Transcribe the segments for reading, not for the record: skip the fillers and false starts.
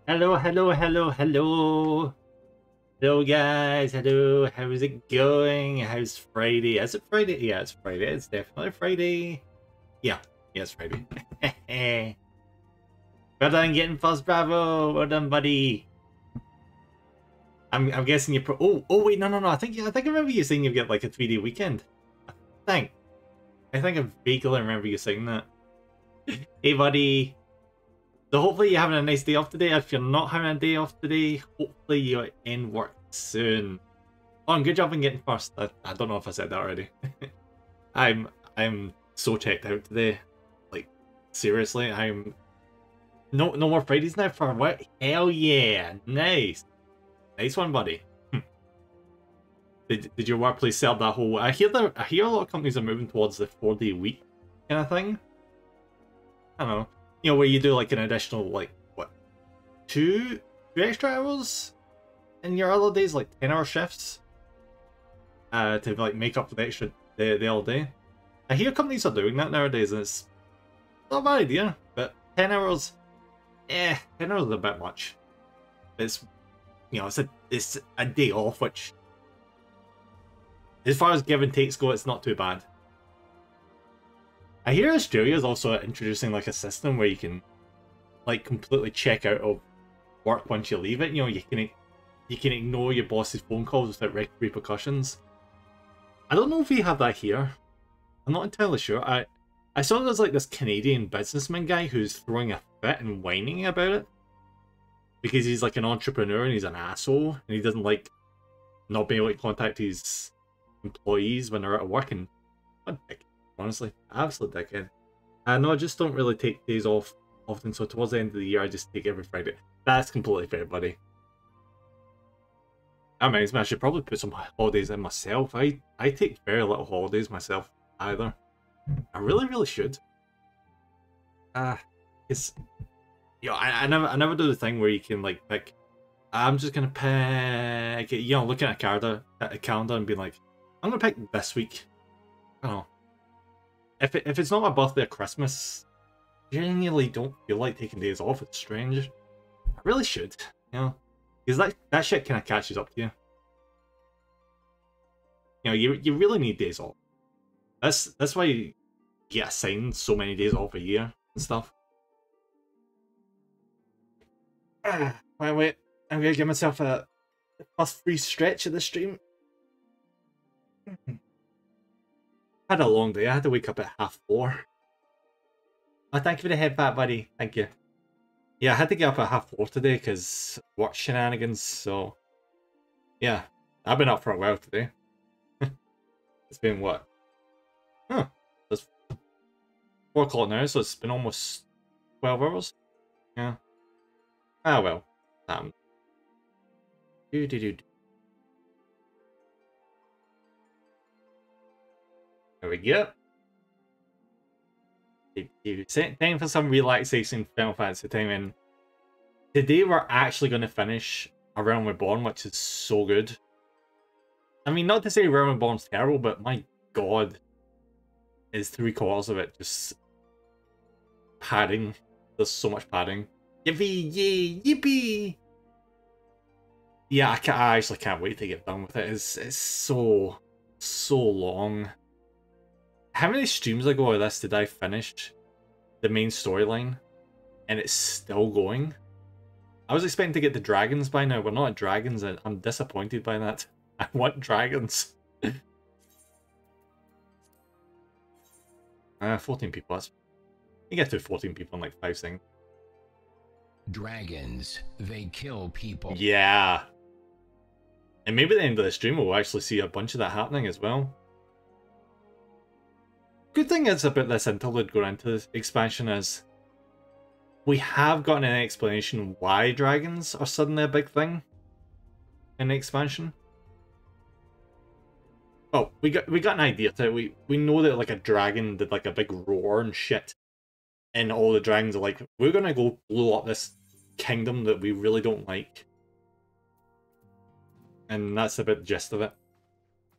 Hello, hello, hello, hello. Hello, guys. Hello. How's it going? How's Friday? Is it Friday? Yeah, it's Friday. It's definitely Friday. Yeah, it's Friday. Well done getting first, bravo. Well done, buddy. I'm guessing you oh wait, no. I think I remember you saying you get like a 3-day weekend. I think I vaguely remember you saying that. Hey, buddy. So hopefully you're having a nice day off today. If you're not having a day off today, hopefully you're in work soon. Oh, good job in getting first. I don't know if I said that already. I'm so checked out today. Like, seriously, I'm no more Fridays now for what? Hell yeah. Nice. Nice one, buddy. Did your workplace set up that whole I hear a lot of companies are moving towards the 4-day week kind of thing. I don't know. You know, where you do like an additional like what? Two extra hours in your other days, like 10-hour shifts. To like make up for the extra the all day. I hear companies are doing that nowadays, and it's not a bad idea. But 10 hours, 10 hours is a bit much. It's it's a day off, which as far as give and takes go, it's not too bad. I hear Australia is also introducing like a system where you can like completely check out of work once you leave it. You know, you can ignore your boss's phone calls without repercussions. I don't know if we have that here. I'm not entirely sure. I saw there's like this Canadian businessman guy who's throwing a fit and whining about it. Because he's like an entrepreneur and he's an asshole. And he doesn't like not being able to contact his employees when they're out of work. And what a dick, honestly. Absolute dickhead. No, I just don't really take days off often. So towards the end of the year, I just take every Friday. That's completely fair, buddy. That reminds me, I should probably put some holidays in myself. I take very little holidays myself either. I really should. It's I never do the thing where you can like pick. I'm just gonna pick. You know, looking at a calendar and being like, I'm gonna pick this week. I don't know. If it's not my birthday or Christmas, I genuinely don't feel like taking days off. It's strange. I really should. You know. Because that shit kind of catches up to you. You know, you really need days off. That's why you get assigned so many days off a year and stuff. Wait. I'm gonna give myself a first free stretch of the stream. Had a long day. I had to wake up at 4:30. Oh, thank you for the head pat, buddy. Thank you. Yeah, I had to get up at 4:30 today because work shenanigans, so yeah. I've been up for a while today. It's been what? Huh. It's 4 o'clock now, so it's been almost 12 hours. Yeah. Ah well. There we go. Time for some relaxation Final Fantasy time, and today we're actually going to finish A Realm Reborn, which is so good. I mean, not to say Realm Reborn's terrible, but my god, is 3/4 of it just padding. There's so much padding. Yippee! Yay! Yippee! Yeah, I actually can't wait to get done with it. It's so long. How many streams ago of this did I finish the main storyline, and it's still going? I was expecting to get the dragons by now. We're not at dragons, and I'm disappointed by that. I want dragons. 14 people. You get to 14 people in like 5 seconds. Dragons, they kill people. Yeah. And maybe at the end of the stream we'll actually see a bunch of that happening as well. Good thing is about this interlude going into this expansion is we have gotten an explanation why dragons are suddenly a big thing in the expansion. Oh, we got an idea to it. We know that like a dragon did like a big roar and shit. And all the dragons are like, we're gonna go blow up this kingdom that we really don't like. And that's a bit the gist of it.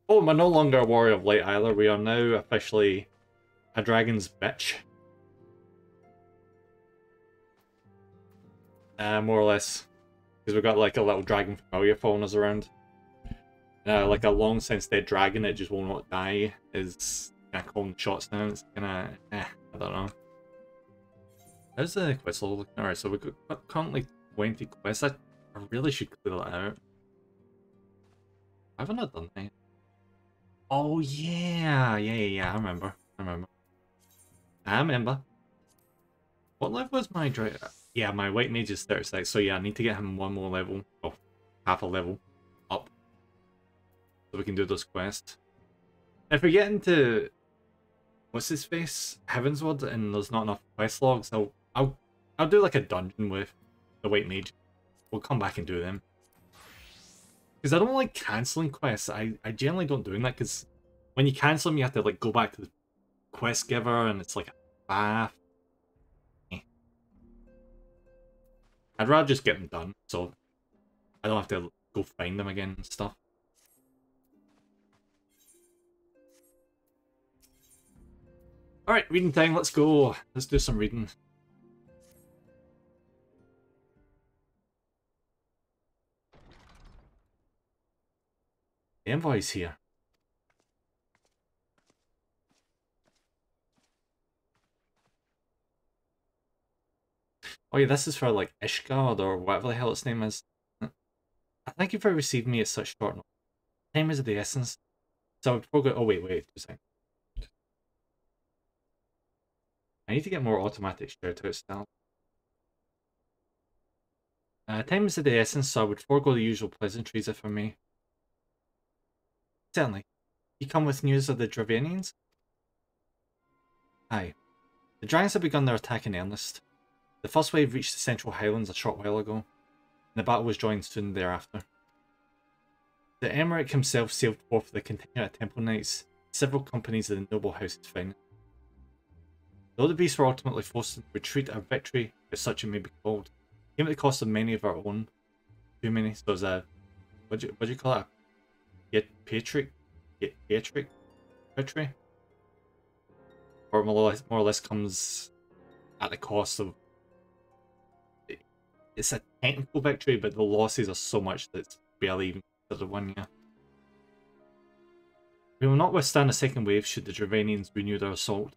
Oh, we're no longer a warrior of light either. We are now officially a dragon's bitch. More or less. Because we've got like a little dragon familiar following us around. Like a long since dead dragon that just will not die is kind of calling shots now. It's kind of, I don't know. How's the quest level looking? Alright, so we've got currently 20 quests. I really should clear that out. Have I not done that? Oh yeah, I remember. I remember. What level is my dragon? Yeah, my white mage is 36, so yeah, I need to get him one more level, well, half a level up, so we can do those quests. If we get into what's his face, Heavensward, and there's not enough quest logs, I'll do like a dungeon with the white mage. We'll come back and do them. Because I don't like cancelling quests. I generally don't do that, because when you cancel them, you have to like go back to the quest giver, and it's like a faff. I'd rather just get them done, so I don't have to go find them again and stuff. Alright, reading time, let's go. Let's do some reading. The envoy's here. Oh yeah, this is for like Ishgard or whatever the hell its name is. I thank you for receiving me at such short notice. Time is of the essence. So I would forego. Oh wait, 2 seconds. I need to get more automatic shout-out style. Time is of the essence, so I would forego the usual pleasantries if I may. Certainly. You come with news of the Dravanians? Aye. The Dragons have begun their attack in earnest. The first wave reached the Central Highlands a short while ago, and the battle was joined soon thereafter. The Emmerich himself sailed forth for the contingent of Temple Knights, several companies of the noble house's finest. Though the beasts were ultimately forced to retreat, a victory, if such it may be called, came at the cost of many of our own. Too many, so as a... What do you call it? Patriot? Victory? Or more or less comes at the cost of... It's a technical victory, but the losses are so much that it's barely even considered one, yeah. We will not withstand a second wave should the Dravanians renew their assault.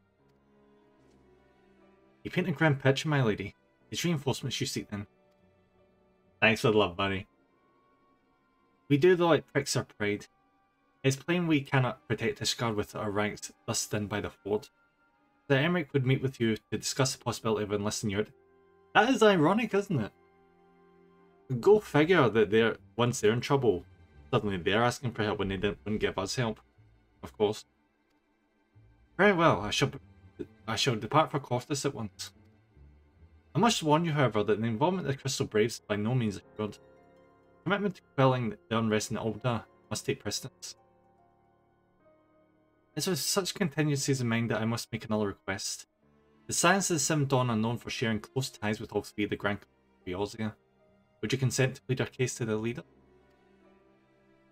You paint a grim picture, my lady. It's reinforcements you seek then. Thanks for the love, buddy. We do though it pricks our pride. It's plain we cannot protect Ishgard with our ranks thus thinned by the horde. The Emmerich would meet with you to discuss the possibility of enlisting your... That is ironic, isn't it? Go figure that once they're in trouble, suddenly they're asking for help when they wouldn't give us help. Of course. Very well, I shall depart for Cortus at once. I must warn you, however, that the involvement of the Crystal Braves is by no means assured. Commitment to quelling the unrest in Alda must take precedence. It's with such contingencies in mind that I must make another request. The Scions of the Seventh Dawn are known for sharing close ties with all three of the Grand Companies of Eorzea. Would you consent to plead our case to the leader?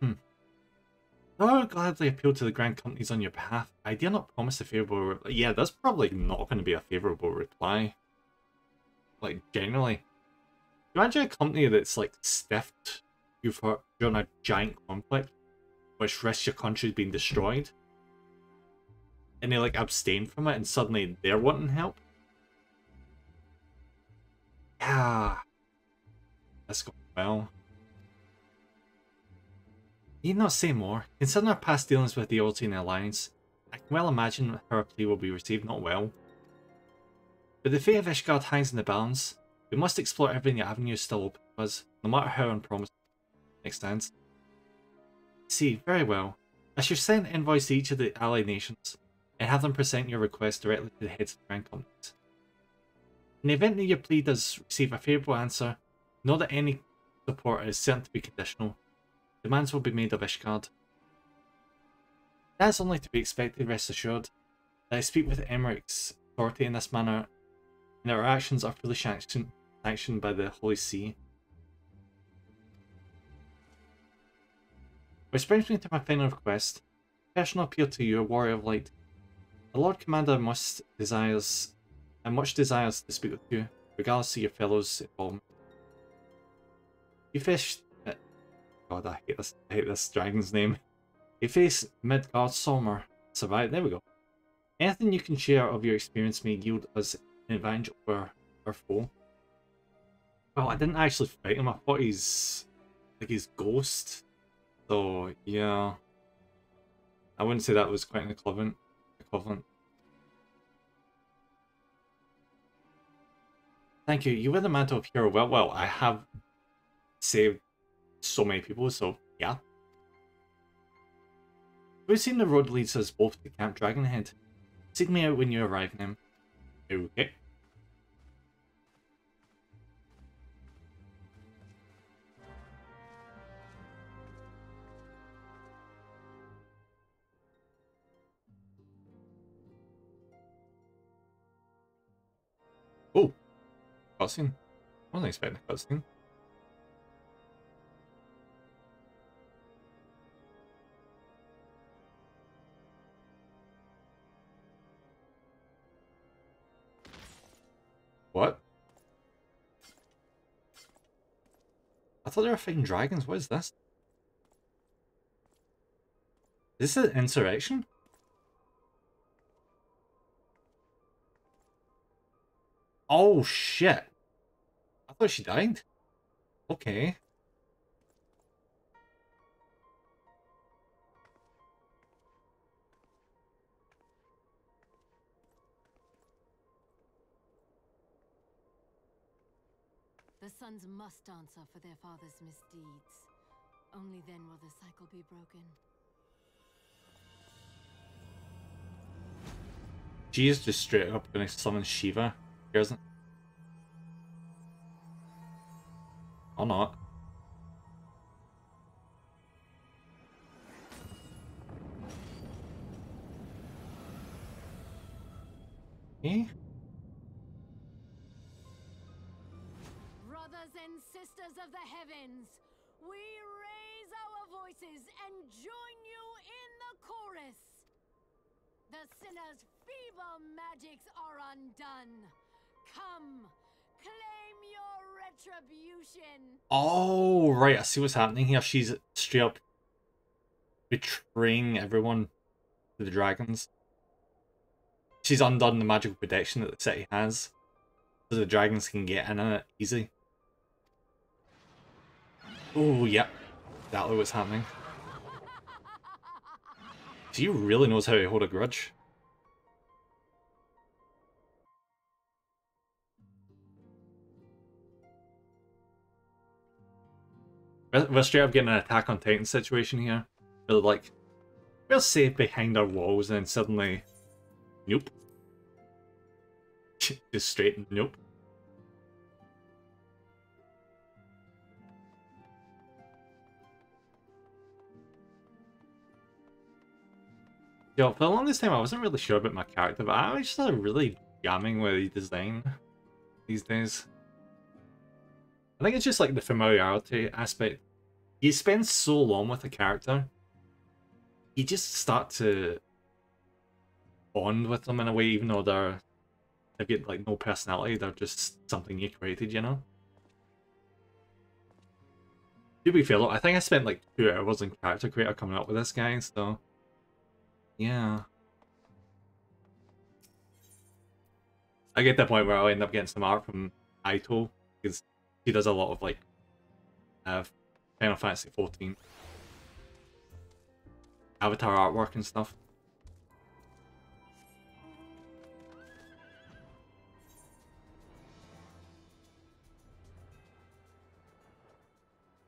Though I would gladly appeal to the Grand Companies on your behalf, I dare not promise a favourable reply. Yeah, that's probably not going to be a favourable reply. Like, generally. Imagine a company that's, like, stiffed you for during a giant conflict, which risks your country being destroyed, and they, like, abstain from it, and suddenly they're wanting help? Yeah. That's going well. Need not say more. Considering our past dealings with the Eorzea Alliance, I can well imagine how our plea will be received not well. But the fate of Ishgard hangs in the balance. We must explore every avenue still open to us, no matter how unpromising it stands. See, very well. I shall send envoys to each of the allied nations, and have them present your request directly to the heads of the Grand Companies. In the event that your plea does receive a favourable answer, know that any support is certain to be conditional. Demands will be made of Ishgard. That is only to be expected, rest assured. That I speak with Emmerich's authority in this manner, and our actions are fully sanctioned by the Holy See. Which brings me to my final request. Personal appeal to you, a warrior of light. The Lord Commander much desires to speak with you, regardless of your fellows' involvement. You fish. God, I hate this. I hate this dragon's name. You face Midgard Sommer. Survive. There we go. Anything you can share of your experience may yield us an advantage over our foe. Well, I didn't actually fight him. I thought he's like his ghost. So yeah, I wouldn't say that was quite an equivalent. Thank you. You wear the mantle of hero. Well, I have saved so many people, so yeah. We've seen the road leads us both to Camp Dragonhead. Seek me out when you arrive, Nim. Okay. Oh, cutscene. I wasn't expecting a cutscene. What? I thought they were fighting dragons. What is this? Is this an insurrection? Oh shit. I thought she died. Okay. The sons must answer for their father's misdeeds. Only then will the cycle be broken. She is just straight up gonna summon Shiva. He doesn't. Or not. Eh? Brothers and sisters of the heavens, we raise our voices and join you in the chorus. The sinner's feeble magics are undone. Come, claim your retribution. Oh, right. I see what's happening here. She's straight up betraying everyone to the dragons. She's undone the magical protection that the city has, so the dragons can get in it easy. Oh, yep. Exactly what's happening. She really knows how to hold a grudge. We're straight up getting an Attack on Titan situation here. We're like, we're safe behind our walls, and then suddenly, nope. Just straight nope. Yo, for the longest time I wasn't really sure about my character, but I'm actually really jamming with the design these days. I think it's just like the familiarity aspect. You spend so long with a character, you just start to bond with them in a way, even though they've got like no personality, they're just something you created, you know? To be fair though, I think I spent like 2 hours in character creator coming up with this guy, so yeah. I get to the point where I'll end up getting some art from Aito, because he does a lot of like Final Fantasy 14 avatar artwork and stuff.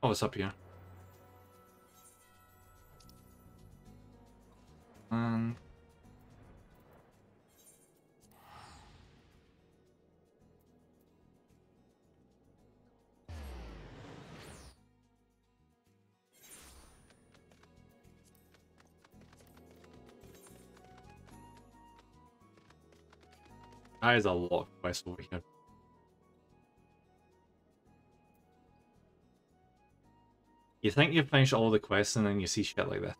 Oh, what's up here? That is a lot of quests over here. You think you've finished all the quests and then you see shit like this.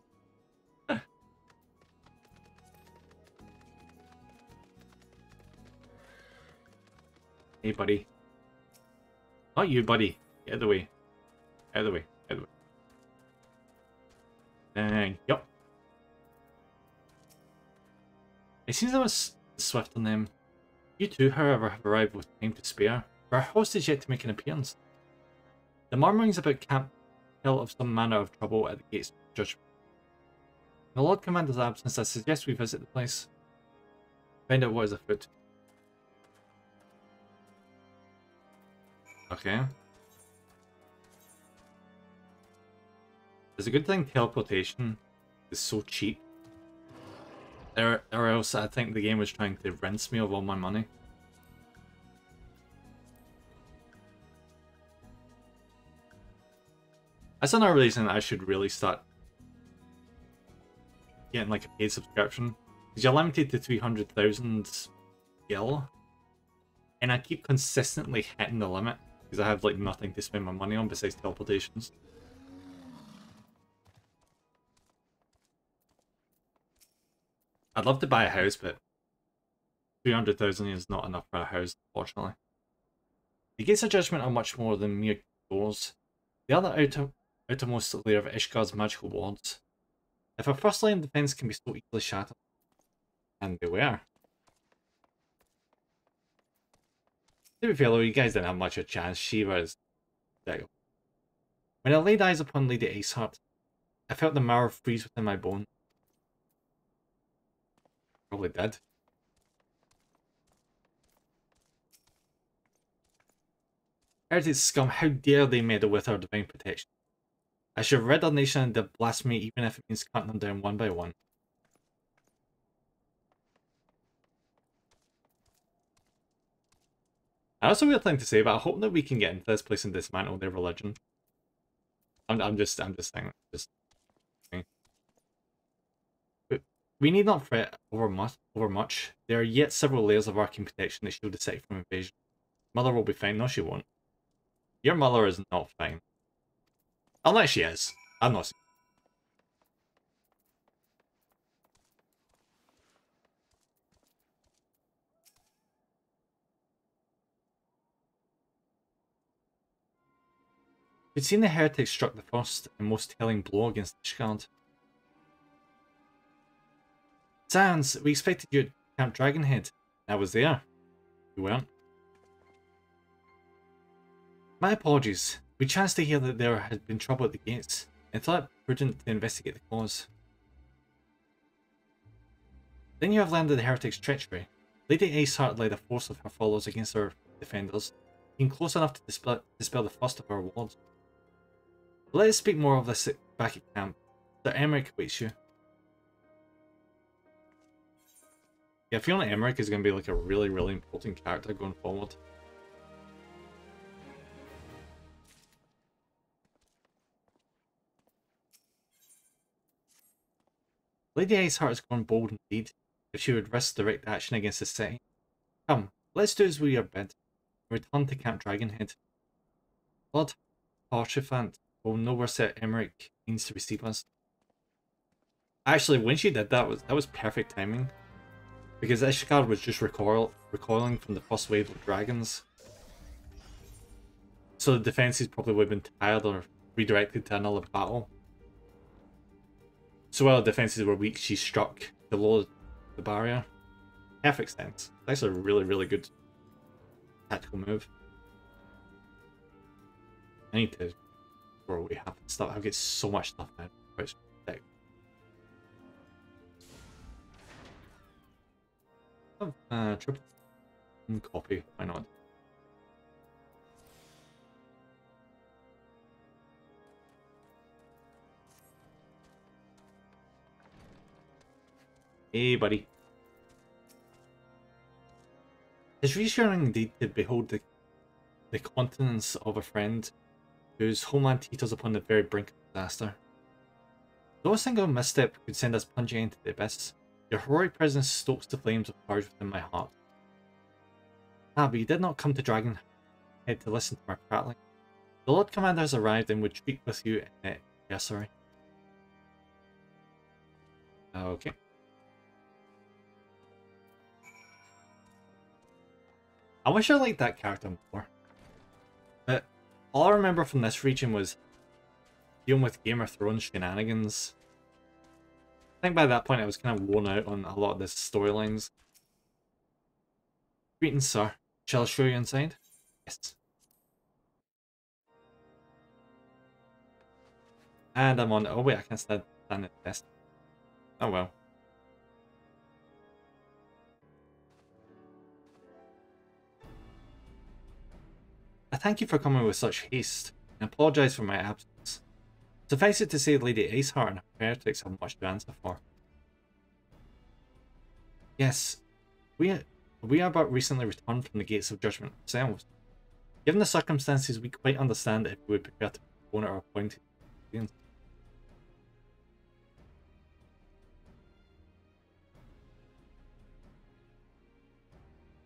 Hey, buddy. Not you, buddy. Get out of the way. Out of the way. Out of the way. Yup. It seems I was swift on them. You two, however, have arrived with time to spare, for our host is yet to make an appearance. The murmurings about camp tell of some manner of trouble at the gates of judgment. In the Lord Commander's absence, I suggest we visit the place. Find out what is afoot. Okay. It's a good thing teleportation is so cheap. Or else I think the game was trying to rinse me of all my money. That's another reason I should really start getting like a paid subscription. Because you're limited to 300,000 gil. And I keep consistently hitting the limit. Because I have like nothing to spend my money on besides teleportations. I'd love to buy a house, but 300,000 is not enough for a house, unfortunately. The gates of judgment are much more than mere doors. They are the outermost layer of Ishgar's magical wards. If a first line of defense can be so easily shattered, and beware. To be fair though, you guys didn't have much of a chance. Shiva is dead. When I laid eyes upon Lady Aceheart, I felt the marrow freeze within my bone. Probably did. Heritage scum, how dare they meddle with our divine protection? I should rid our nation of the blasphemy even if it means cutting them down one by one. That's a weird thing to say, but I hope that we can get into this place and dismantle their religion. I'm just saying. We need not fret over much. There are yet several layers of arcane protection that shield the city from invasion. Mother will be fine. No, she won't. Your mother is not fine. Unless she is. I'm not saying. We'd seen the heretics struck the first and most telling blow against Ishgard. Sans, we expected you at Camp Dragonhead. I was there. You weren't. My apologies. We chanced to hear that there had been trouble at the gates, and thought it prudent to investigate the cause. Then you have learned of the heretics' treachery. Lady Aceheart led a force of her followers against our defenders, came close enough to dispel the first of our wards. Let us speak more of this back at camp. Sir Emmerich awaits you. Yeah, I feel like Emmerich is going to be like a really, really important character going forward. Lady Aceheart has gone bold indeed, if she would risk direct action against the city. Come, let's do as we are bid. Return to Camp Dragonhead. Lord Parchifant will know where Sir Emmerich means to receive us. Actually, when she did that was perfect timing. Because Ishgard was just recoiling from the first wave of dragons. So the defenses probably would have been tired or redirected to another battle. So while the defenses were weak, she struck below the barrier. Perfect sense. That's a really, really good tactical move. I need to throw away half the stuff. I've got so much stuff now. Triple copy, why not? Hey, buddy. It's reassuring indeed to behold the continence of a friend whose homeland teeters upon the very brink of disaster. Though a single misstep could send us plunging into the abyss, your heroic presence stokes the flames of courage within my heart. Ah, but you did not come to Dragonhead to listen to my prattling. The Lord Commander has arrived and would speak with you in the nursery. Okay. I wish I liked that character more. But all I remember from this region was dealing with Game of Thrones shenanigans. I think by that point I was kind of worn out on a lot of the storylines. Greetings, sir. Shall I show you inside? Yes. And I'm on. Oh wait, I can't stand the test. Oh well. I thank you for coming with such haste, and apologise for my absence. Suffice it to say, Lady Aceheart and her heretics have much to answer for. Yes, we are but recently returned from the gates of judgment ourselves. Given the circumstances, we quite understand if we would prefer to postpone our appointed audience.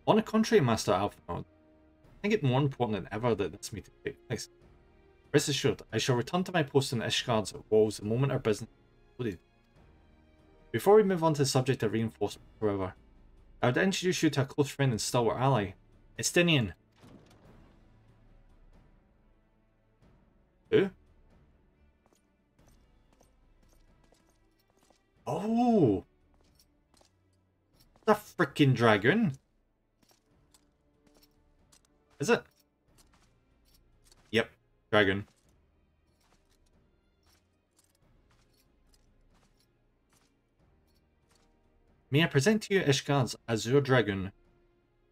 On the contrary, Master Alphinaud, I think it more important than ever that this meeting take place. Rest assured, I shall return to my post in Ishgard's walls the moment our business is concluded. Before we move on to the subject of reinforcement, however, I would introduce you to a close friend and stalwart ally, Estinian. Who? Oh! The freaking dragon! Is it? Yep, dragon. May I present to you Ishgard's Azure Dragon?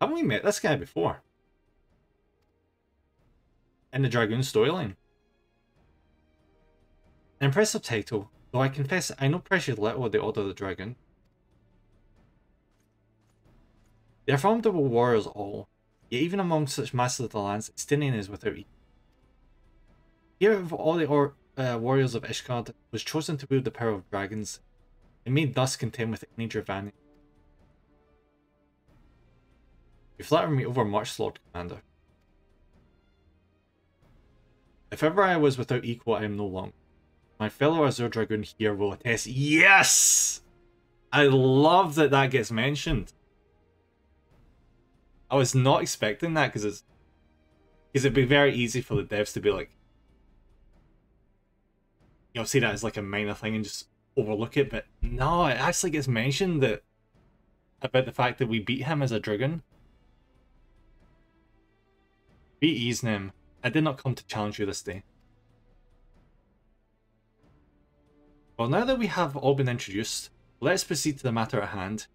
Haven't we met this guy before? In the Dragoon storyline. An impressive title, though I confess I know precious little of the Order of the Dragon. They are formidable warriors all, yet even among such masters of the lands, Estinian is without equal. Here of all the warriors of Ishgard was chosen to wield the power of dragons, and made thus contend with any Dravanian. You flatter me overmuch, Lord Commander. If ever I was without equal, I am no longer. My fellow Azure Dragoon here will attest. Yes! I love that that gets mentioned. I was not expecting that because it'd be very easy for the devs to be like, you know, see that as like a minor thing and just overlook it, but no, it actually gets mentioned that about the fact that we beat him as a dragon. Beat Easnem. I did not come to challenge you this day. Well, now that we have all been introduced, let's proceed to the matter at hand.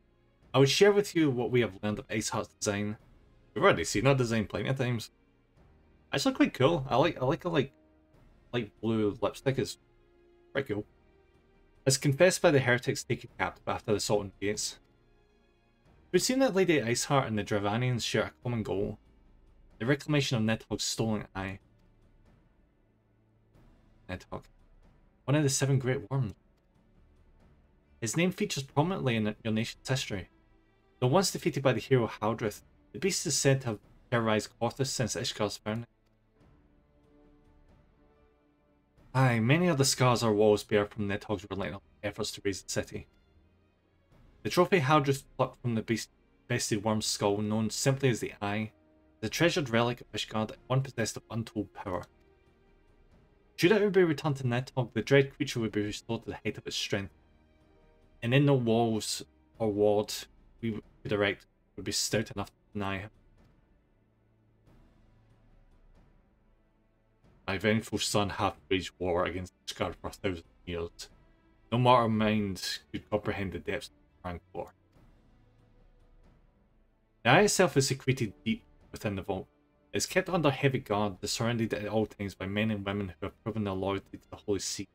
I would share with you what we have learned of Iceheart's design. We've already seen that design plenty of times. Actually quite cool. I like a light blue lipstick. It's quite cool. As confessed by the heretics taken captive after the assault on the gates. We've seen that Lady Iceheart and the Dravanians share a common goal. The reclamation of Nidhogg's stolen eye. Nidhogg. One of the 7 great worms. His name features prominently in your nation's history. Though once defeated by the hero Haldrith, the beast is said to have terrorized Corthus since Ishgar's founding. Aye, many of the scars our walls bear from Nidhogg's relentless efforts to raise the city. The trophy Haldrith plucked from the bested worm's skull, known simply as the Eye, is a treasured relic of Ishgard, one possessed of untold power. Should it ever be returned to Nidhogg, the dread creature would be restored to the height of its strength, and in no walls or ward we would erect would be stout enough to deny him. My vengeful son hath waged war against Ishgard for 1,000 years. No mortal mind could comprehend the depths of the rancor. The eye itself is secreted deep within the vault. It is kept under heavy guard, surrounded at all times by men and women who have proven their loyalty to the Holy See.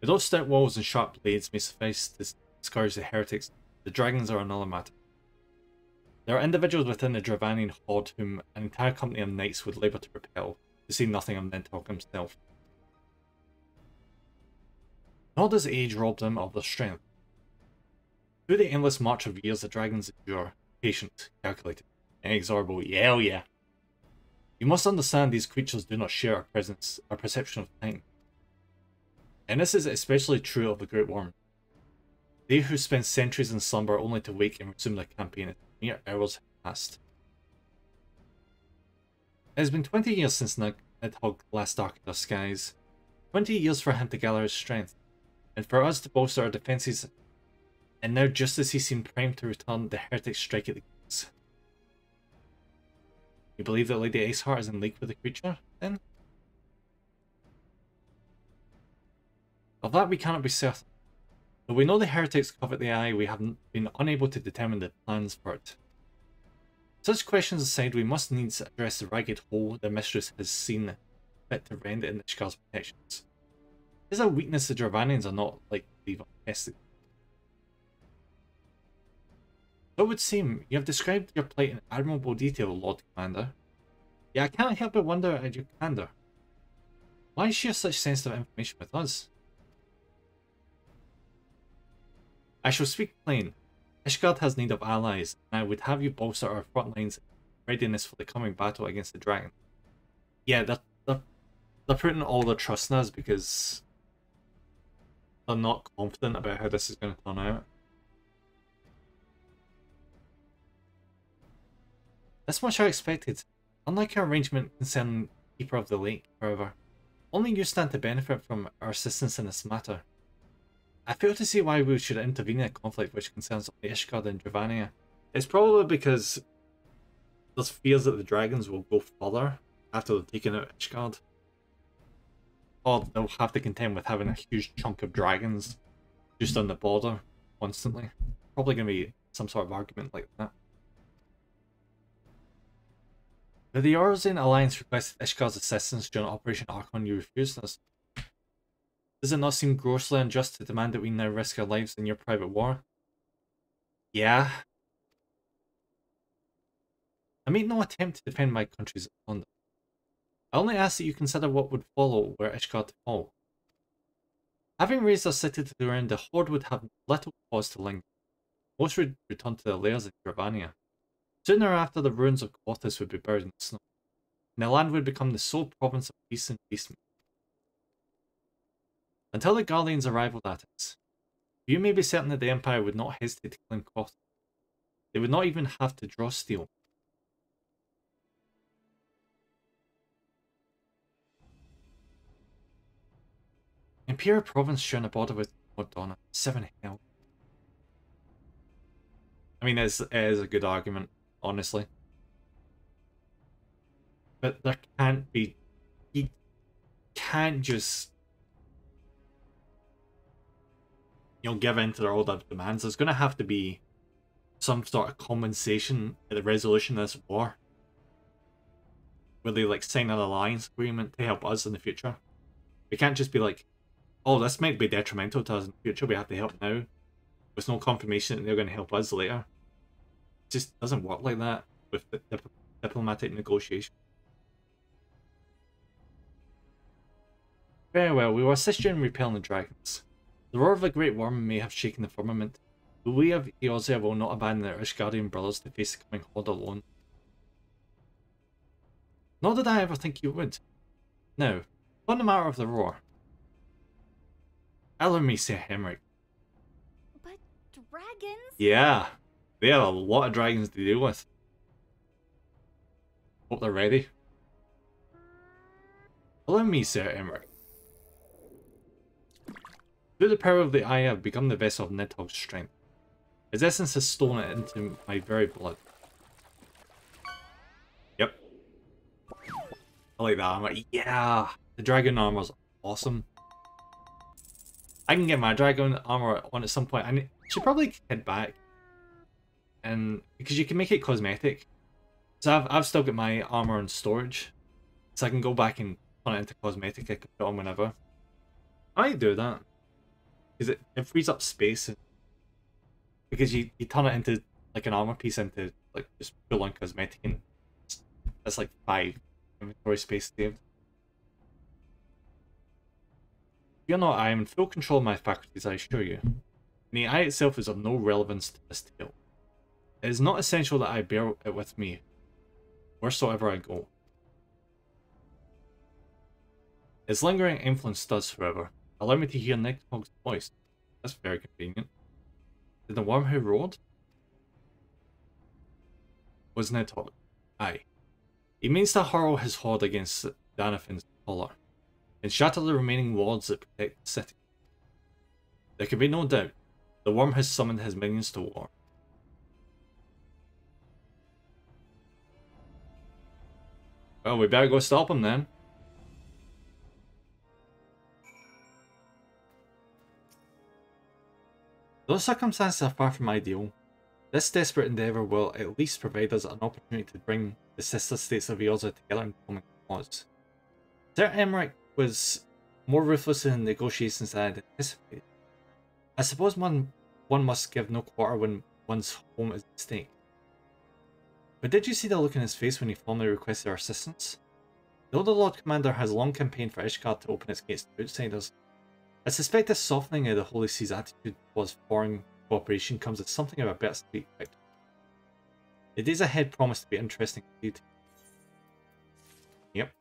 Although stout walls and sharp blades may suffice to discourage the heretics, the dragons are another matter. There are individuals within the Dravanian horde whom an entire company of knights would labour to repel, to say nothing of Nidhogg himself. Nor does age rob them of their strength. Through the endless march of years the dragons endure, patient, calculated, inexorable, yeah, oh yeah. You must understand these creatures do not share our perception of time. And this is especially true of the Great Worm. They who spend centuries in slumber only to wake and resume their campaign as mere hours have passed. It has been 20 years since Nidhogg last darkened our skies. 20 years for him to gather his strength, and for us to bolster our defences, and now just as he seemed primed to return, the heretics strike at the gates. You believe that Lady Iceheart is in league with the creature, then? Of that we cannot be certain. Though we know the heretics covet the eye, we have been unable to determine the plans for it. Such questions aside, we must needs address the ragged hole the mistress has seen fit to rend in Ishkar's protections. It is a weakness the Dravanians are not like to leave untested. So it would seem you have described your plight in admirable detail, Lord Commander. Yet I can't help but wonder at your candor. Why share such sensitive information with us? I shall speak plain. Ishgard has need of allies, and I would have you bolster our front lines in readiness for the coming battle against the dragon. Yeah, they're putting all their trust in us because they're not confident about how this is going to turn out. This much I expected. Unlike our arrangement concerning Keeper of the Lake, however, only you stand to benefit from our assistance in this matter. I fail to see why we should intervene in a conflict which concerns only Ishgard and Dravania. It's probably because there's fears that the dragons will go further after they've taken out Ishgard. Or they'll have to contend with having a huge chunk of dragons just on the border constantly. Probably going to be some sort of argument like that. Now, the Orozin Alliance requested Ishgard's assistance during Operation Archon. You refused us. Does it not seem grossly unjust to demand that we now risk our lives in your private war? Yeah. I made no attempt to defend my country's honor. I only ask that you consider what would follow were Ishgard to fall. Having raised our city to the ground, the Horde would have little cause to linger. Most would return to their lairs in Dravania. Sooner after, the ruins of Quartus would be buried in snow, and the land would become the sole province of peace and peacemeat. Until the Guardians arrived at us, you may be certain that the Empire would not hesitate to claim Quartus. They would not even have to draw steel. Imperial province sharing a border with Mordona, 7 hell. I mean, it is a good argument, honestly. But there can't be... You can't just... give in to their order of demands. There's going to have to be some sort of compensation at the resolution of this war. Where they, sign an alliance agreement to help us in the future. We can't just be like, oh, this might be detrimental to us in the future, we have to help now. With no confirmation that they're going to help us later. It just doesn't work like that with the diplomatic negotiation. Very well, we will assist you in repelling the dragons. The roar of a great worm may have shaken the firmament, but we of Eorzea will not abandon our Ishgardian brothers to face the coming horde alone. Nor did I ever think you would. Now, on the matter of the roar. Allow me, Sir Henrik. But dragons? Yeah, they have a lot of dragons to deal with. Hope they're ready. Allow me, Sir Emmerich. Through the power of the eye, I have become the vessel of Nidhogg's strength. His essence has stolen it into my very blood. Yep. I like that armor. Yeah! The dragon armor's awesome. I can get my dragon armor on at some point. I should probably head back. And because you can make it cosmetic. So I've still got my armor in storage. So I can go back and turn it into cosmetic. I can put it on whenever. I might do that. Because it frees up space. Because you turn it into an armor piece into just full on cosmetic, and that's 5 inventory space saved. Fear not, I am in full control of my faculties, I assure you. And the eye itself is of no relevance to this tale. It is not essential that I bear it with me, wheresoever I go. Its lingering influence does, however, allow me to hear Nidhogg's voice. That's very convenient. Did the worm who roared? Was Nidhogg? Aye. He means to hurl his horde against Danafin's collar and shatter the remaining wards that protect the city. There can be no doubt, the worm has summoned his minions to war. Well, we better go stop him then. Though circumstances are far from ideal, this desperate endeavour will at least provide us an opportunity to bring the sister states of Eorzea together in common cause. Sir Emmerich was more ruthless in negotiations than I had anticipated. I suppose one must give no quarter when one's home is at stake. But did you see the look in his face when he formally requested our assistance? Though the Lord Commander has long campaigned for Ishgard to open its gates to outsiders, I suspect this softening of the Holy See's attitude towards foreign cooperation comes as something of a bittersweet victory. The days ahead promise to be interesting indeed. Yep.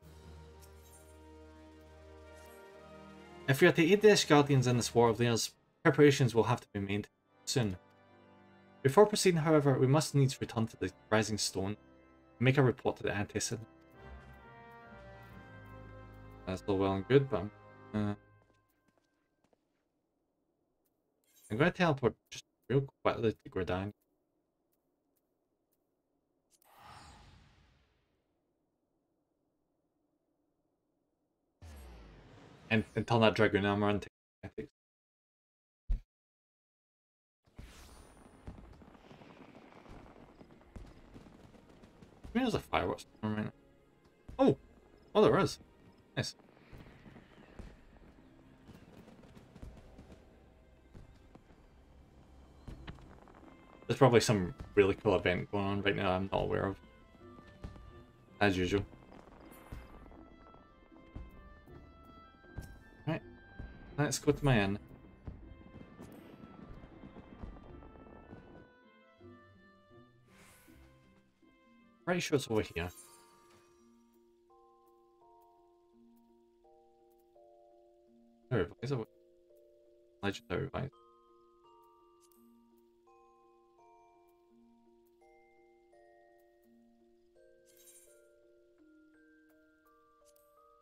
If we are to aid the Ishgardians in this war of theirs, preparations will have to be made soon. Before proceeding, however, we must needs return to the Rising Stone and make a report to the Antecedent. That's all well and good, but I'm going to teleport just real quickly to Gridania. And turn that Dragoon armor into ethics. Maybe there's a fireworks right now. Oh! Oh, there is. Nice. There's probably some really cool event going on right now I'm not aware of. As usual. Right. Let's go to my inn. Pretty sure it's over here. Revise it. Legendary revise.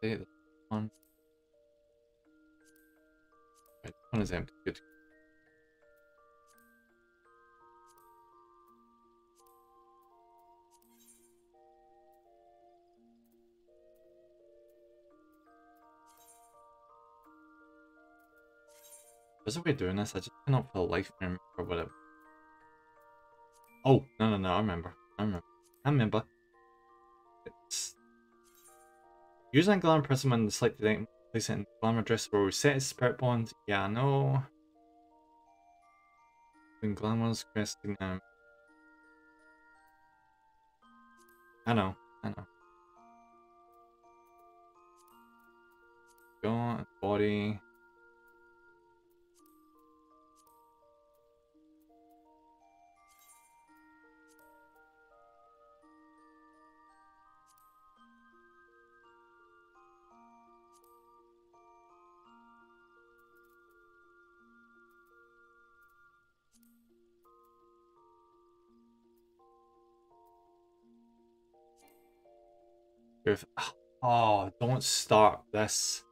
Okay, this one. Right, this one is empty. Good. There's a way of doing this, I just cannot for the life remember or whatever. Oh, no, I remember. I remember. It's... Using Glamour Prism and the selected item, place it in Glamour Dress where we set its Spirit Bond. Yeah, I know. When Glamour's questing now. I know. Go, body. Oh, don't start this.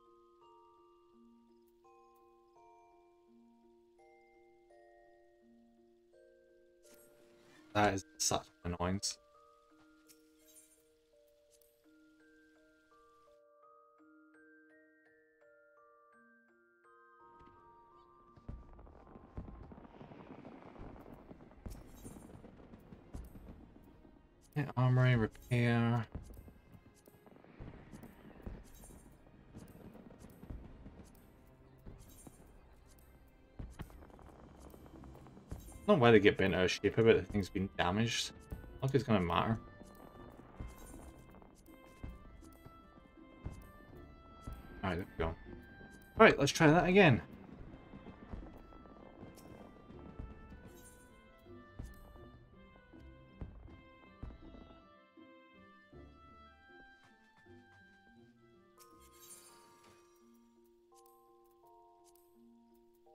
That is such an annoyance. Yeah, armory, repair. I don't know why they get bent out of shape about the thing's been damaged. Not like it's gonna matter. Alright, there we go. Alright, let's try that again.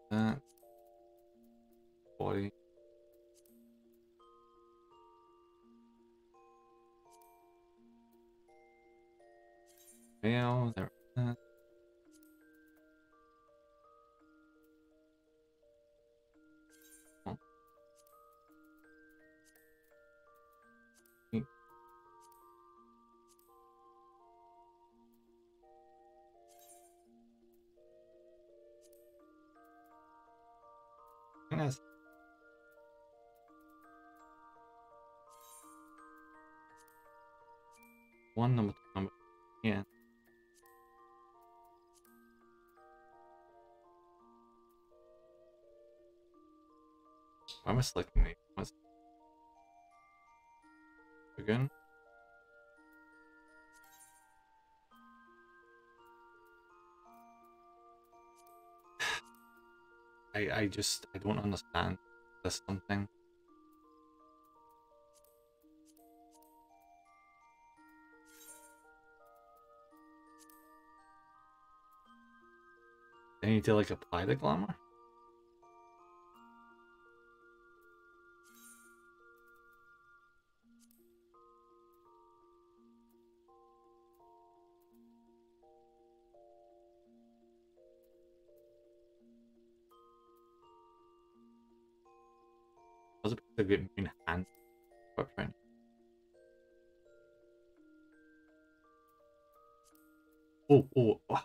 That. Body. Fail. There. Oh. Yes. One number, two number. Yeah. Why am I selecting these? What's again? I don't understand this something. I need to like apply the glamour. Was it because I get main hand footprint? Oh, oh, oh.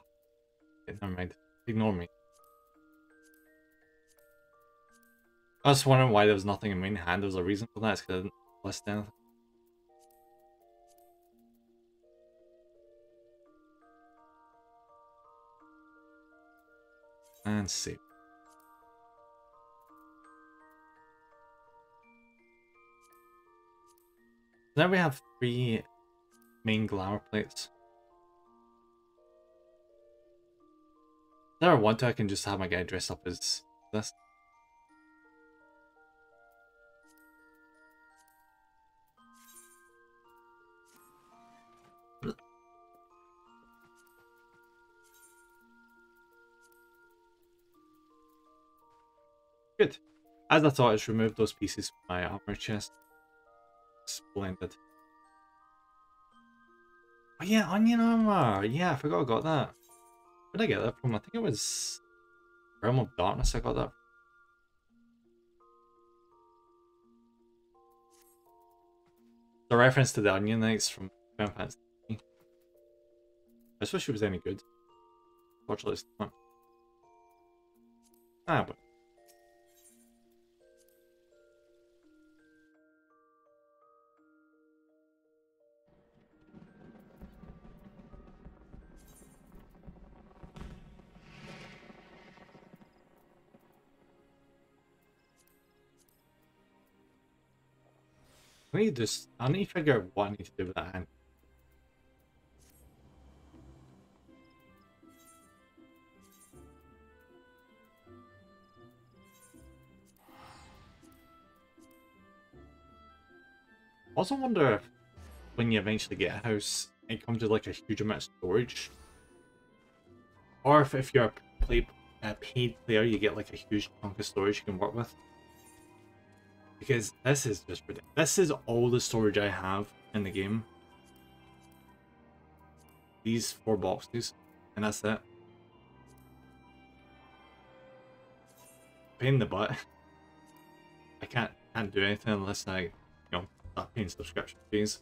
Okay, never mind. Ignore me. I was wondering why there was nothing in main hand. There was a reason for that. It's because I didn't list anything. And save. Now we have 3 main glamour plates. If I want to, I can just have my guy dress up as this. Good. As I thought, it's removed those pieces from my armor chest. Splendid. Oh yeah, onion armor! Yeah, I forgot I got that. Where did I get that from? I think it was Realm of Darkness I got that from. The reference to the Onion Knights from Final Fantasy. I just wish it was any good. Fortunately, it's not. Ah, but. I need to figure out what I need to do with that hand. I also wonder if when you eventually get a house, it comes with like a huge amount of storage. Or if you're a paid player, you get like a huge chunk of storage you can work with. Because this is just ridiculous. This is all the storage I have in the game. These 4 boxes, and that's it. Pain in the butt. I can't do anything unless I, start paying subscription fees.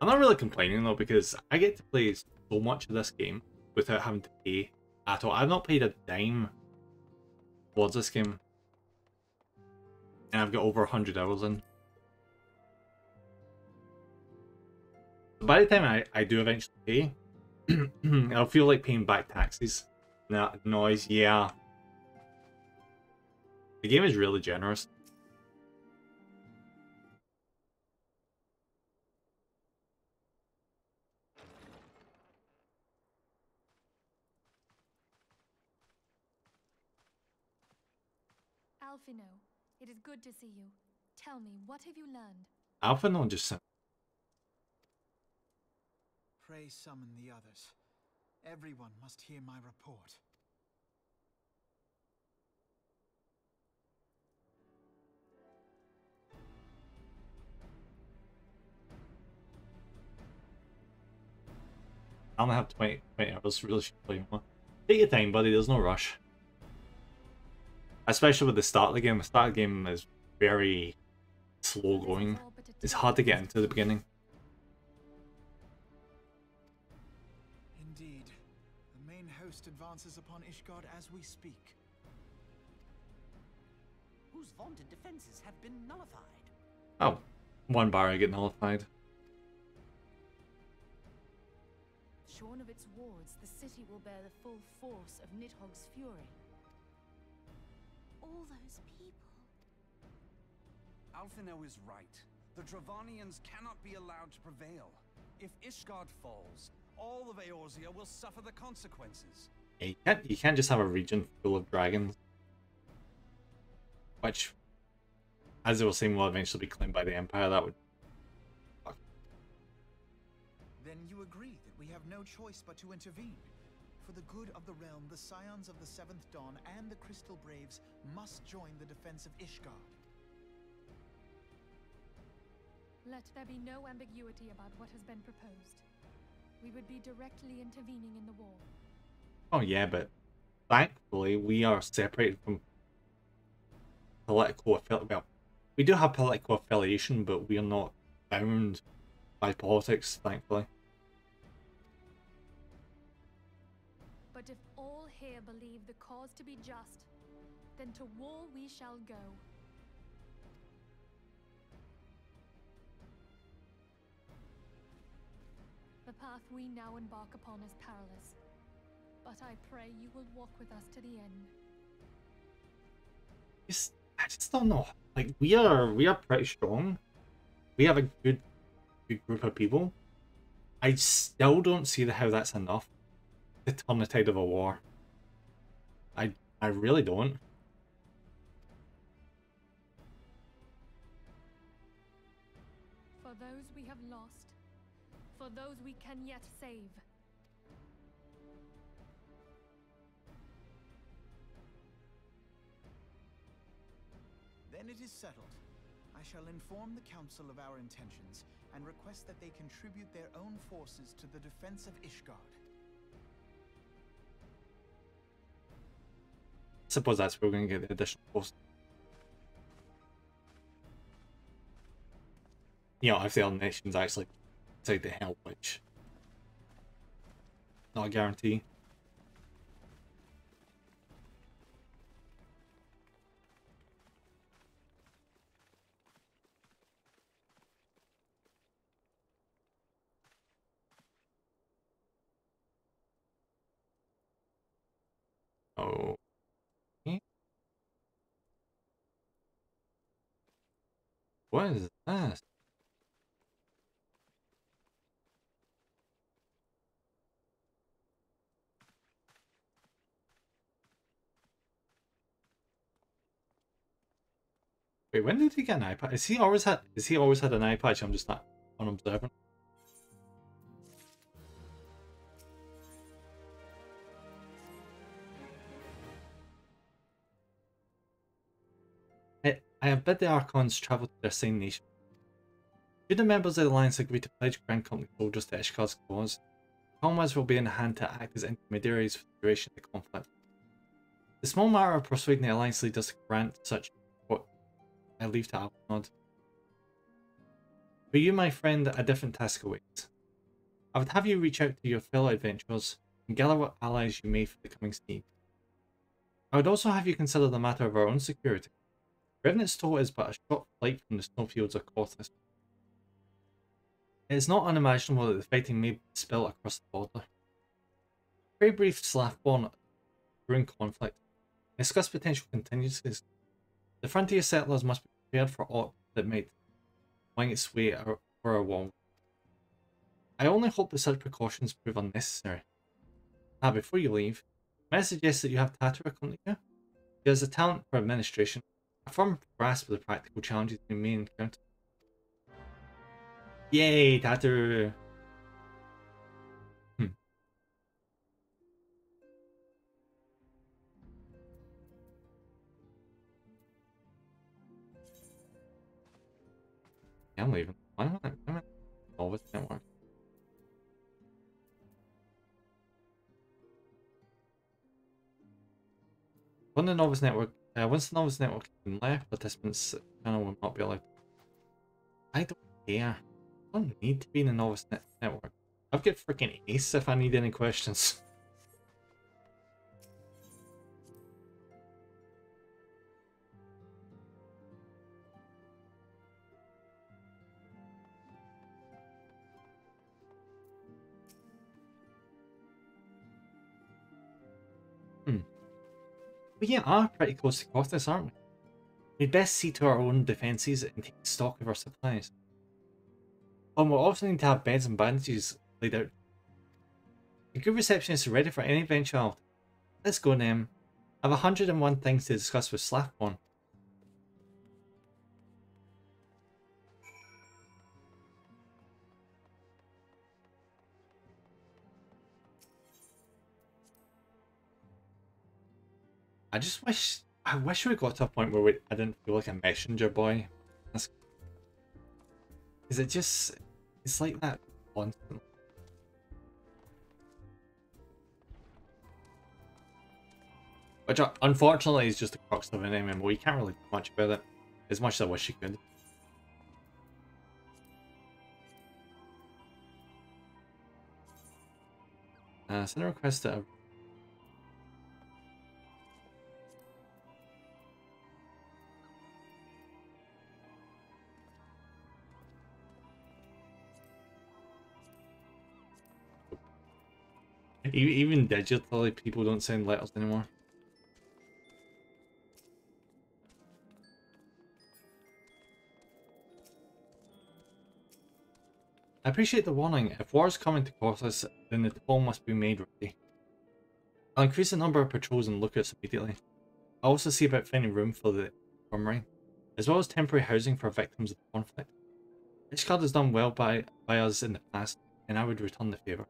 I'm not really complaining though, because I get to play so much of this game without having to pay at all. I've not paid a dime towards this game, and I've got over 100 hours in. By the time I do eventually pay, I'll feel like paying back taxes. That noise, yeah. The game is really generous. Alphino, it is good to see you. Tell me, what have you learned? Alphino just said. Pray summon the others. Everyone must hear my report. I only have 20 hours, really should play more. Take your time, buddy, there's no rush. Especially with the start of the game. The start of the game is very slow going. It's hard to get into the beginning. Indeed. The main host advances upon Ishgard as we speak. Whose vaunted defenses have been nullified. Oh, one barrier get nullified. Shorn of its wards, the city will bear the full force of Nidhogg's fury. All those people. Alphino is right. The Dravanians cannot be allowed to prevail. If Ishgard falls, all of Eorzea will suffer the consequences. Yeah, you can't just have a region full of dragons. Which, as they were saying, will eventually be claimed by the Empire. That would... Then you agree that we have no choice but to intervene. For the good of the realm, the Scions of the Seventh Dawn and the Crystal Braves must join the defense of Ishgard. Let there be no ambiguity about what has been proposed. We would be directly intervening in the war. Oh yeah, but thankfully we are separated from political affiliation. Well, we do have political affiliation, but we are not bound by politics, thankfully. But if all here believe the cause to be just, then to war we shall go. The path we now embark upon is perilous, but I pray you will walk with us to the end. I just don't know. Like we are pretty strong. We have a good group of people. I still don't see how that's enough to turn the tide of a war. I really don't. For those we have lost, for those we can yet save. Then it is settled. I shall inform the Council of our intentions and request that they contribute their own forces to the defense of Ishgard. I suppose that's where we're going to get the additional post. You know, if the other nations actually decide to help, which not a guarantee. Oh. What is this? Wait, when did he get an eye patch? Has he always had an eye patch? I'm just not unobservant. I have bid the Archons travel to their assigned nation. Should the members of the Alliance agree to pledge Grand Company soldiers to Ishgard's cause, Comrades will be in hand to act as intermediaries for the duration of the conflict. The small matter of persuading the Alliance leaders to grant such what I leave to Alpnod. For you, my friend, a different task awaits. I would have you reach out to your fellow adventurers and gather what allies you may for the coming siege. I would also have you consider the matter of our own security. Revenant's Toll is but a short flight from the snowfields of Corthus. It is not unimaginable that the fighting may spill across the border. Very brief Slathborn during conflict. Discuss potential contingencies. The frontier settlers must be prepared for aught that might wing its way over our wall. I only hope that such precautions prove unnecessary. Before you leave, may I suggest that you have Tatter accompany you? He has a talent for administration, a firm grasp of the practical challenges you may encounter. Yay, Tatter! Yeah, I'm leaving. Why am I always network? Once the novice network has been left, participants channel will not be allowed. I don't care. I don't need to be in the novice network. I've got freaking ace if I need any questions. We are pretty close to Costas, aren't we? We'd best see to our own defences and take stock of our supplies. We'll also need to have beds and bandages laid out. A good receptionist is ready for any eventuality. Let's go, Nem. I have 101 things to discuss with Slackborn. I wish we got to a point where I didn't feel like a messenger boy. Is it just, it's like that constantly. Which unfortunately is just the crux of an MMO. You can't really do much about it, as much as I wish you could. Send a request to even digitally, people don't send letters anymore. I appreciate the warning. If war is coming to Corsus, then the toll must be made ready. I'll increase the number of patrols and lookouts immediately. I'll also see about finding room for the infirmary, as well as temporary housing for victims of the conflict. Ishgard has done well by us in the past, and I would return the favour.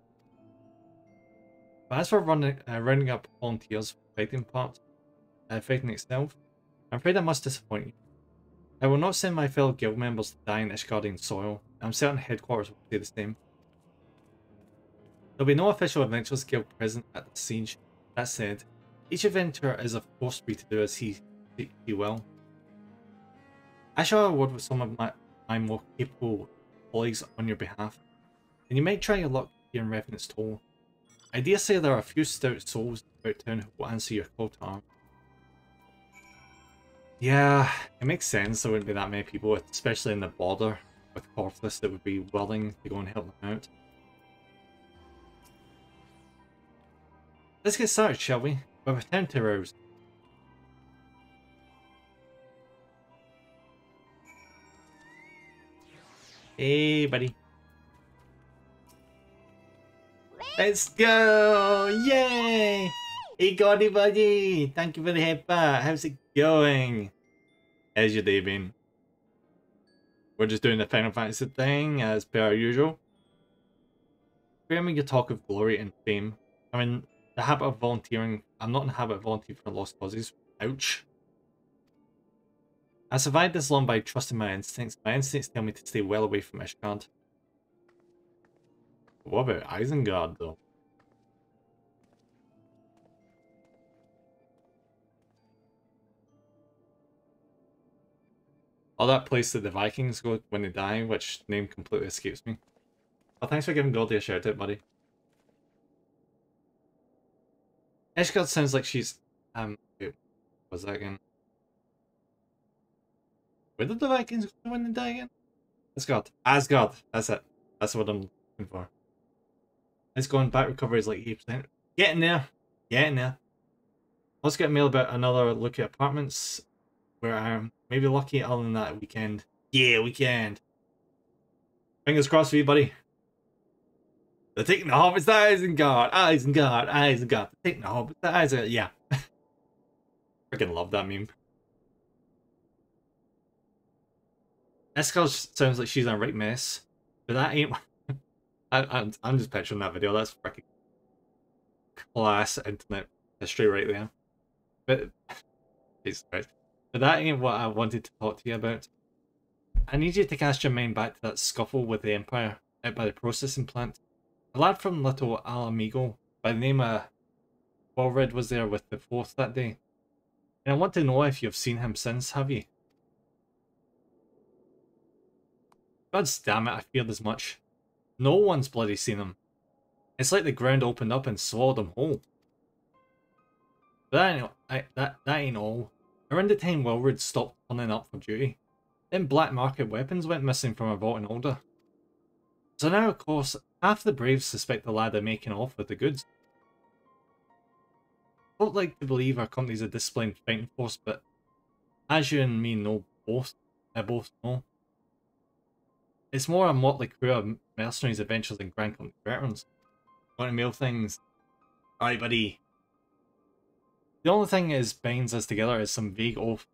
But as for rounding up volunteers for fighting itself, I'm afraid I must disappoint you. I will not send my fellow guild members to die in Ishgardian soil, and I'm certain headquarters will do the same. There'll be no official Adventurers Guild present at the siege. That said, each adventurer is of course free to do as he will. I shall have a word with some of my more capable colleagues on your behalf, and you might try your luck here in Revenant's Toll. I dare say there are a few stout souls about town who will answer your call to arms. Yeah, it makes sense there wouldn't be that many people, especially in the border with Corthus, that would be willing to go and help them out. Let's get started, shall we? We have a town to rouse. Hey, buddy. Let's go! Yay! Hey, Gordy buddy! Thank you for the headbutt. How's it going? How's your day been? We're just doing the Final Fantasy thing as per usual. Sparing your talk of glory and fame. I'm in the habit of volunteering. I'm not in the habit of volunteering for lost causes. Ouch. I survived this long by trusting my instincts. My instincts tell me to stay well away from Ishgard. What about Isengard, though? Oh, that place that the Vikings go when they die, which name completely escapes me. Oh, thanks for giving Goldie a shout out, buddy. Ishgard sounds like she's... wait, what was that again? Where did the Vikings go when they die again? Asgard. Asgard. That's it. That's what I'm looking for. It's going back recovery is like 8%. Getting there. Getting there. Let's get a mail about another look at apartments where I'm maybe lucky other than that weekend. Yeah, weekend. Fingers crossed for you, buddy. They're taking the hobbits to Isengard. Isengard. Isengard. They're taking the hobbits to Isengard. Yeah. Freaking love that meme. Escal sounds like she's in a right mess, but that ain't. I'm just picturing that video. That's freaking class internet history right there. But Jesus Christ. But that ain't what I wanted to talk to you about. I need you to cast your mind back to that scuffle with the Empire out by the processing plant. A lad from Little Alamigo by the name of Walred was there with the Fourth that day. And I want to know if you've seen him since, have you? God damn it, I feared as much. No one's bloody seen him. It's like the ground opened up and swallowed him whole. But that ain't all. Around the time Wilward stopped turning up for duty, then black market weapons went missing from a vault in Alder. So now, of course, half the Braves suspect the lad of making off with the goods. I don't like to believe our company's a disciplined fighting force, but as you and me know both know, it's more a motley crew of mercenaries, adventurers, and Grand Company veterans. Want to mail things? Alright, buddy. The only thing is binds us together is some vague oath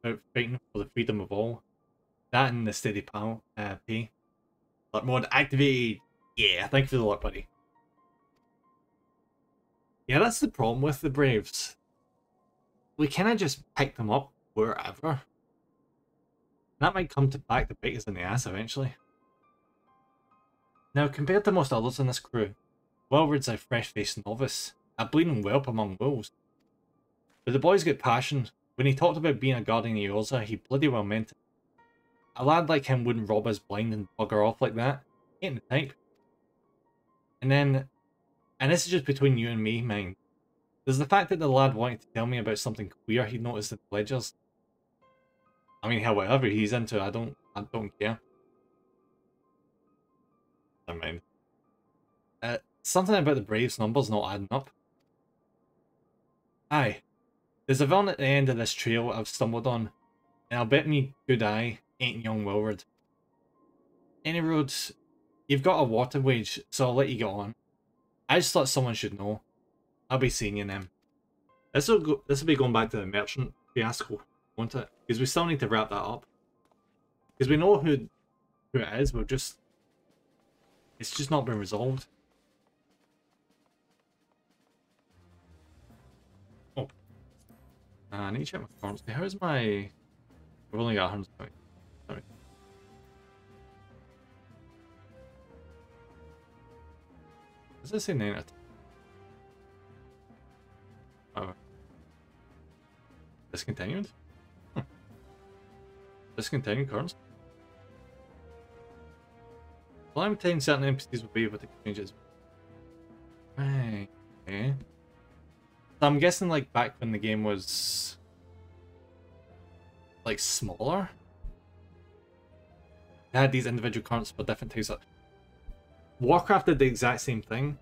about fighting for the freedom of all. That and the steady pay. Luck mode activated. Yeah, thank you for the luck, buddy. Yeah, that's the problem with the Braves. We kind of just pick them up wherever. That might come back to bite us in the ass eventually. Now, compared to most others in this crew, Wilward's a fresh-faced novice, a bleeding whelp among wolves. But the boy's got passion. When he talked about being a guardian of Eorzea, he bloody well meant it. A lad like him wouldn't rob us blind and bugger off like that. He ain't the type. And this is just between you and me, mind. There's the fact that the lad wanted to tell me about something queer he'd noticed in the ledgers. I mean, hell, whatever he's into, I don't care. Never mind. Something about the Braves numbers not adding up. Aye. There's a villain at the end of this trail I've stumbled on, and I'll bet me good eye ain't young Wilward. Any roads, you've got a water wage, so I'll let you get on. I just thought someone should know. I'll be seeing you then. This will be going back to the merchant fiasco, won't it? Because we still need to wrap that up. Because we know who it is, it's just not been resolved. Oh. I need to check my currency. How's my... I've only got 120. Sorry. Does it say 9 out of 10? Oh. Discontinued? Huh. Discontinued currency? Well, I'm telling certain NPCs will be able to change it. Right. Okay. So I'm guessing like back when the game was like smaller, they had these individual currencies for different types of... Warcraft did the exact same thing.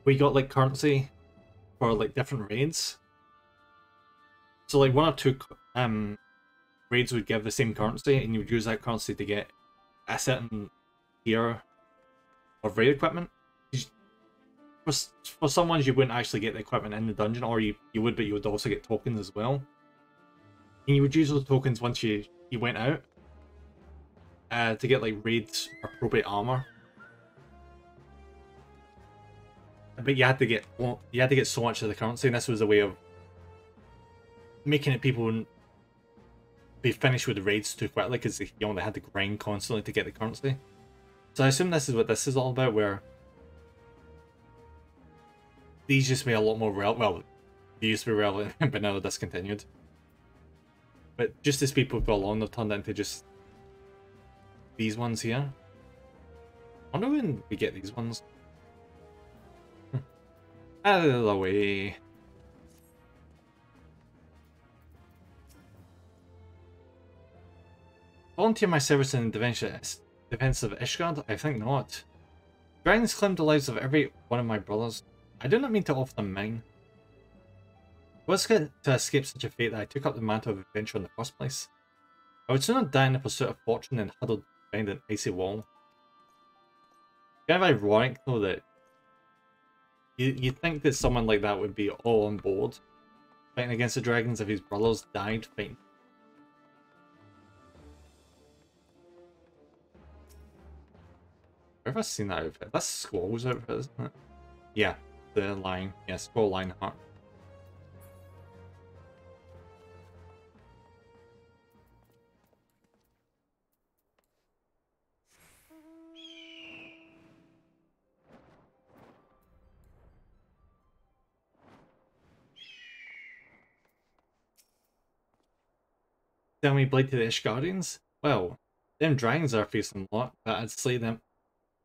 We got like currency for like different raids. So like one or two raids would give the same currency, and you would use that currency to get a certain tier of raid equipment. For some ones you wouldn't actually get the equipment in the dungeon, or you would, but you would also get tokens as well. And you would use those tokens once you went out to get like raids appropriate armor. But you had to get so much of the currency, and this was a way of making it people wouldn't be finished with the raids too quickly, because they had to grind constantly to get the currency. So I assume this is what this is all about, where these used to be a lot more relevant. Well, they used to be relevant, but now they're discontinued. But just as people go along, they've turned into just these ones here. I wonder when we get these ones. Out of the way. Volunteer my service in the defense of Ishgard? I think not. Dragons claimed the lives of every one of my brothers. I do not mean to offer them mine. It was to escape such a fate that I took up the mantle of adventure in the first place. I would sooner die in the pursuit of fortune than huddled behind an icy wall. Kind of ironic though that you'd think that someone like that would be all on board fighting against the dragons if his brothers died fighting. Where have I seen that outfit? That's Squall's outfit, isn't it? Yeah, the line. Yeah, Squall line heart. Tell me Blade to the Ishgardians? Well, them dragons are facing a lot, but I'd slay them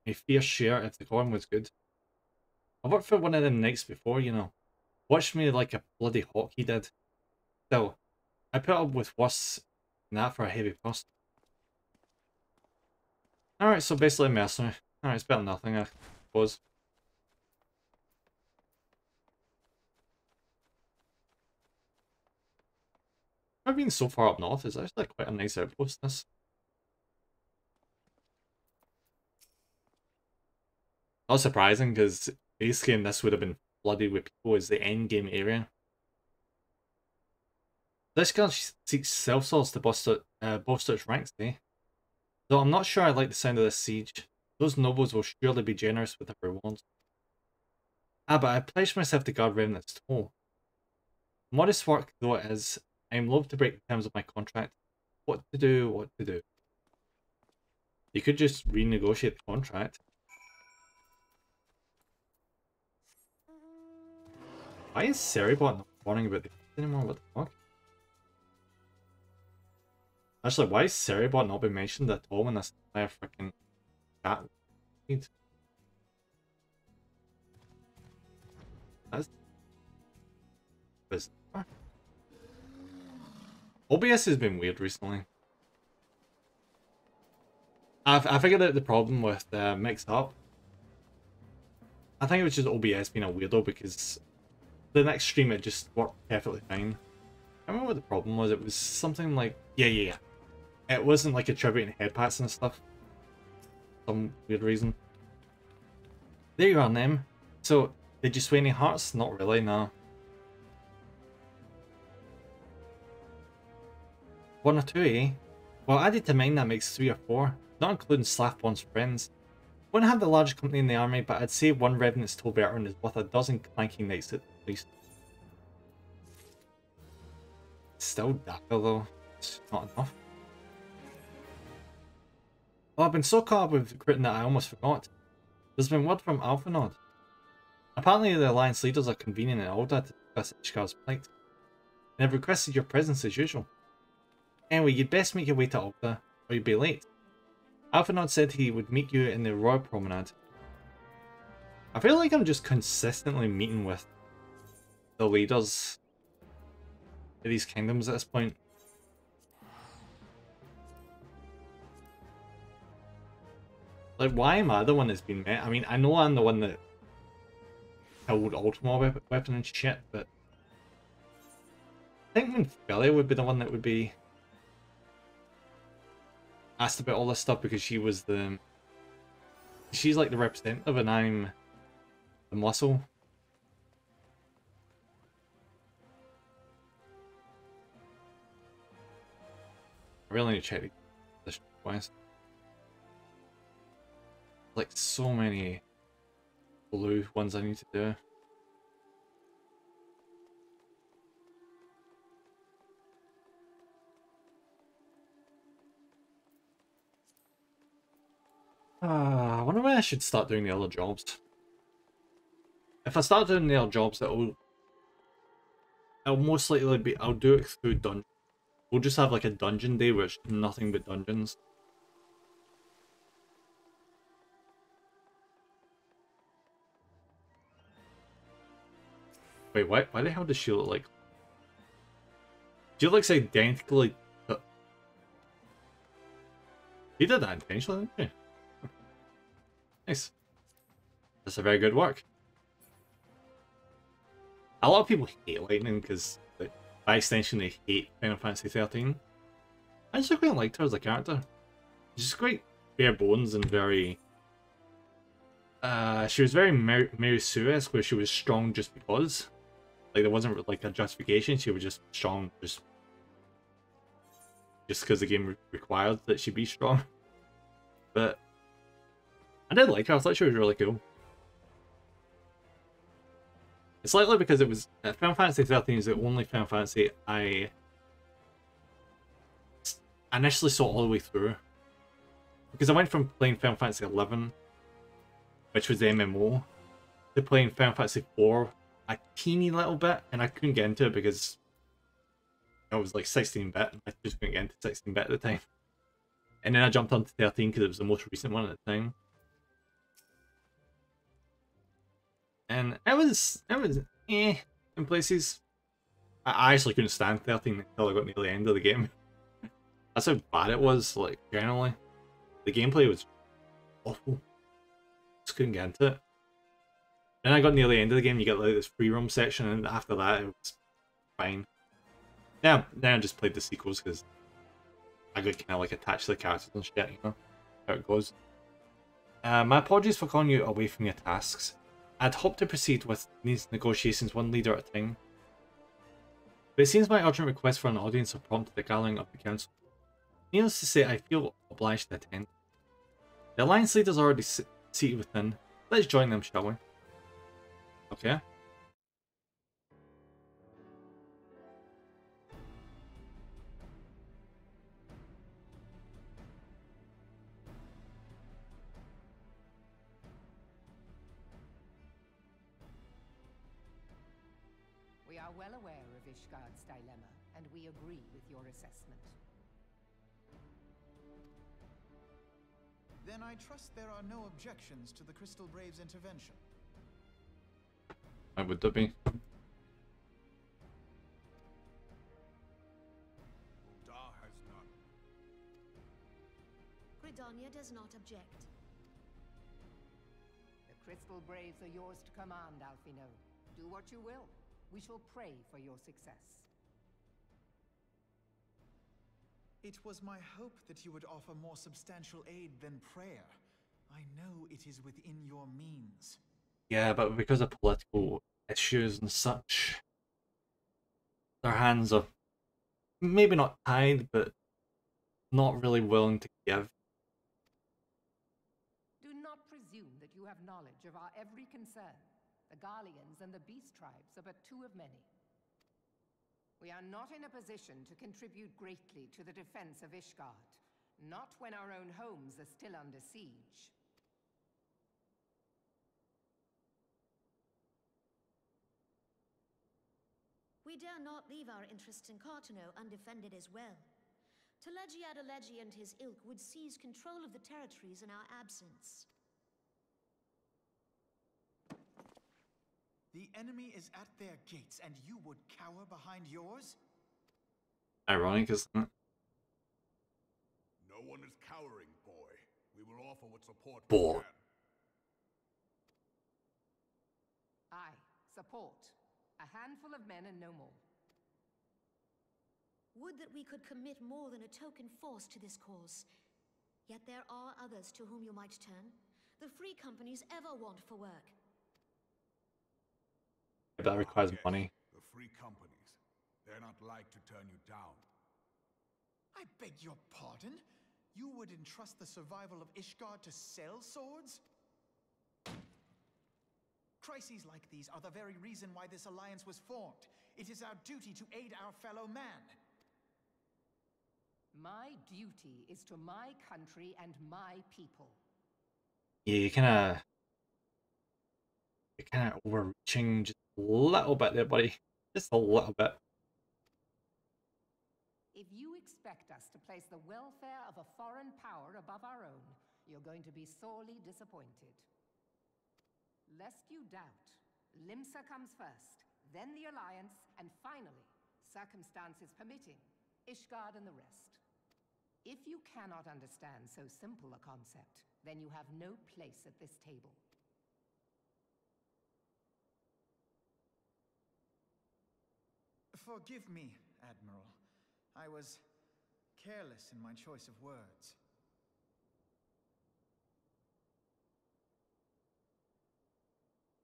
a fair share if the corn was good. I worked for one of them knights before, you know. Watched me like a bloody hawk he did. Still, I put up with worse than that for a heavy cost. Alright, so basically mercenary. Alright, it's better than nothing, I suppose. I've been so far up north, it's actually quite a nice outpost, this. Not surprising, because base game this would have been flooded with people as the end game area. This guy seeks self-source to bolster its ranks, eh? Though I'm not sure I like the sound of this siege. Those nobles will surely be generous with their rewards. Ah, but I pledged myself to guard Remnant's toll. Modest work though it is, I am loath to break the terms of my contract. What to do, what to do. You could just renegotiate the contract. Why is Ceribot not warning about the anymore? What the fuck? Actually, why is Ceribot not been mentioned at all in this entire freaking chat? That's bizarre. OBS has been weird recently. I figured out the problem with Mix Up. I think it was just OBS being a weirdo because the next stream it just worked perfectly fine. I remember what the problem was. It was something like yeah. It wasn't like attributing headpats and stuff. Some weird reason. There you are, Nem. So, did you sway any hearts? Not really, no. 1 or 2, eh? Well, added to mine that makes 3 or 4, not including Slathborn's friends. Wouldn't have the largest company in the army, but I'd say one Revenant's Toll veteran is worth a dozen clanking knights at least. Still dapper though. It's not enough. Oh, I've been so caught up with recruiting that I almost forgot. There's been word from Alphanod. Apparently the Alliance leaders are convening in Alda to discuss Ishgar's plight, and have requested your presence as usual. Anyway, you'd best make your way to Alda, or you'd be late. Alphanod said he would meet you in the Royal Promenade. I feel like I'm just consistently meeting with the leaders of these kingdoms at this point. Like, why am I the one that's been met? I mean, I know I'm the one that killed Ultima weapon and shit, but I think Minfilia would be the one that would be asked about all this stuff because she was the... She's like the representative and I'm the muscle. I really need to check this quest. Like so many blue ones I need to do. I wonder when I should start doing the other jobs. If I start doing the other jobs, it'll most likely be, I'll do it through dungeon. We'll just have like a dungeon day where it's nothing but dungeons. Wait, why the hell does she look like... She looks identically... He did that intentionally, didn't he? Nice. That's a very good work. A lot of people hate Lightning because, by extension, they hate Final Fantasy 13. I actually quite liked her as a character. She's quite bare bones and very... she was very Mary Sue-esque, where she was strong just because. Like, there wasn't like a justification, she was just strong just because the game required that she be strong. But I did like her, I thought she was really cool. It's likely because it was... Final Fantasy 13 is the only Final Fantasy I initially saw all the way through. Because I went from playing Final Fantasy 11, which was the MMO, to playing Final Fantasy 4 a teeny little bit, and I couldn't get into it because I was like 16-bit. I just couldn't get into 16-bit at the time. And then I jumped onto 13 because it was the most recent one at the time. And it was in places. I actually couldn't stand 13 until I got near the end of the game. That's how bad it was, like, generally. The gameplay was awful. Just couldn't get into it. Then I got near the end of the game, you get like this free roam section, and after that it was fine. Then I just played the sequels because I got kind of like attached to the characters and shit, you know how it goes. My apologies for calling you away from your tasks. I'd hoped to proceed with these negotiations one leader at a time. But it seems my urgent request for an audience have prompted the gathering of the council. Needless to say, I feel obliged to attend. The alliance leaders are already seated within. Let's join them, shall we? Okay. We are well aware of Ishgard's dilemma, and we agree with your assessment. Then I trust there are no objections to the Crystal Braves' intervention. Why would there be? Dar has none. Gridania does not object. The Crystal Braves are yours to command, Alfino. Do what you will. We shall pray for your success. It was my hope that you would offer more substantial aid than prayer. I know it is within your means. Yeah, but because of political issues and such, their hands are maybe not tied, but not really willing to give. Do not presume that you have knowledge of our every concern. The Garleans and the Beast Tribes are but two of many. We are not in a position to contribute greatly to the defense of Ishgard, not when our own homes are still under siege. We dare not leave our interests in Cartano undefended as well. Telegi Adalegi and his ilk would seize control of the territories in our absence. The enemy is at their gates, and you would cower behind yours? Ironic, isn't it? No one is cowering, boy. We will offer what support we Boy. can. Aye, support. A handful of men and no more. Would that we could commit more than a token force to this cause. Yet there are others to whom you might turn. The free companies ever want for work. That requires Yes, money. The free companies. They're not like to turn you down. I beg your pardon? You would entrust the survival of Ishgard to sell swords? Crises like these are the very reason why this alliance was formed. It is our duty to aid our fellow man. My duty is to my country and my people. Yeah, you're kind of overreaching just a little bit there, buddy. Just a little bit. If you expect us to place the welfare of a foreign power above our own, you're going to be sorely disappointed. Lest you doubt, Limsa comes first, then the Alliance, and finally, circumstances permitting, Ishgard and the rest. If you cannot understand so simple a concept, then you have no place at this table. Forgive me, Admiral. I was careless in my choice of words.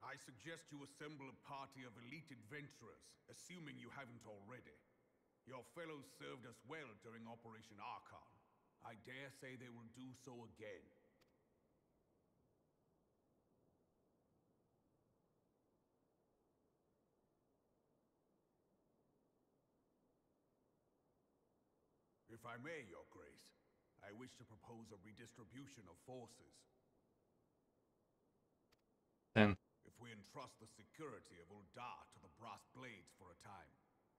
I suggest you assemble a party of elite adventurers, assuming you haven't already. Your fellows served us well during Operation Archon. I dare say they will do so again. If I may, Your Grace, I wish to propose a redistribution of forces. Then If we entrust the security of Uldar to the Brass Blades for a time,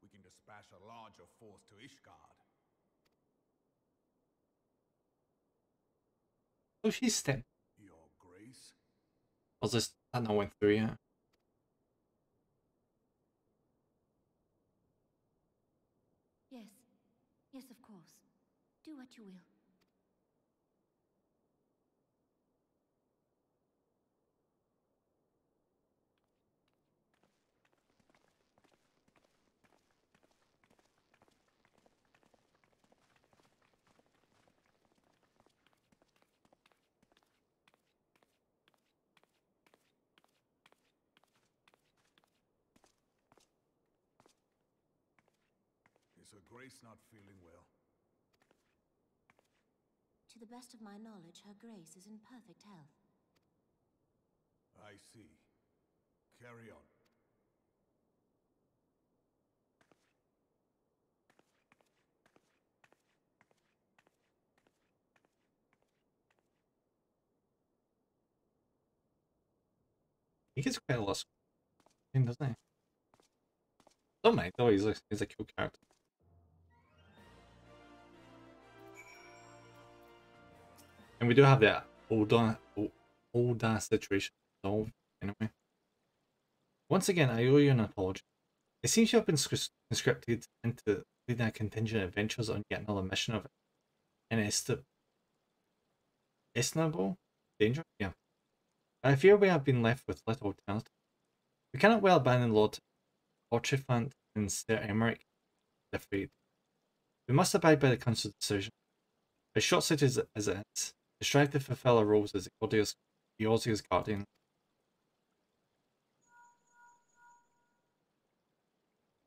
we can dispatch a larger force to Ishgard. Oh, she's stepped. Your Grace? Was this that not went through yet? Yes. Yes, of course. Do what you will. Is her Grace not feeling well? To the best of my knowledge, Her Grace is in perfect health. I see. Carry on. He gets quite a lot of screen, doesn't he? Don't mind though, he's a cool character. And we do have that old situation solved anyway. Once again, I owe you an apology. It seems you have been conscripted into leading a contingent of adventures on yet another mission of inestimable danger. Yeah. I fear we have been left with little alternative. We cannot well abandon Lord Orchifant and Sir Emmerich defeat. We must abide by the Council's decision. As short-sighted as it is, to strive to fulfill our roles as Eorzea's guardian.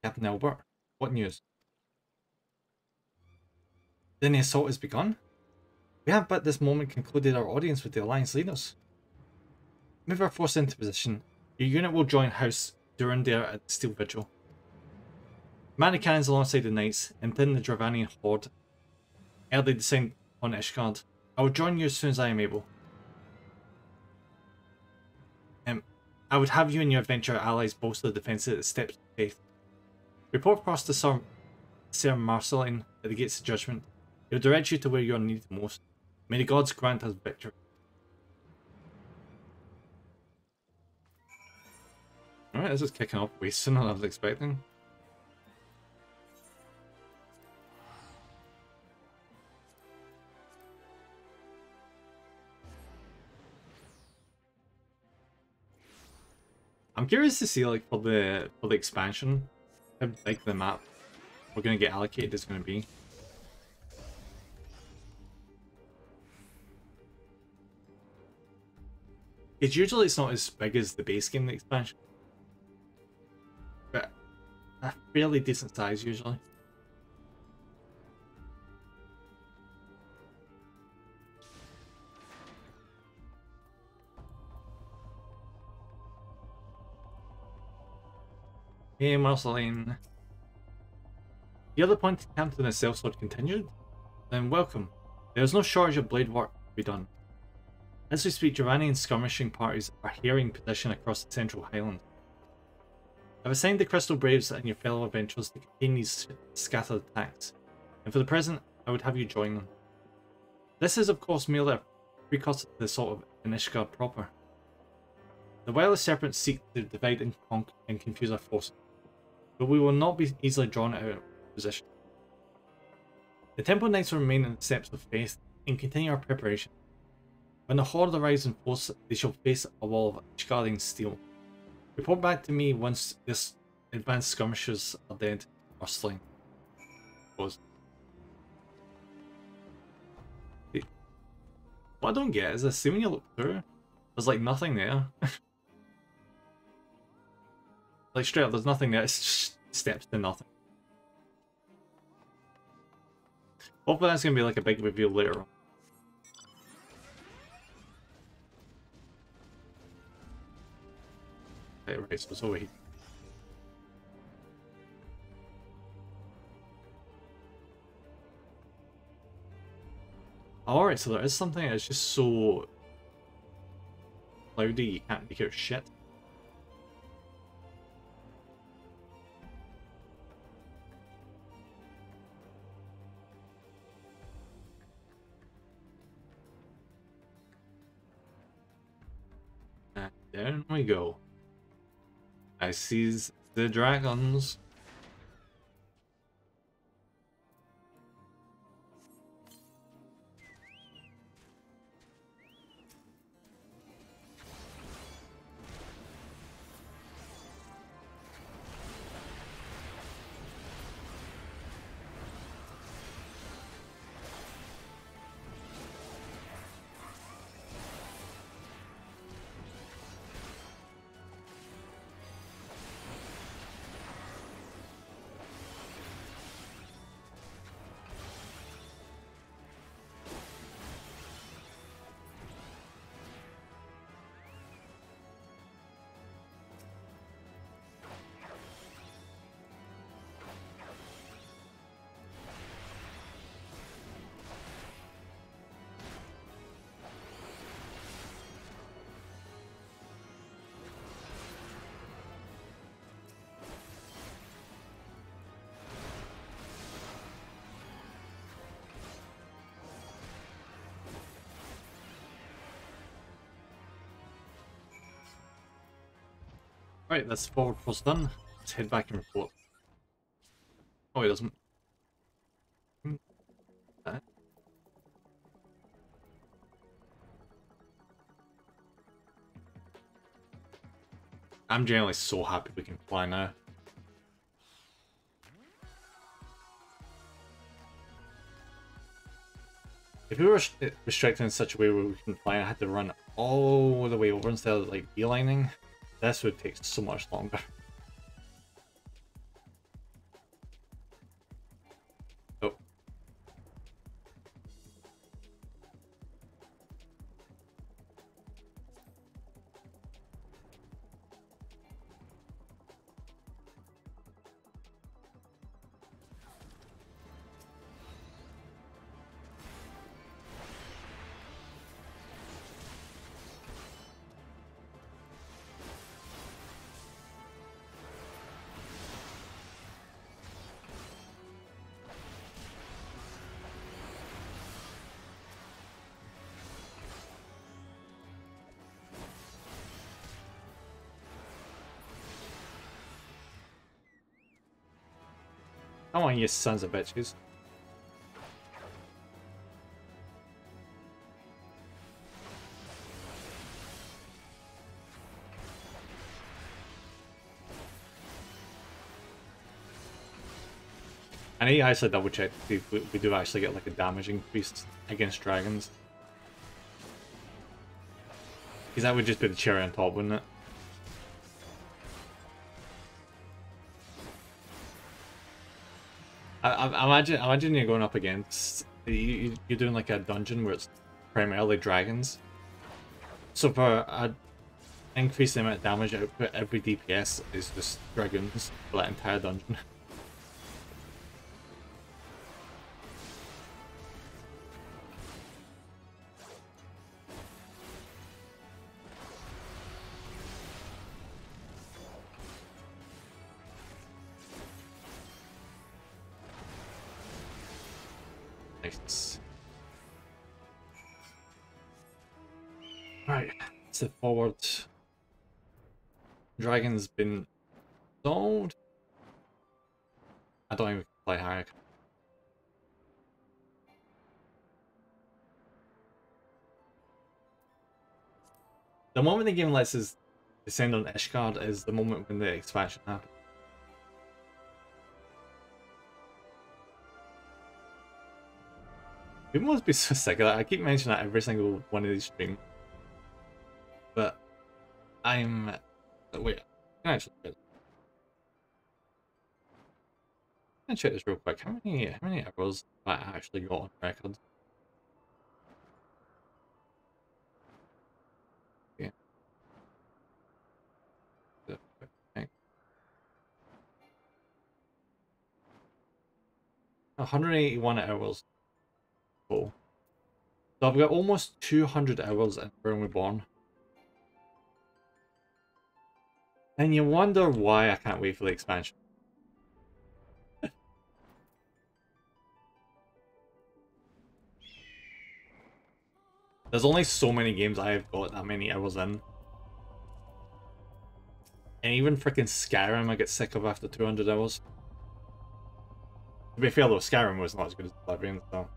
Captain Albert, what news? Then the assault has begun? We have but this moment concluded our audience with the Alliance leaders. Move our force into position. Your unit will join House Durandare at the Steel Vigil. Man the cannons alongside the knights, and then the Dravanian horde. Early descend on Ishgard. I will join you as soon as I am able. I would have you and your adventure allies bolster the defences at the steps of faith. Report across to Sir Marceline at the gates of judgment. He will direct you to where you are needed most. May the gods grant us victory. Alright, this is kicking off way sooner than I was expecting. I'm curious to see, like, for the expansion, how big the map we're gonna get allocated is gonna be. It's usually not as big as the base game, the expansion, but a fairly decent size usually. Hey, Marceline. The other point camped in the sellsword continued? Then welcome. There is no shortage of blade work to be done. As we speak, Dravanian skirmishing parties are harrying position across the central highland. I've assigned the Crystal Braves and your fellow adventurers to contain these scattered attacks, and for the present, I would have you join them. This is of course merely a precursor to the sort of Ishgard proper. The wireless serpents seek to divide and confuse our forces, but we will not be easily drawn out of position. The Temple Knights will remain in the steps of faith and continue our preparation. When the Horde arrives in force, they shall face a wall of Ishgardian steel. Report back to me once this advanced skirmishers are dead or slain. What I don't get is, assuming you look through, there's like nothing there. Like straight up, there's nothing there, it's just steps to nothing. Hopefully that's going to be like a big reveal later on. Right, so it's over here. Alright, so there is something that's just so cloudy you can't make out shit. Down we go. I seize the dragons. Right, that's forward post done. Let's head back and report. Oh, he doesn't. I'm generally so happy we can fly now. If we were restricted in such a way where we can fly, I had to run all the way over instead of like beelining. This would take so much longer. Oh. Come on, you sons of bitches. I need to actually double check to see if we do actually get like a damage increase against dragons. Because that would just be the cherry on top, wouldn't it? Imagine you're going up against you're doing like a dungeon where it's primarily dragons. So for an increase the amount of damage output, every DPS is just dragons for that entire dungeon. Nice. Right, step forward. Dragon's been solved. I don't even play higher. The moment the game lets us descend on Ishgard is the moment when the expansion happens. People must be so sick of that. I keep mentioning that every single one of these streams. But I'm... Wait, can I actually check this? Can I check this real quick? How many arrows have I actually got on record? Okay. 181 hours. So I've got almost 200 hours in Realm Reborn. And you wonder why I can't wait for the expansion. There's only so many games I've got that many hours in. And even freaking Skyrim I get sick of after 200 hours. To be fair though, Skyrim was not as good as Oblivion, so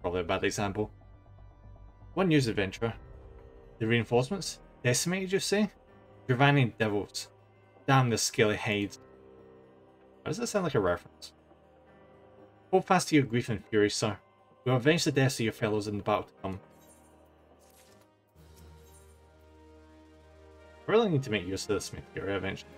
probably a bad example. One news adventurer. The reinforcements? Decimated, you say? Dravanian devils. Damn the scaly hides. Why does that sound like a reference? Hold fast to your grief and fury, sir. We will avenge the deaths of your fellows in the battle to come. I really need to make use of this fury eventually.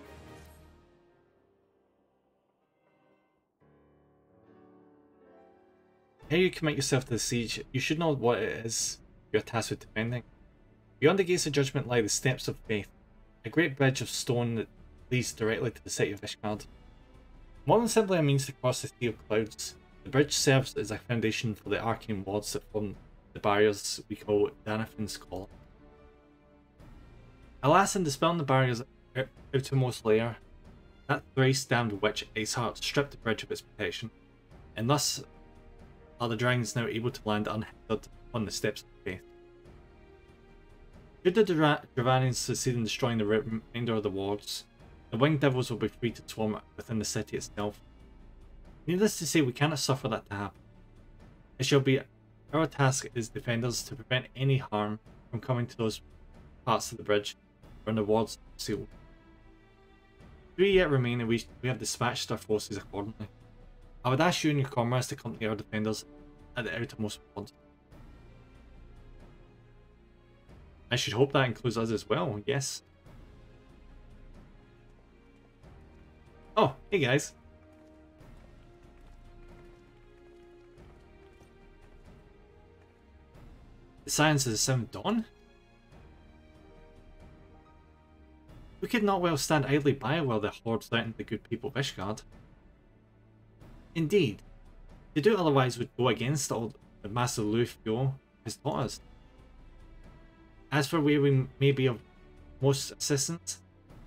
How you commit yourself to the siege, you should know what it is you're tasked with defending. Beyond the gates of judgment lie the steps of faith, a great bridge of stone that leads directly to the city of Ishgard. More than simply a means to cross the sea of clouds, the bridge serves as a foundation for the arcane wards that form the barriers we call Danafin's Collar. Alas, in dispelling the barrier's outermost layer, that thrice-damned witch Iceheart stripped the bridge of its protection, and thus are the dragons now able to land unhindered on the steps of faith. Should the Dravanians succeed in destroying the remainder of the wards, the winged devils will be free to swarm within the city itself. Needless to say, we cannot suffer that to happen. It shall be our task as defenders to prevent any harm from coming to those parts of the bridge when the wards are sealed. 3 yet remain, and we have dispatched our forces accordingly. I would ask you and your comrades to accompany our defenders at the outermost wards. I should hope that includes us as well, yes. Oh, hey guys. The Scions of the Seventh Dawn? We could not well stand idly by while the Horde threatened the good people of Ishgard. Indeed, to do otherwise would go against all the Master Lufio has taught us. As for where we may be of most assistance,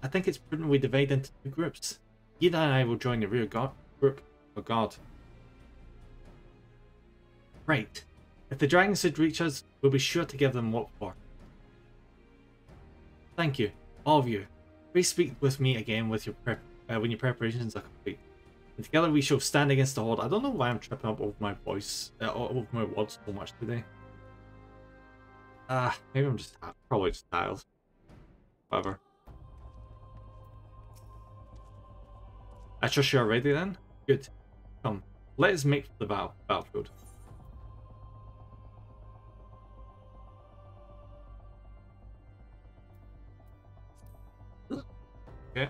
I think it's prudent we divide into 2 groups. Yida and I will join the rear group for guard. Right. If the dragons should reach us, we'll be sure to give them what for. Thank you, all of you. Please speak with me again with your when your preparations are complete. And together we shall stand against the Horde. I don't know why I'm tripping up over my voice, over my words so much today. Maybe I'm just probably just tired. Whatever. I trust you're ready then? Good. Come, let us make for the battlefield. Okay.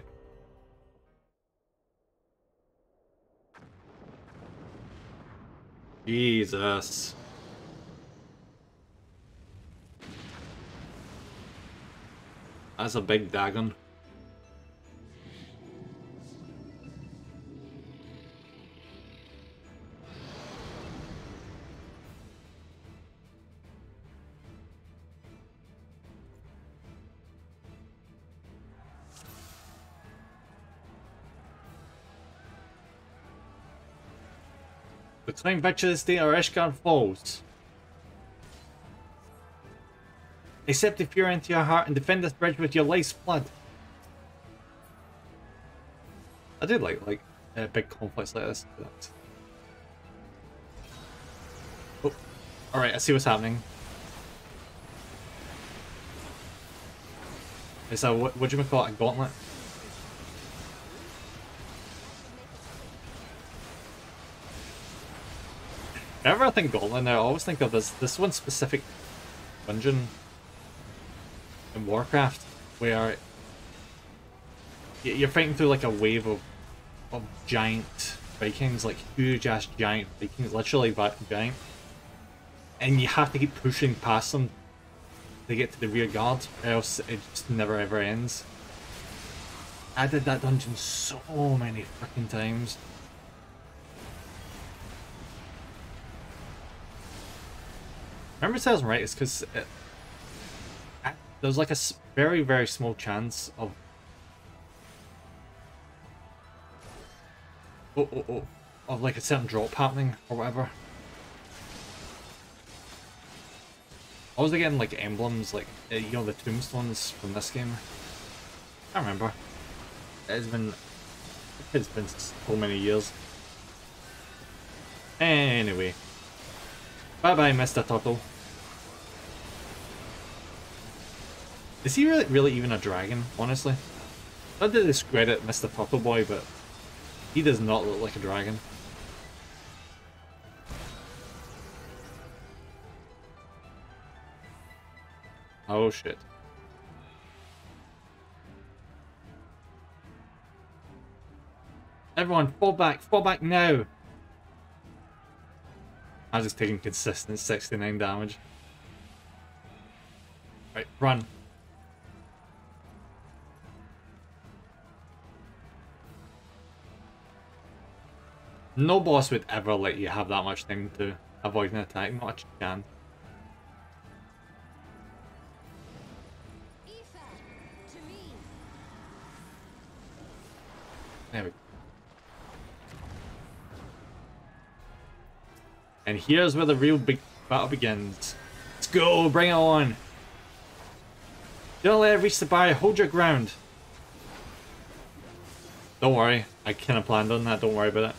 Jesus. That's a big dragon. Proclaim victory this day or Ishgard falls. Accept the fury into your heart and defend this bridge with your life's blood. I do like big conflicts like this. Oh, alright, I see what's happening. It's a, what do you call it, a gauntlet? Whenever I think gauntlet now, I always think of this one specific dungeon in Warcraft where you're fighting through like a wave of giant Vikings, like huge ass giant Vikings, literally giant, and you have to keep pushing past them to get to the rear guard, or else it just never ever ends. I did that dungeon so many freaking times. Remember tells me right, it's because there's like a very, very small chance of of like a certain drop happening or whatever. I was getting like emblems, like you know, the tombstones from this game. I remember. It's been so many years. Anyway. Bye bye, Mr. Turtle. Is he really even a dragon, honestly? Not to discredit Mr. Turtle Boy, but he does not look like a dragon. Oh shit. Everyone, fall back now! I'm just taking consistent 69 damage. Right, run. No boss would ever let you have that much time to avoid an attack, not a chance. There we go. And here's where the real big battle begins. Let's go, bring it on! Don't let it reach the barrier, hold your ground! Don't worry, I kinda planned on that, don't worry about it.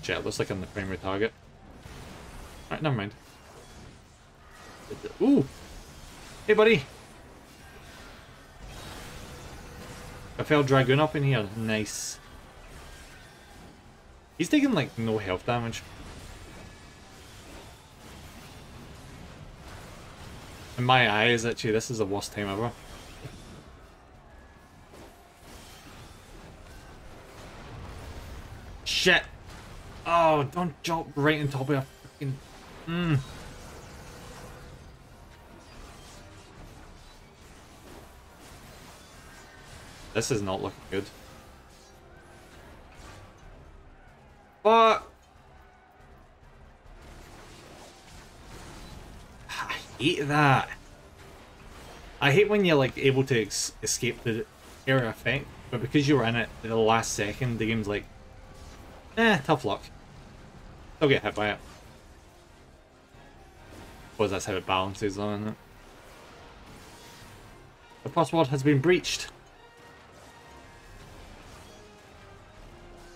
Shit, it looks like I'm the primary target. Alright, never mind. Ooh! Hey, buddy! I fell Dragoon up in here. Nice. He's taking, like, no health damage. In my eyes, actually, this is the worst time ever. Shit! Oh, don't jump right on top of a freaking... This is not looking good. But... I hate that. I hate when you're like able to escape the area effect, but because you were in it at the last second, the game's like, tough luck. They'll get hit by it. Suppose that's how it balances though, isn't it? The password has been breached.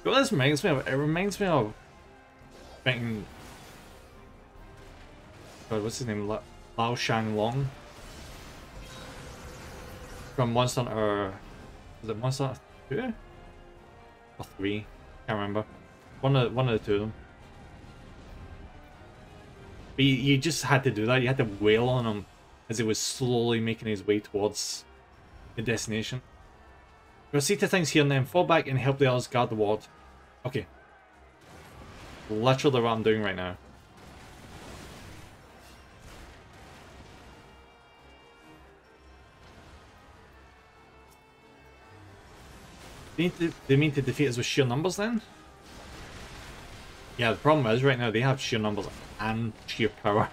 What this reminds me of, it reminds me of thinking, God, what's his name? Lao Shang Long from Monster Hunter. Was it Monster Hunter 2 or 3? Can't remember. One of the two of them. But you just had to do that. You had to wail on him as he was slowly making his way towards the destination. We'll see to things here and then. Fall back and help the others guard the ward. Okay. Literally what I'm doing right now. They mean to defeat us with sheer numbers then? Yeah, the problem is right now they have sheer numbers and sheer power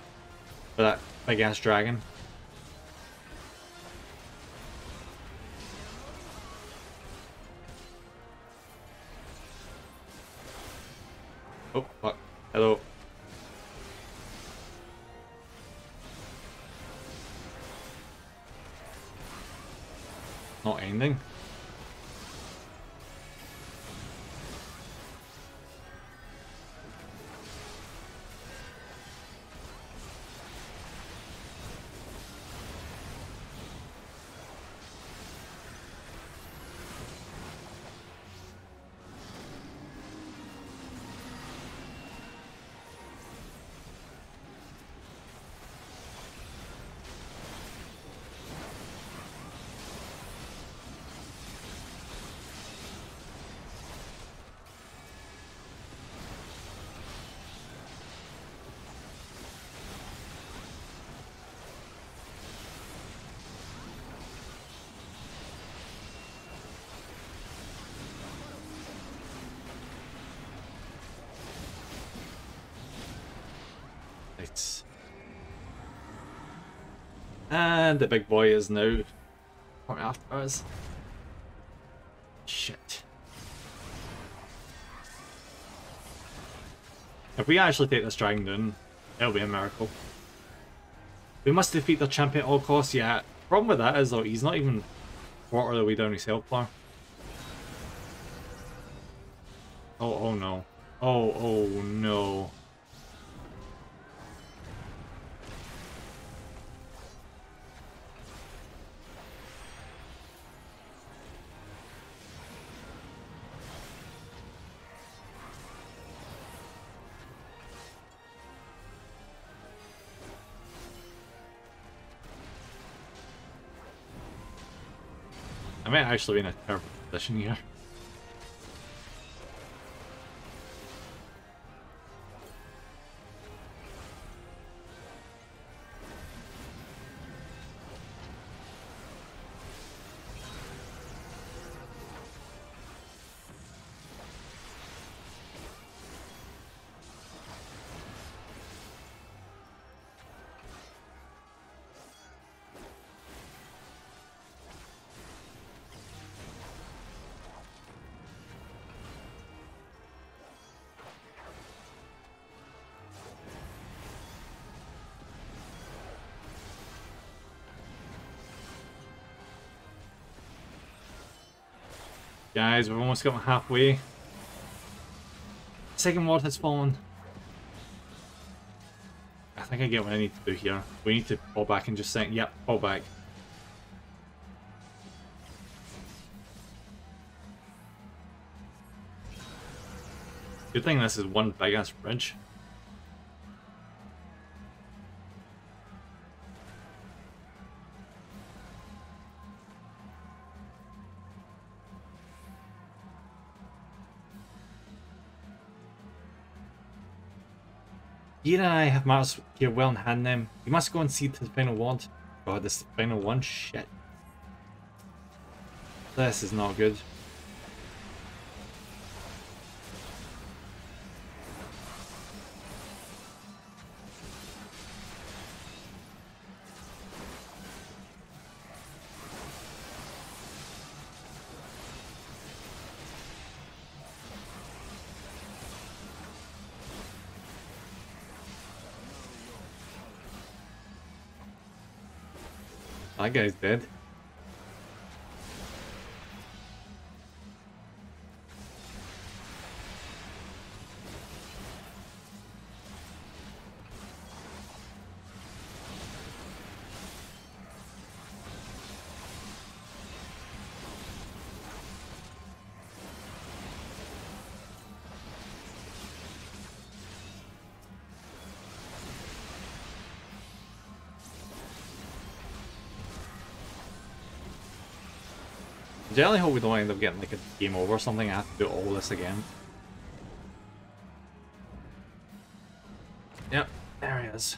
for that big ass dragon. Oh, fuck. Hello. Not ending. And the big boy is now coming after us. Shit. If we actually take this dragon down, it'll be a miracle. We must defeat the champion at all costs. Yeah, problem with that is though, he's not even quarter of the way down his health bar. Oh no. Oh no. I might actually be in a terrible position here. Guys, we've almost got halfway. Second ward has fallen. I think I get what I need to do here. We need to fall back and just think, yep, fall back. Good thing this is one big ass bridge. Ian and I have matters here well in hand now. We must go and see to the final ward. God, this is the final one? Shit. This is not good. That guy's dead. I generally hope we don't end up getting like a game over or something. I have to do all this again. Yep, there he is.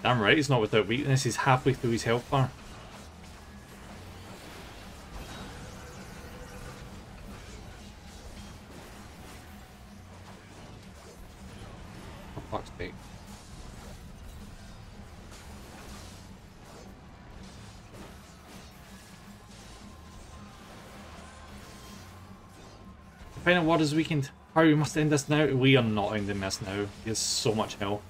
Damn right, he's not without weakness. He's halfway through his health bar. For fuck's sake. The final word is weakened. Hurry, we must end this now. We are not ending this now. He has so much health.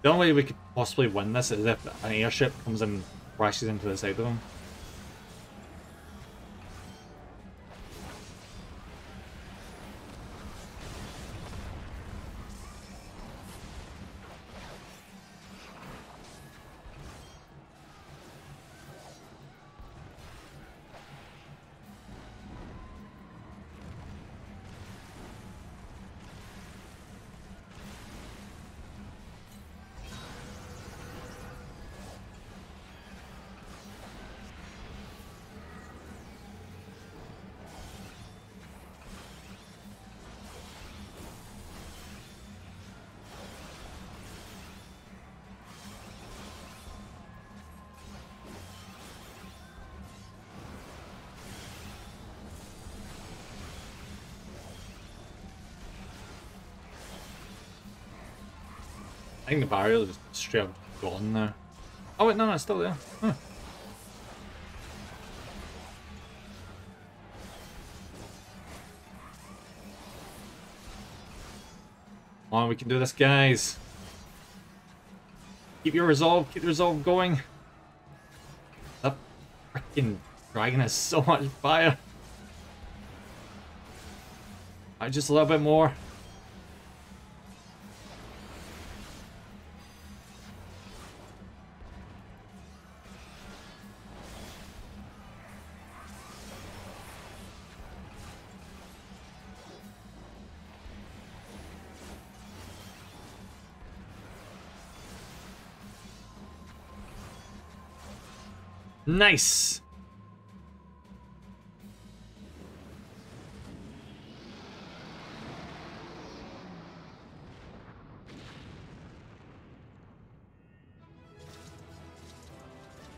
The only way we could possibly win this is if an airship comes and crashes into the side of him. I think the barrier is straight up gone now. Oh wait, no, it's still there. Huh. Come on, we can do this, guys. Keep your resolve, keep the resolve going. That freaking dragon has so much fire. Just a little bit more. Nice.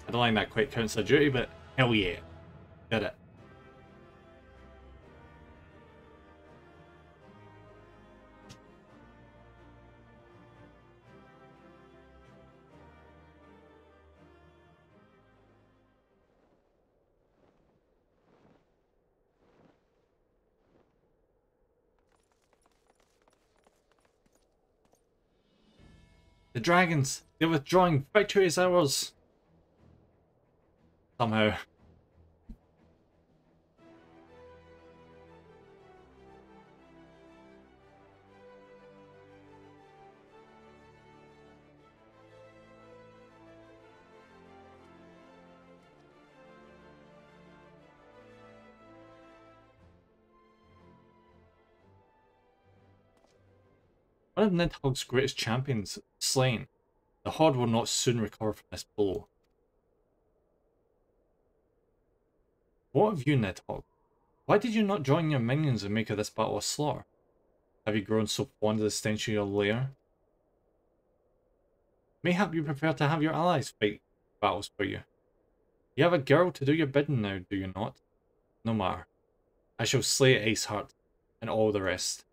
I don't like that quite counts a duty, but hell yeah. Did it. The dragons, they're withdrawing. Victory is ours. Somehow. One of Nidhogg's greatest champions slain. The Horde will not soon recover from this blow. What of you, Nidhogg? Why did you not join your minions and make of this battle a slaughter? Have you grown so fond of the stench of your lair? Mayhap you prefer to have your allies fight battles for you. You have a girl to do your bidding now, do you not? No matter. I shall slay Iceheart and all the rest.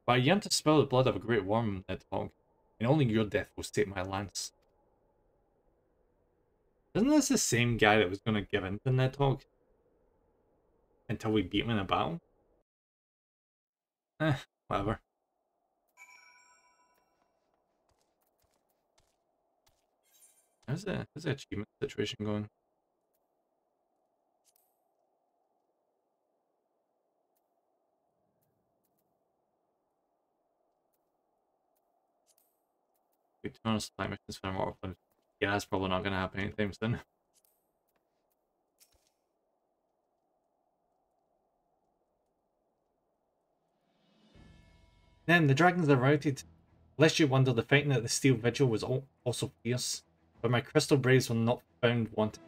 But I yearn to spill the blood of a great worm, Nidhogg, and only your death will stake my lance. Isn't this the same guy that was going to give in to Nidhogg? Until we beat him in a battle? Whatever. How's the achievement situation going? Eternal supply missions for more often. Yeah, that's probably not going to happen anytime soon. Then the dragons are routed. Lest you wonder, the fighting at the Steel Vigil was also fierce, but my crystal braves were not found wanting.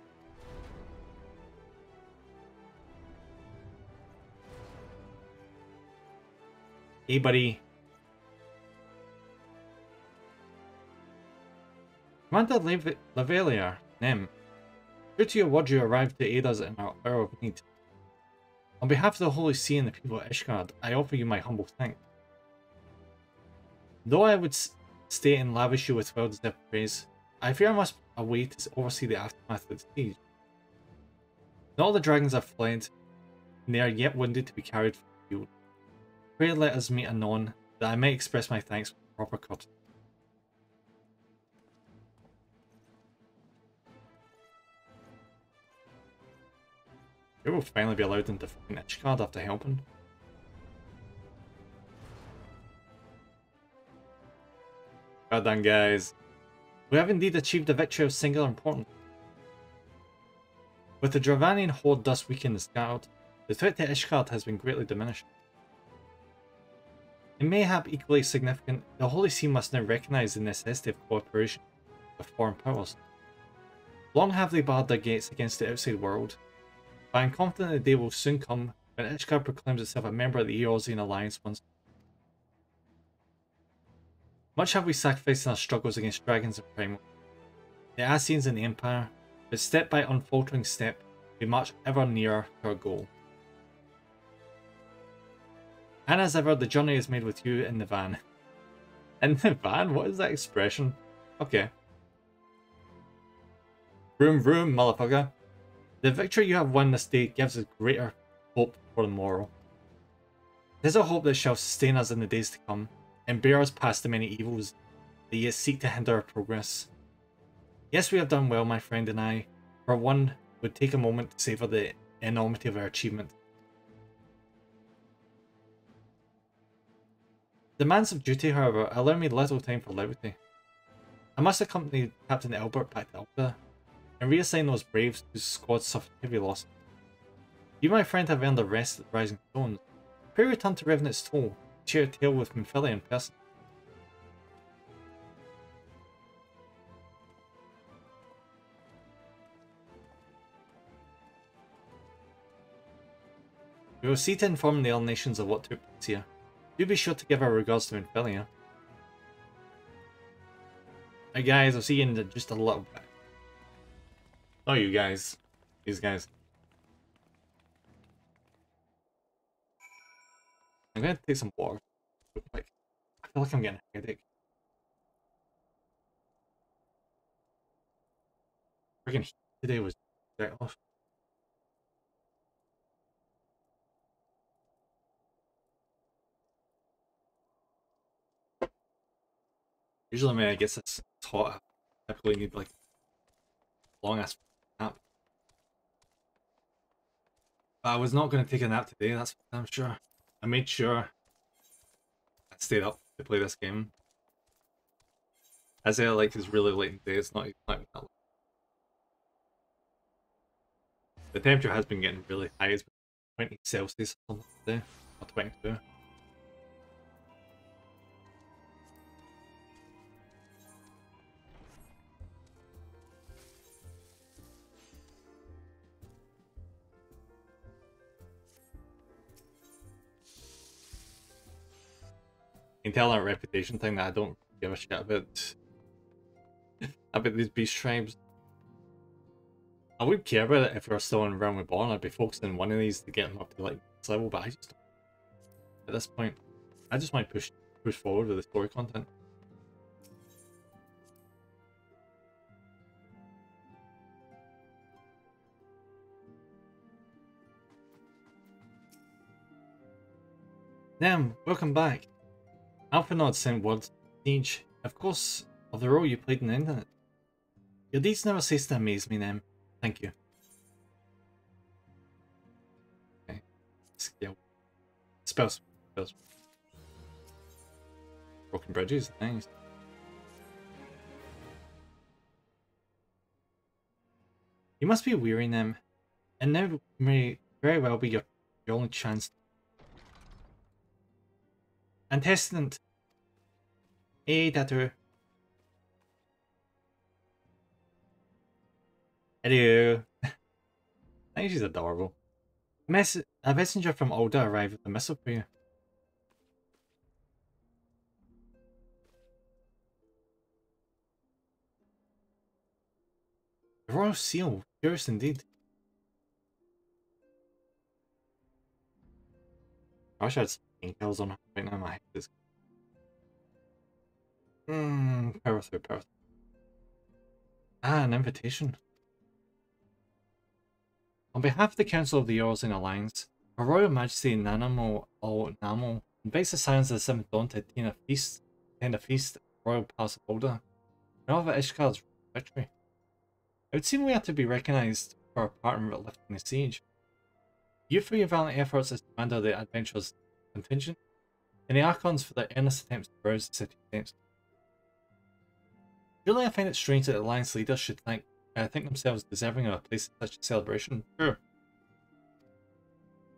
Hey, buddy. Commander Lavalier, Nem. True to your word, you arrived to aid us in our hour of need. On behalf of the Holy See and the people of Ishgard, I offer you my humble thanks. Though I would stay and lavish you with well-deserved praise, I fear I must away to oversee the aftermath of the siege. Not all the dragons are fled, and they are yet wounded to be carried from the field. Pray let us meet anon, that I may express my thanks with proper courtesy. You will finally be allowed into fucking Ishgard after helping. Well done, guys. We have indeed achieved a victory of singular importance. With the Dravanian horde thus weakened and scattered, the threat to Ishgard has been greatly diminished. And mayhap equally significant, the Holy See must now recognise the necessity of cooperation with foreign powers. Long have they barred their gates against the outside world, but I am confident the day will soon come when Ishgard proclaims itself a member of the Eorzean Alliance once. Much have we sacrificed in our struggles against dragons and primal, the Ascians and the Empire, but step by unfaltering step, we march ever nearer to our goal. And as ever, the journey is made with you in the van. In the van? What is that expression? Okay. Vroom vroom, motherfucker. The victory you have won this day gives us greater hope for tomorrow. It is a hope that shall sustain us in the days to come, and bear us past the many evils that yet seek to hinder our progress. Yes, we have done well, my friend and I. For one, would take a moment to savour the enormity of our achievement. Demands of duty, however, allow me little time for levity. I must accompany Captain Albert back to Alta, and reassign those braves whose squad suffered heavy loss. You, my friend, have earned a rest at the Rising Stones. Pray return to Revenant's Toll, share a tale with Minfilia in person. We will see to inform the other nations of what took place here. Do be sure to give our regards to Minfilia. Hey guys, I'll see you in just a little bit. Oh, you guys. These guys. I'm gonna take some water real quick. I feel like I'm getting a headache. Freaking heat today was ridiculous. Usually when I get this hot, I typically need like a long ass nap. But I was not going to take a nap today, that's for damn sure. I made sure I stayed up to play this game. I say like it's really late in the day, it's not even that late. The temperature has been getting really high, it's been 20 Celsius or something today, or 22. You can tell that reputation thing that I don't give a shit about these beast tribes. I would care about it if we were still in Realm Reborn. I'd be focusing on one of these to get them up to like this level, but I just don't. At this point, I just might push forward with the story content. Damn, welcome back. Alphanod sent word, Siege, of course, of the role you played in the internet. Your deeds never cease to amaze me, Nem. Thank you. Okay. Skill. Spells. Broken bridges, nice. You must be weary, Nem. And now may very well be your only chance. Antecedent. Hey, Tattoo. Hello. I think she's adorable. A messenger from Alda arrived with a missive for you. The Royal Seal. Curious indeed. I wish I had some painkillers on right now. My head is. Power through. Ah, an invitation. On behalf of the Council of the Eorzean Alliance, Her Royal Majesty Nanamo Namo invites the Scions of the Seventh Dawn to attend a feast at the Royal Palace of Alda, in honor of Ishkar's victory. It would seem we are to be recognised for our part in lifting the siege. You for your valiant efforts as commander of the adventurers contingent, and the Archons for their earnest attempts to rouse the city against. Truly I find it strange that the Alliance leaders should think themselves deserving of a place in such a celebration. Sure.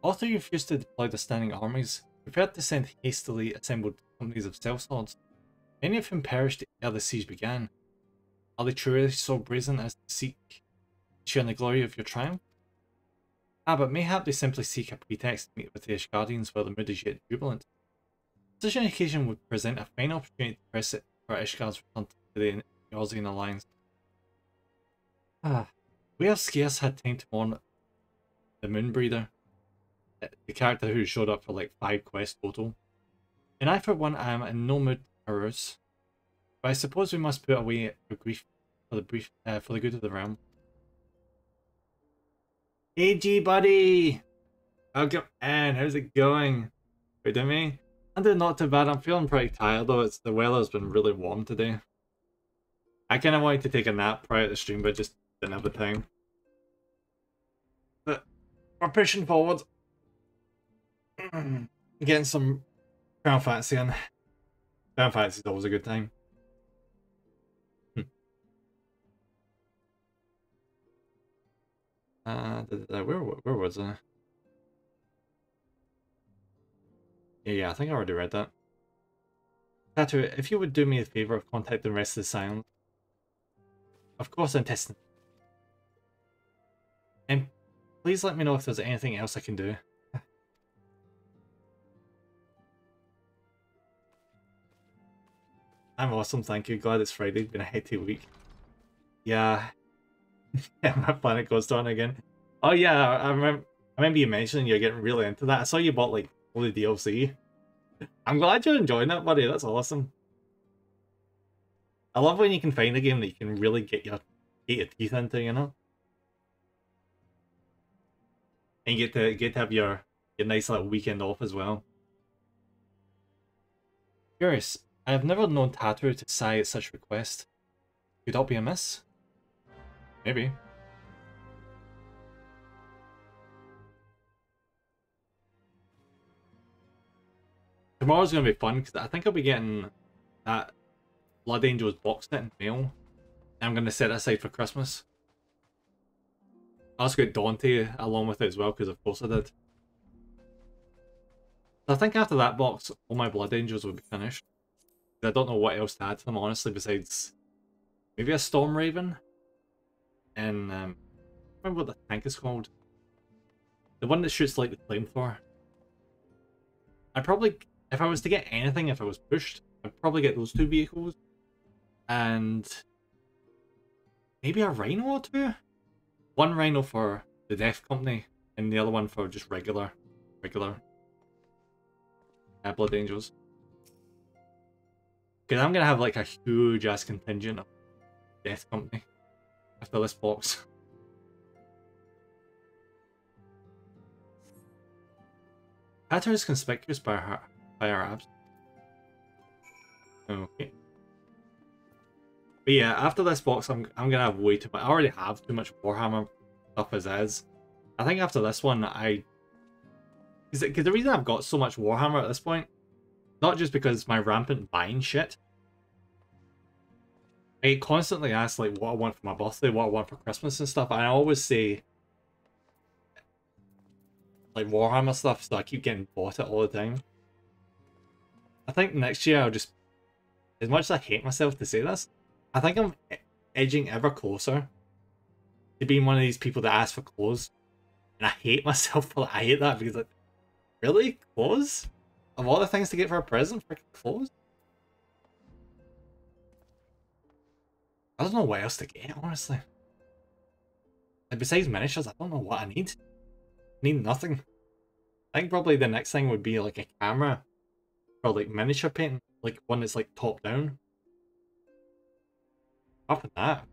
Although you refused to deploy the standing armies, preferred to send hastily assembled companies of sellswords, many of whom perished ere the siege began. Are they truly so brazen as to seek to share in the glory of your triumph? Ah, but mayhap they simply seek a pretext to meet with the Ishgardians while the mood is yet jubilant. Such an occasion would present a fine opportunity to press it for Ishgar's return to the Eorzean Alliance. Ah, we have scarce had time to mourn the Moonbreather. the character who showed up for like 5 quests total. And I, for one, am in no mood for hours. But I suppose we must put away our grief for the good of the realm. Hey G buddy! Welcome in, how's it going? Good to me? I'm doing not too bad, I'm feeling pretty tired though, the weather's been really warm today. I kinda wanted to take a nap prior to the stream, but just didn't have the time. But we're pushing forward. Getting some Final Fantasy in. Final Fantasy is always a good time. Where was I? Yeah, I think I already read that. Tattoo, if you would do me a favor of contacting the rest of the Scions. Of course I'm testing. And please let me know if there's anything else I can do. I'm awesome, thank you. Glad it's Friday. It's been a hectic week. Yeah. Yeah, my planet goes down again. Oh yeah, I remember you mentioning you're getting really into that. I saw you bought like all the DLC. I'm glad you're enjoying that, buddy. That's awesome. I love when you can find a game that you can really get your teeth into, you know? And you get to have your nice little weekend off as well. Curious, I have never known Tattoo to sigh at such request. Could that be a miss? Maybe. Tomorrow's gonna be fun because I think I'll be getting that Blood Angels box set in mail. I'm gonna set it aside for Christmas. I also got Dante along with it as well because of course I did. So I think after that box, all my Blood Angels will be finished. I don't know what else to add to them honestly besides maybe a Storm Raven. And I don't remember what the tank is called. The one that shoots like the flamethrower. I'd probably, if I was to get anything, if I was pushed, I'd probably get those 2 vehicles. And maybe a Rhino or 2? One Rhino for the Death Company, and the other one for just regular Blood Angels. Because I'm going to have like a huge ass contingent of Death Company after this box. Hatter is conspicuous by her abs. Okay. But yeah, after this box, I'm gonna have way too much. I already have too much Warhammer stuff as is. I think after this one, because the reason I've got so much Warhammer at this point, not just because my rampant buying shit. I get constantly asked like what I want for my birthday, what I want for Christmas and stuff, and I always say like Warhammer stuff, so I keep getting bought it all the time. I think next year I'll just, as much as I hate myself to say this, I think I'm edging ever closer to being one of these people that ask for clothes. And I hate myself for that. I hate that because like, really? Clothes? Of all the things to get for a present, freaking clothes? I don't know what else to get, honestly. Like, besides miniatures, I don't know what I need. I need nothing. I think probably the next thing would be like a camera for like miniature painting, like one that's like top down. Up with that.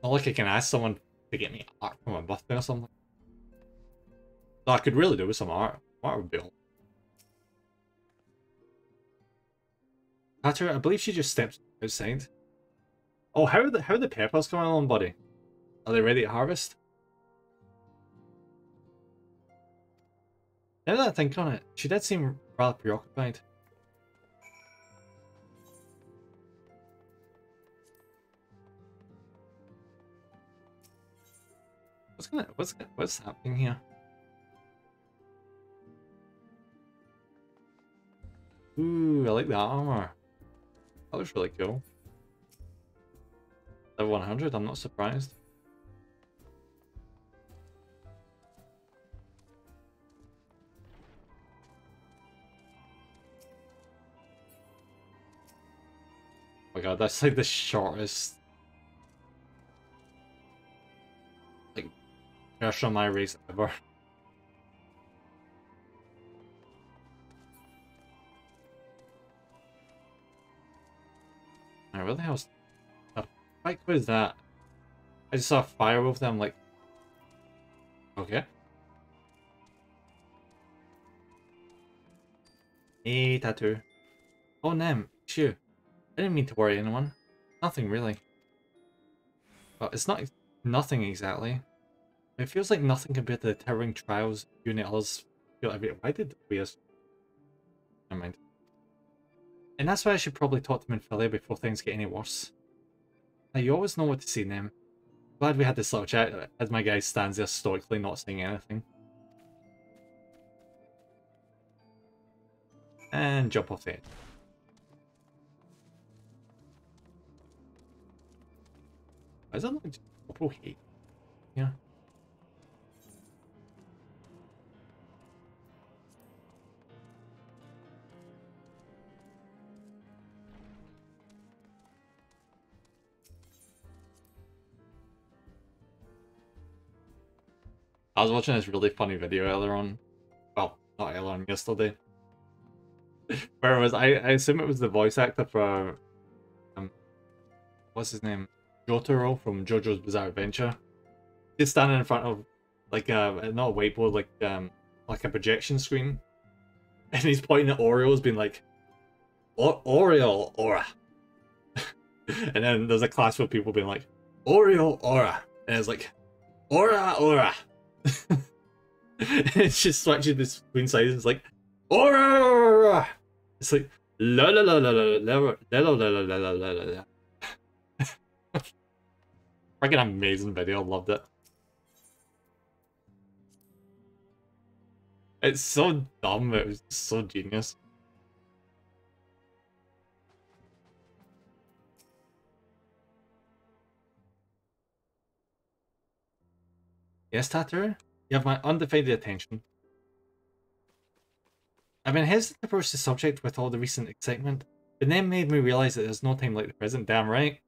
Not like I can ask someone to get me art for my birthday or something. So I could really do with some art. Art would be all. Hatcher, I believe she just stepped outside. Oh, how are the peppers coming along, buddy? Are they ready to harvest? Now that I think on it, she did seem rather preoccupied. What's happening here? Ooh, I like the armor. That looks really cool. Level 100, I'm not surprised. Oh my god, that's like the shortest like person of my race ever. Alright, where the hell's the fuck was that? I just saw a fire over them, like, okay. Hey, tattoo. Oh, Nem, it's you. I didn't mean to worry anyone. Nothing really. Well, it's not nothing exactly. It feels like nothing compared to the towering trials you and the others feel every. Why did we just? Never mind. And that's why I should probably talk to Minfilia before things get any worse. Now, you always know what to say, Nem. Glad we had this little chat as my guy stands there stoically not saying anything. And jump off the edge. Why is that not just purple hate? Yeah. I was watching this really funny video earlier on. Well, not earlier on, yesterday. Where it was, I assume it was the voice actor for, what's his name? Jotaro from JoJo's Bizarre Adventure. He's standing in front of, like, not a whiteboard, like a projection screen. And he's pointing at Oreos, being like, Oreo, Aura. And then there's a class of people being like, Oreo, Aura. And it's like, Aura, Aura. It's just switching between sides. It's like, Aura. It's like, la la la la la la la la la la la la la. Freaking amazing video, loved it. It's so dumb, it was so genius. Yes, Tatter? You have my undivided attention. I've been hesitant to approach the subject with all the recent excitement, but then made me realise that there's no time like the present, damn right.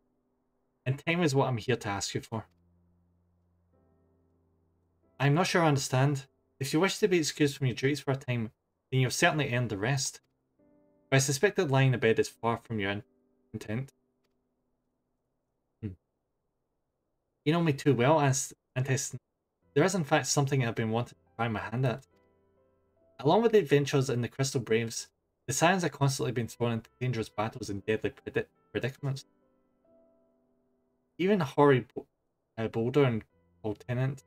And time is what I'm here to ask you for. I'm not sure I understand. If you wish to be excused from your duties for a time, then you've certainly earned the rest. But I suspect that lying in bed is far from your intent. You know me too well, Antestin. There is in fact something I've been wanting to try my hand at. Along with the adventures in the Crystal Braves, the Scions have constantly been thrown into dangerous battles and deadly predicaments. Even Hori Boulder and Lieutenant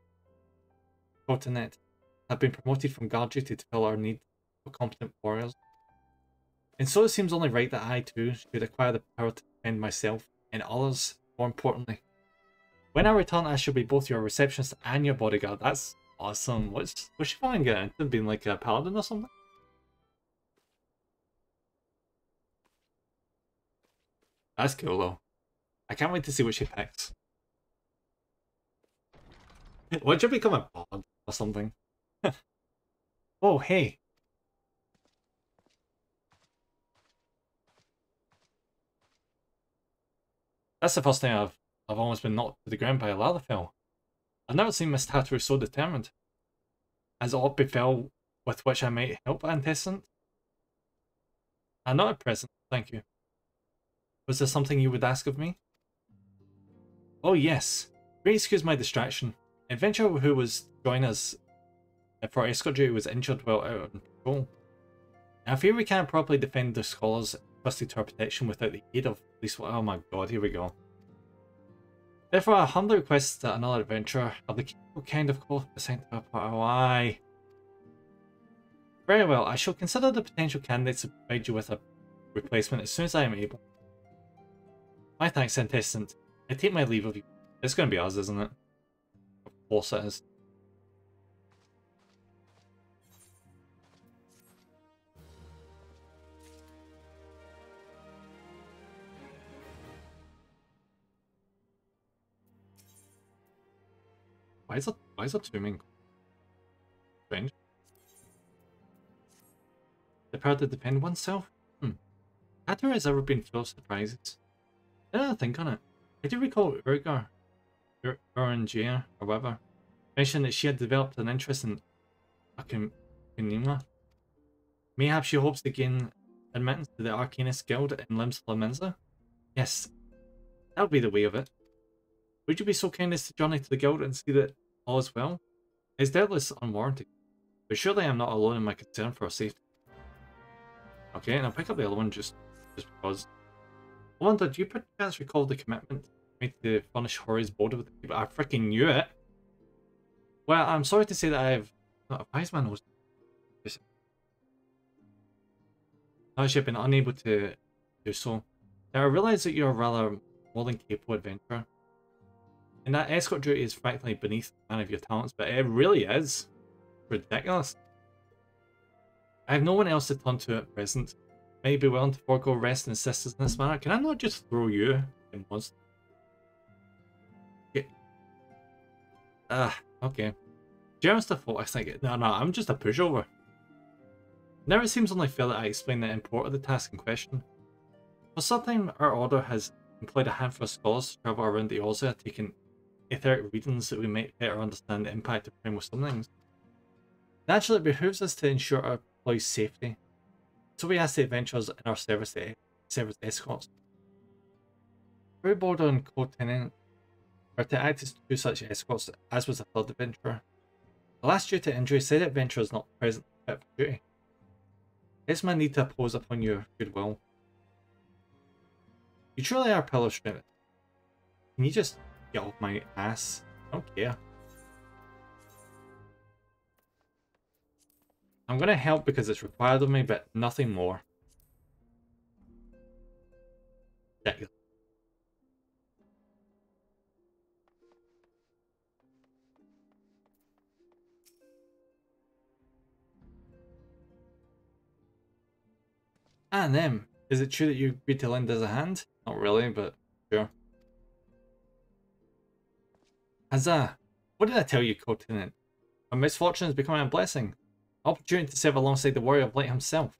have been promoted from guard duty to fill our need for competent warriors. And so it seems only right that I too should acquire the power to defend myself and others, more importantly. When I return, I shall be both your receptionist and your bodyguard. That's awesome. What's she going to get into? Being like a paladin or something? That's cool though. I can't wait to see what she picks. Why don't you become a bard or something? Oh, hey. That's the first time I've almost been knocked to the ground by a Lalafell. I've never seen Miss Tattoo so determined. As aught befell with which I might help, Antecedent? Not at present, thank you. Was there something you would ask of me? Oh yes. Please excuse my distraction. An adventurer who was joining us for escort duty was injured while out on patrol. Now I fear we can't properly defend the scholars trusted to our protection without the aid of police. Oh my god, here we go. Therefore, I humbly request that another adventurer of the kind of call assigned to our part. Oh, aye. Very well, I shall consider the potential candidates to provide you with a replacement as soon as I am able. My thanks, Antecedent. I take my leave of you. It's going to be us, isn't it? Of course it is. Why is it swimming? Strange. The power to defend oneself? Hatter has ever been full of surprises. I didn't think on it. I do recall Urgar, Urangia, or whatever, mentioned that she had developed an interest in Akunima. Mayhap she hopes to gain admittance to the Arcanist Guild in Limbs Clemenza? Yes, that would be the way of it. Would you be so kind as to journey to the guild and see that all is well? It's doubtless unwarranted, but surely I'm not alone in my concern for her safety. Okay, and I'll pick up the other one just because. I wonder, do you perchance recall the commitment made to furnish Hori's border with the people? I freaking knew it! Well, I'm sorry to say that I've... Why is my nose... I've been unable to do so. Now, I realise that you're a rather more than capable adventurer. And that escort duty is frankly beneath one of your talents, but it really is. Ridiculous. I have no one else to turn to at present. May you be willing to forego rest and assistance in this manner? Can I not just throw you in once? Okay. Just a thought, I think. No, I'm just a pushover. Now it seems only fair that I explain the import of the task in question. For some time, our order has employed a handful of scholars to travel around the Orzea, taking etheric readings that we might better understand the impact of primal summonings. Naturally, it behooves us to ensure our employees' safety, so we ask the adventurers in our service to serve as escorts. Crew Boarder and Co-Tenant are to act as two such escorts, as was the third adventurer. The last, due to injury, said the adventurer is not present fit for duty. It's my need to impose upon your goodwill. You truly are a pillar of strength. Can you just get off my ass? I don't care. I'm going to help because it's required of me, but nothing more. Ridiculous. And them. Is it true that you agreed to lend us a hand? Not really, but sure. Huzzah! What did I tell you, Co-Tenant? A misfortune is becoming a blessing. Opportunity to serve alongside the Warrior of Light himself.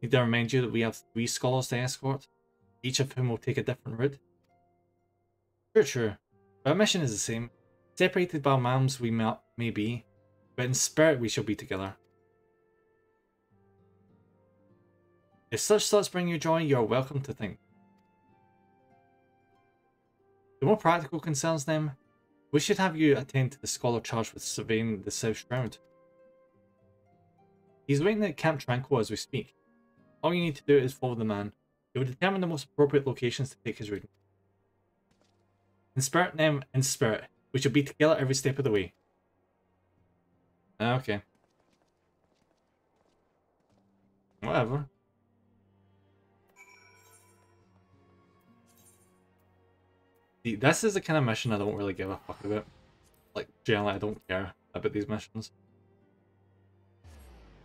Need to remind you that we have 3 scholars to escort, each of whom will take a different route. True. But our mission is the same. Separated by realms we may be, but in spirit we shall be together. If such thoughts bring you joy, you are welcome to think. The more practical concerns them, we should have you attend to the scholar charged with surveying the South Shroud. He's waiting at Camp Tranquil as we speak. All you need to do is follow the man. He will determine the most appropriate locations to take his reading. Inspirit them in spirit. We shall be together every step of the way. Okay. Whatever. See, this is the kind of mission I don't really give a fuck about. Like, generally, I don't care about these missions.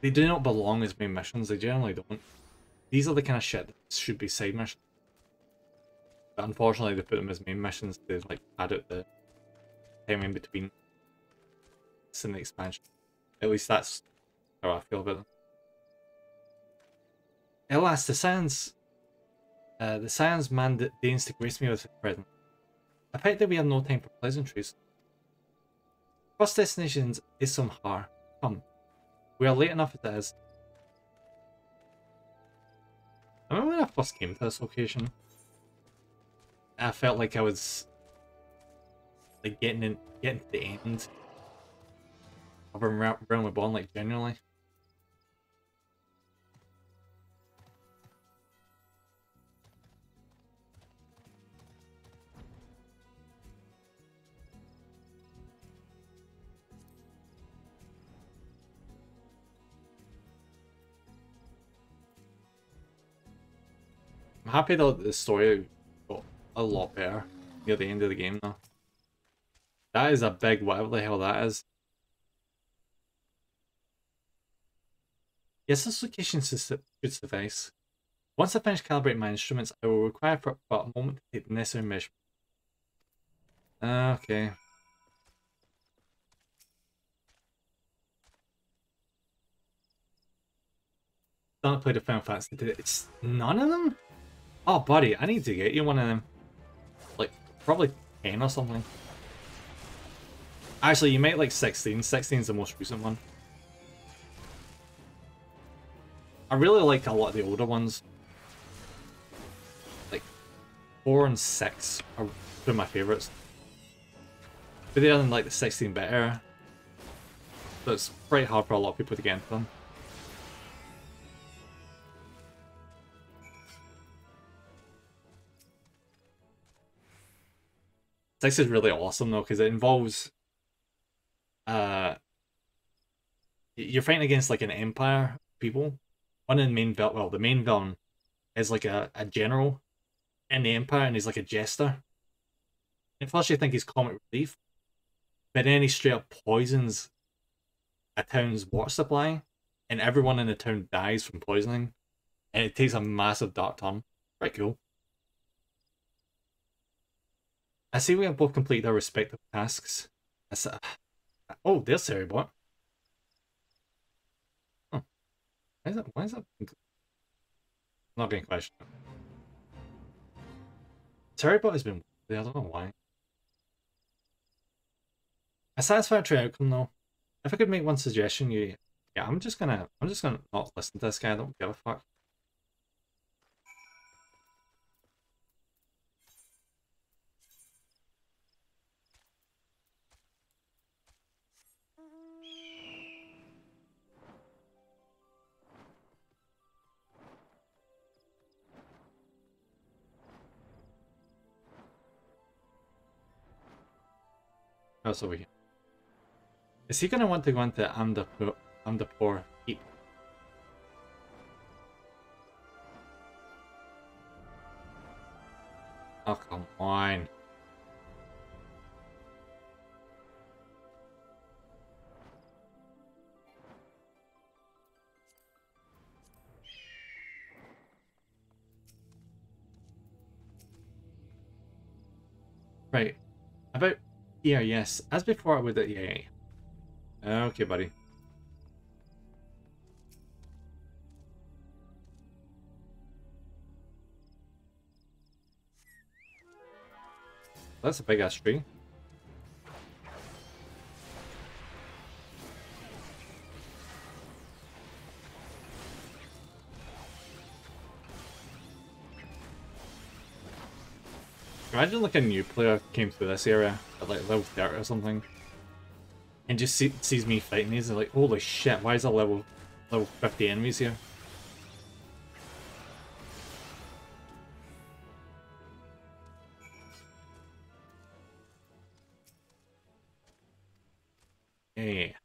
They do not belong as main missions, they generally don't. These are the kind of shit that should be side missions. But unfortunately, they put them as main missions to, like, add out the time in between. It's in the expansion. At least that's how I feel about them. Alas, the Science man deigns to grace me with his presence. I bet that we have no time for pleasantries. First destination is Samhar. Come. We are late enough as it is. I remember when I first came to this location, I felt like I was like getting to the end of a Realm Reborn, like genuinely. I'm happy that the story got a lot better near the end of the game though. That is a big whatever the hell that is. Yes, this location should suffice. Once I finish calibrating my instruments, I will require for but a moment to take the necessary measurements. Okay. Don't play the Final Fantasy today. It's none of them? Oh, buddy, I need to get you one of them. Like, probably 10 or something. Actually, you might like 16. 16 is the most recent one. I really like a lot of the older ones. Like 4 and 6 are two of my favorites. But they're in like the 16-bit era. So it's pretty hard for a lot of people to get into them. 6 is really awesome though, because it involves you're fighting against like an empire of people. One of the main the main villain is like a general in the empire, and he's like a jester. At first you think he's comic relief, but then he straight up poisons a town's water supply, and everyone in the town dies from poisoning, and it takes a massive dark turn. Pretty cool. I see we have both completed our respective tasks. Oh, there's Cerebot. Oh. Why is that? I'm not getting questioned. Cerebot has been there, I don't know why. A satisfactory outcome though. If I could make one suggestion, yeah, I'm just gonna not listen to this guy, I don't give a fuck. How's over here? Is he gonna want to go into Amdapur Keep? Oh, come on. Right. About here, yes. As before with the yeah. Okay, buddy. That's a big ass tree. Imagine like a new player came through this area at like level 30 or something, and just sees me fighting these and like, holy shit, why is there level 50 enemies here? Hey.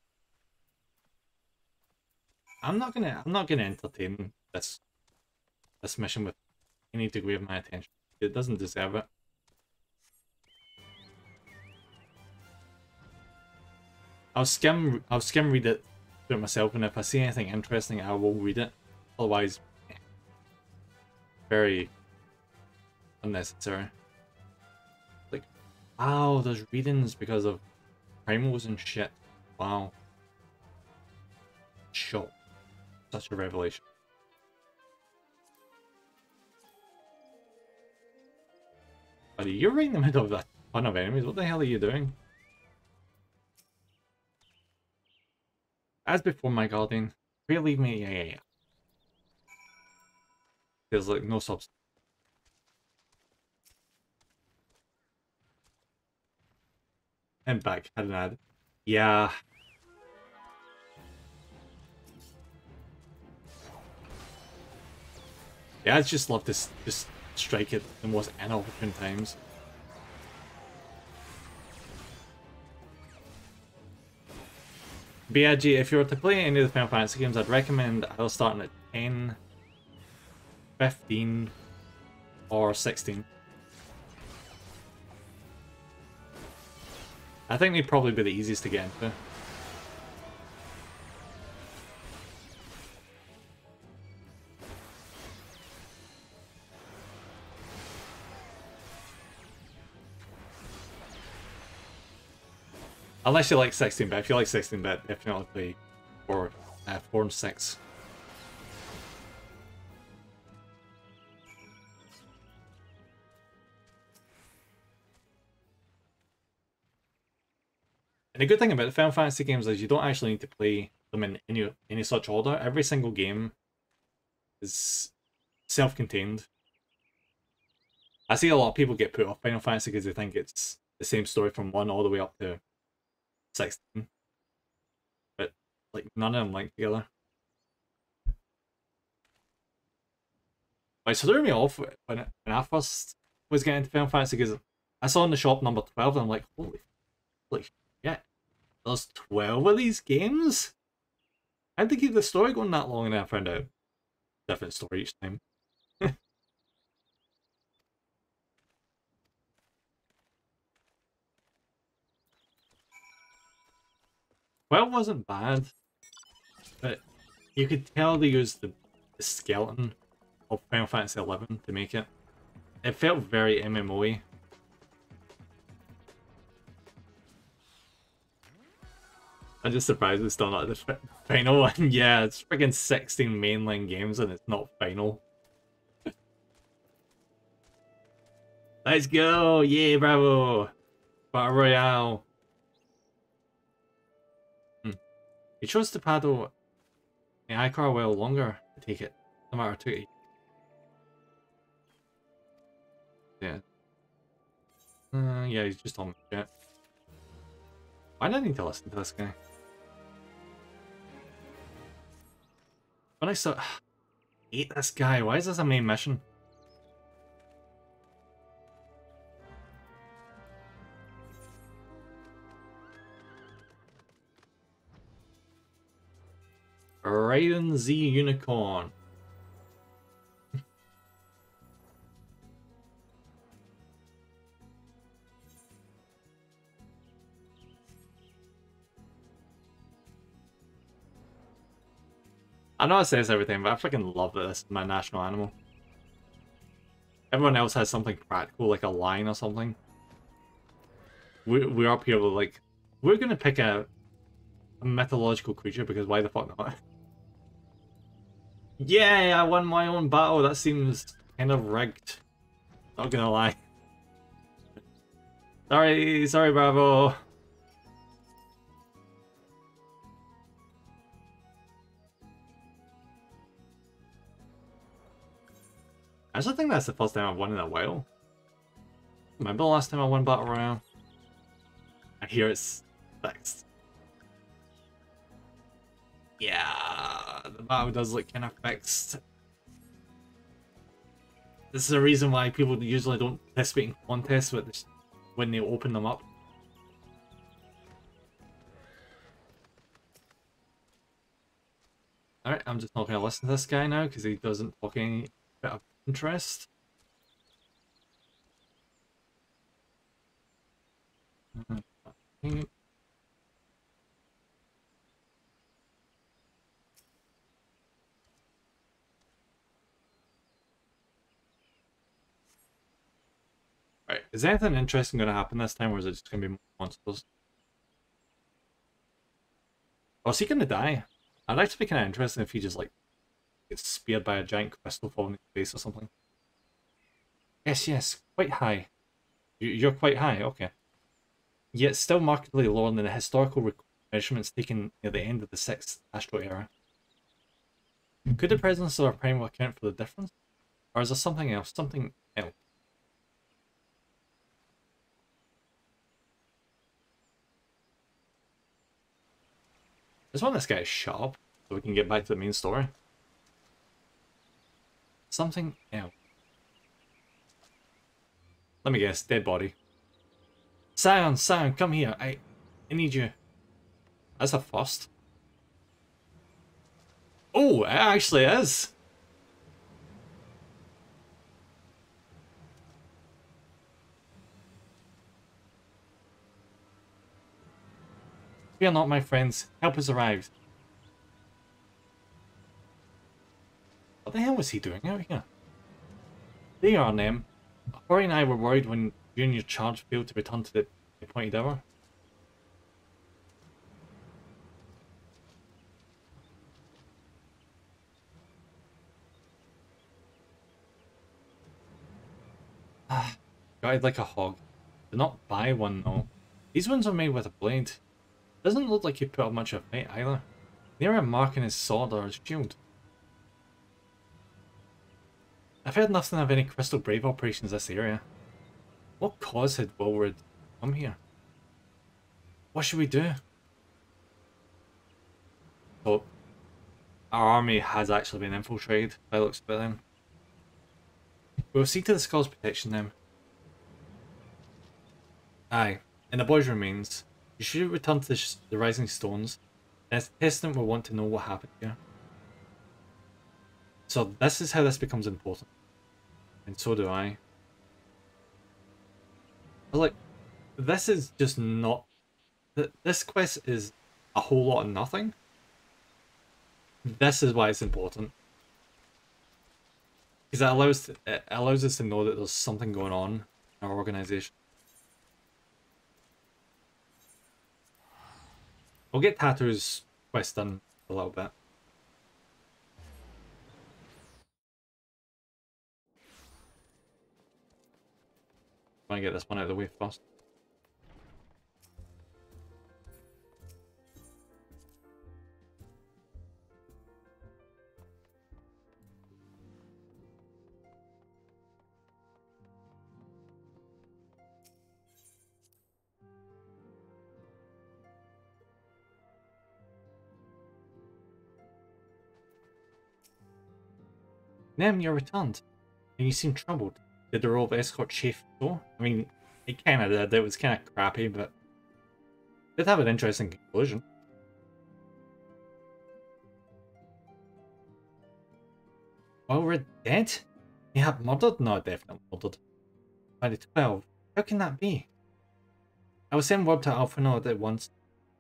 I'm not gonna entertain this mission with any degree of my attention. It doesn't deserve it. I'll skim read it through it myself, and if I see anything interesting, I will read it. Otherwise, very unnecessary. Like, wow, there's readings because of primals and shit. Wow. Shock. Such a revelation. Buddy, you're right in the middle of a ton of enemies. What the hell are you doing? As before, my guardian, please leave me. Yeah. There's like no substance. And back, had an ad. Yeah. Yeah, I just love this. Just strike it the most inopportune times. BIG, if you were to play any of the Final Fantasy games, I'd recommend either starting at 10, 15, or 16. I think they'd probably be the easiest to get into. Unless you like 16-bit. If you like 16-bit, definitely play 4 and 6. And the good thing about the Final Fantasy games is you don't actually need to play them in any such order. Every single game is self-contained. I see a lot of people get put off Final Fantasy because they think it's the same story from 1 all the way up to 16. But like none of them link together. Like, so threw me off when I first was getting into Final Fantasy because I saw in the shop number 12 and I'm like, holy shit, there's 12 of these games? How'd they keep the story going that long? And then I found out different story each time. 12 wasn't bad, but you could tell they used the skeleton of Final Fantasy 11 to make it. It felt very MMO-y. I'm just surprised it's still not the final one. Yeah, it's freaking 16 mainline games and it's not final. Let's go! Yeah, bravo! Battle Royale! He chose to paddle the Icar a while longer to take it, no matter to it. Yeah. Yeah, he's just on the jet. Why do I need to listen to this guy? When I saw... hate this guy, why is this a main mission? Raiden Z Unicorn. I know it says everything, but I freaking love that this is my national animal. Everyone else has something practical, like a lion or something. We're up here with like, we're gonna pick a mythological creature because why the fuck not? Yay, I won my own battle. That seems kind of rigged. Not gonna lie. Sorry, Bravo. I actually think that's the first time I've won in a while. Remember the last time I won Battle Royale? I hear it's fixed. Yeah, the battle does look kind of fixed. This is the reason why people usually don't participate in contests when they open them up. Alright, I'm just not going to listen to this guy now because he doesn't talk any bit of interest. Right, is anything interesting going to happen this time, or is it just going to be more monsters? Oh, is he going to die? I'd like to be kind of interested if he just, like, gets speared by a giant crystal falling in his face or something. Yes, quite high. You're quite high, okay. Yet still markedly lower than the historical measurements taken near the end of the 6th Astro Era. Could the presence of our prime account for the difference? Or is there something else? Something else? I just want this guy to shut up so we can get back to the main story. Something else. Let me guess, dead body. Scion, come here. I need you. That's a first. Oh, it actually is. Fear not, my friends. Help has arrived. What the hell was he doing out here? There you are, Nem. Hori and I were worried when you and your charge failed to return to the appointed hour. Gutted like a hog. Do not buy one though. These ones are made with a blade. Doesn't look like he put up much of a fight either. Near a mark in his sword or his shield. I've heard nothing of any Crystal Brave operations in this area. What cause had Wilward come here? What should we do? So, our army has actually been infiltrated by the looks of it then. We'll see to the skull's protection then. Aye, in the boy's remains, you should return to the Rising Stones, and as a testament will want to know what happened here. So this is how this becomes important. And so do I. But like, this is just not... This quest is a whole lot of nothing. This is why it's important. Because it allows us to know that there's something going on in our organization. We'll get Tatu's quest done a little bit. Want to get this one out of the way first. Nem, you're returned, and you seem troubled. Did the role of escort chafe so? I mean, it kind of did. It was kind of crappy, but it did have an interesting conclusion. Well, we're dead? You have murdered? No, definitely murdered. By the 12. How can that be? I will send word to Alphinaud at once.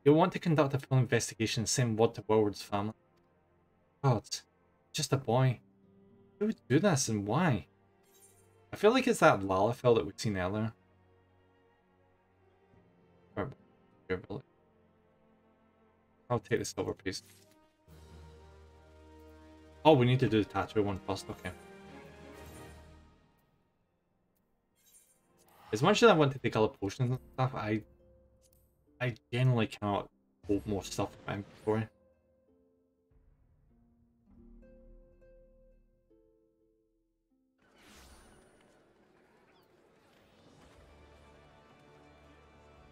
You'll want to conduct a full investigation and send word to Wilward's family. God, just a boy. Who would do this and why? I feel like it's that Lalafell that we'd seen earlier. I'll take the silver piece. Oh, we need to do the tattoo one first, okay. As much as I want to take other potions and stuff, I generally cannot hold more stuff in my inventory.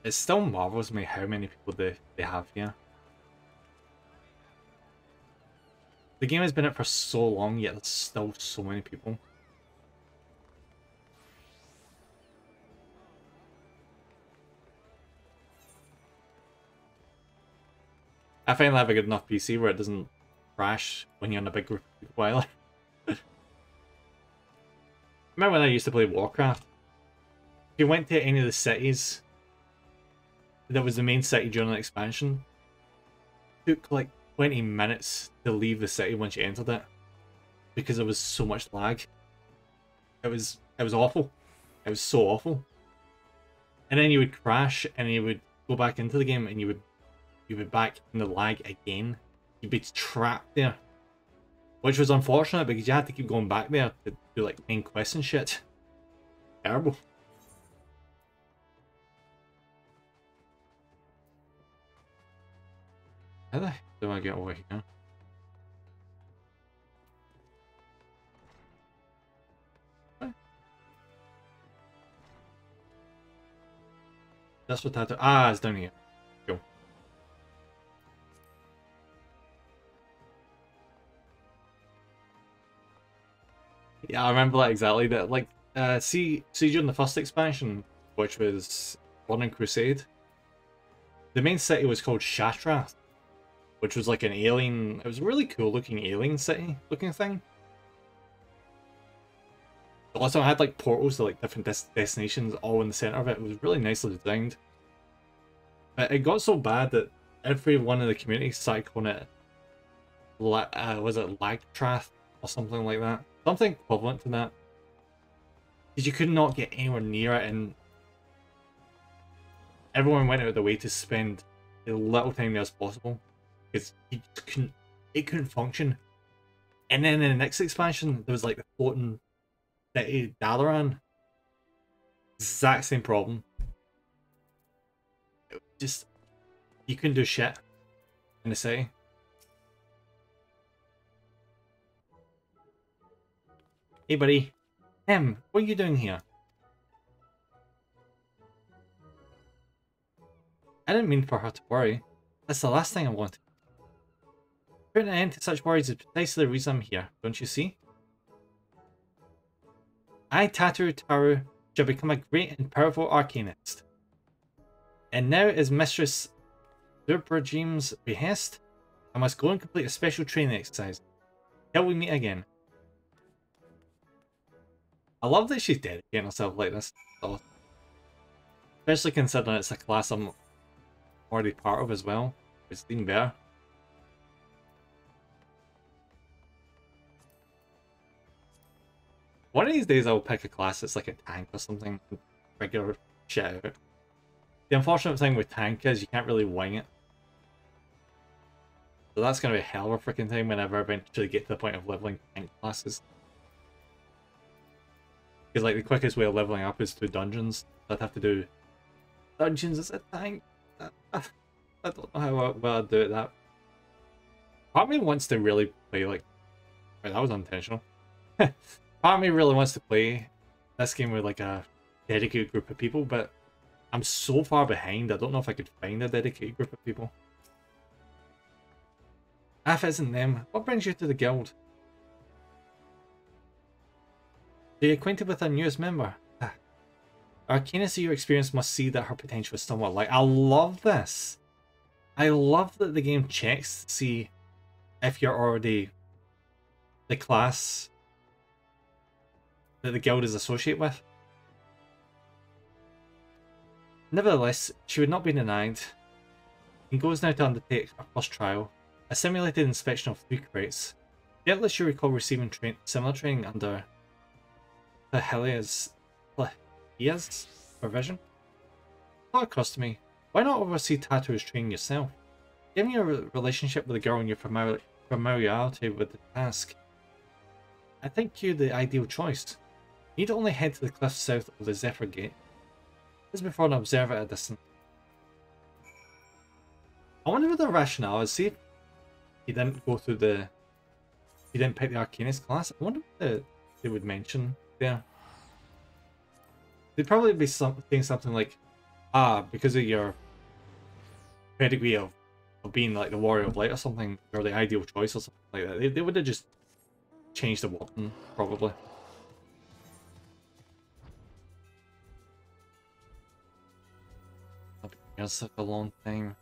It still marvels me how many people they have here. The game has been out for so long, yet there's still so many people. I finally have a good enough PC where it doesn't crash when you're in a big group of people either. Remember when I used to play Warcraft? If you went to any of the cities that was the main city during the expansion, it took like 20 minutes to leave the city once you entered it because there was so much lag. It was awful. It was so awful. And then you would crash and you would go back into the game and you would be back in the lag again. You'd be trapped there, which was unfortunate because you had to keep going back there to do like main quests and shit. Terrible. How the heck do I get over here? What? That's what tattoo. Ah, it's down here. Go. Yeah, I remember that exactly. That like, see during the first expansion, which was Burning Crusade, the main city was called Shatrath, which was like an alien. It was a really cool looking alien city looking thing. Also, it had like portals to like different destinations all in the center of it. It was really nicely designed. But it got so bad that every one of the communities started calling it, was it Lagtrath or something like that? Something equivalent to that. Because you could not get anywhere near it, and everyone went out of the way to spend as little time there as possible. Because it couldn't function. And then in the next expansion, there was like the floating city Dalaran. Exact same problem. It was just you couldn't do shit in the city. Hey, buddy. What are you doing here? I didn't mean for her to worry. That's the last thing I wanted. Putting an end to such worries is precisely the reason I'm here, don't you see? I, Tataru Taru, shall become a great and powerful arcanist. And now, as Mistress Durbrajim's behest, I must go and complete a special training exercise. Till we meet again. I love that she's dedicating herself like this. So, especially considering it's a class I'm already part of as well. It's even better. One of these days I'll pick a class that's like a tank or something and figure shit out. The unfortunate thing with tank is you can't really wing it. So that's going to be a hell of a freaking thing whenever I eventually get to the point of leveling tank classes. Because like the quickest way of leveling up is through dungeons. I'd have to do dungeons as a tank. I don't know how well I'd do it that. Part of me wants to really play like... Wait, that was unintentional. Part of me really wants to play this game with like a dedicated group of people, but I'm so far behind, I don't know if I could find a dedicated group of people. If it isn't them, what brings you to the guild? Are you acquainted with our newest member? Arcanist of your experience must see that her potential is somewhat light. I love this. I love that the game checks to see if you're already the class that the guild is associated with. Nevertheless, she would not be denied. And goes now to undertake her first trial, a simulated inspection of 3 crates. Doubtless you recall receiving similar training under Helia's provision. Thought occurs to me, why not oversee Tataru's training yourself? Given your relationship with the girl and your familiarity with the task, I think you're the ideal choice. You need only head to the cliffs south of the Zephyr Gate. This is before an observer at a distance. I wonder what the rationale is. See if he didn't go through the... He didn't pick the Arcanist class. I wonder what they would mention there. They'd probably be saying something like, because of your pedigree of being like the Warrior of Light or something, or the ideal choice or something like that. They would have just changed the wording, probably. It's such a long time.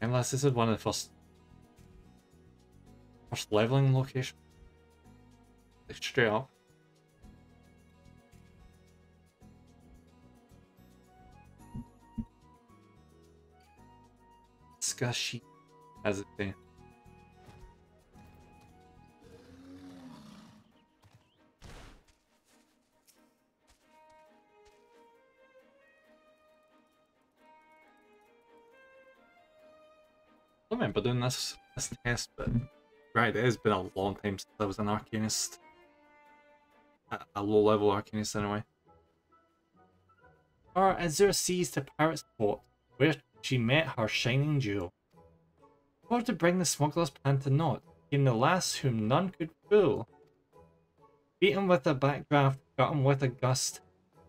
Unless this is one of the first leveling locations. Like straight up. Skashi, as it say. I remember doing this test, but right, it has been a long time since I was an Arcanist. A low-level Arcanist, anyway. Or Azure sees to Pirate's Port, where she met her shining jewel. In order to bring the smuggler's plan to naught, came the lass whom none could fool. Beat him with a backdraft, got him with a gust,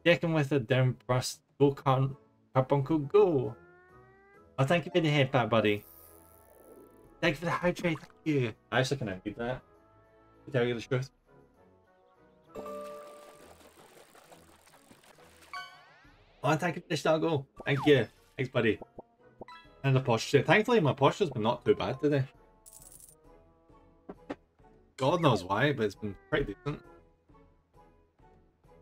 deck him with a downburst, go carbuncle go! Oh, thank you for the head pat, buddy. Thank you for the hydrate, thank you. I actually can need that, to tell you the truth. Oh, thank you for the snuggle. Thank you. Thanks, buddy. And the posture. Thankfully, my posture's been not too bad today. God knows why, but it's been pretty decent.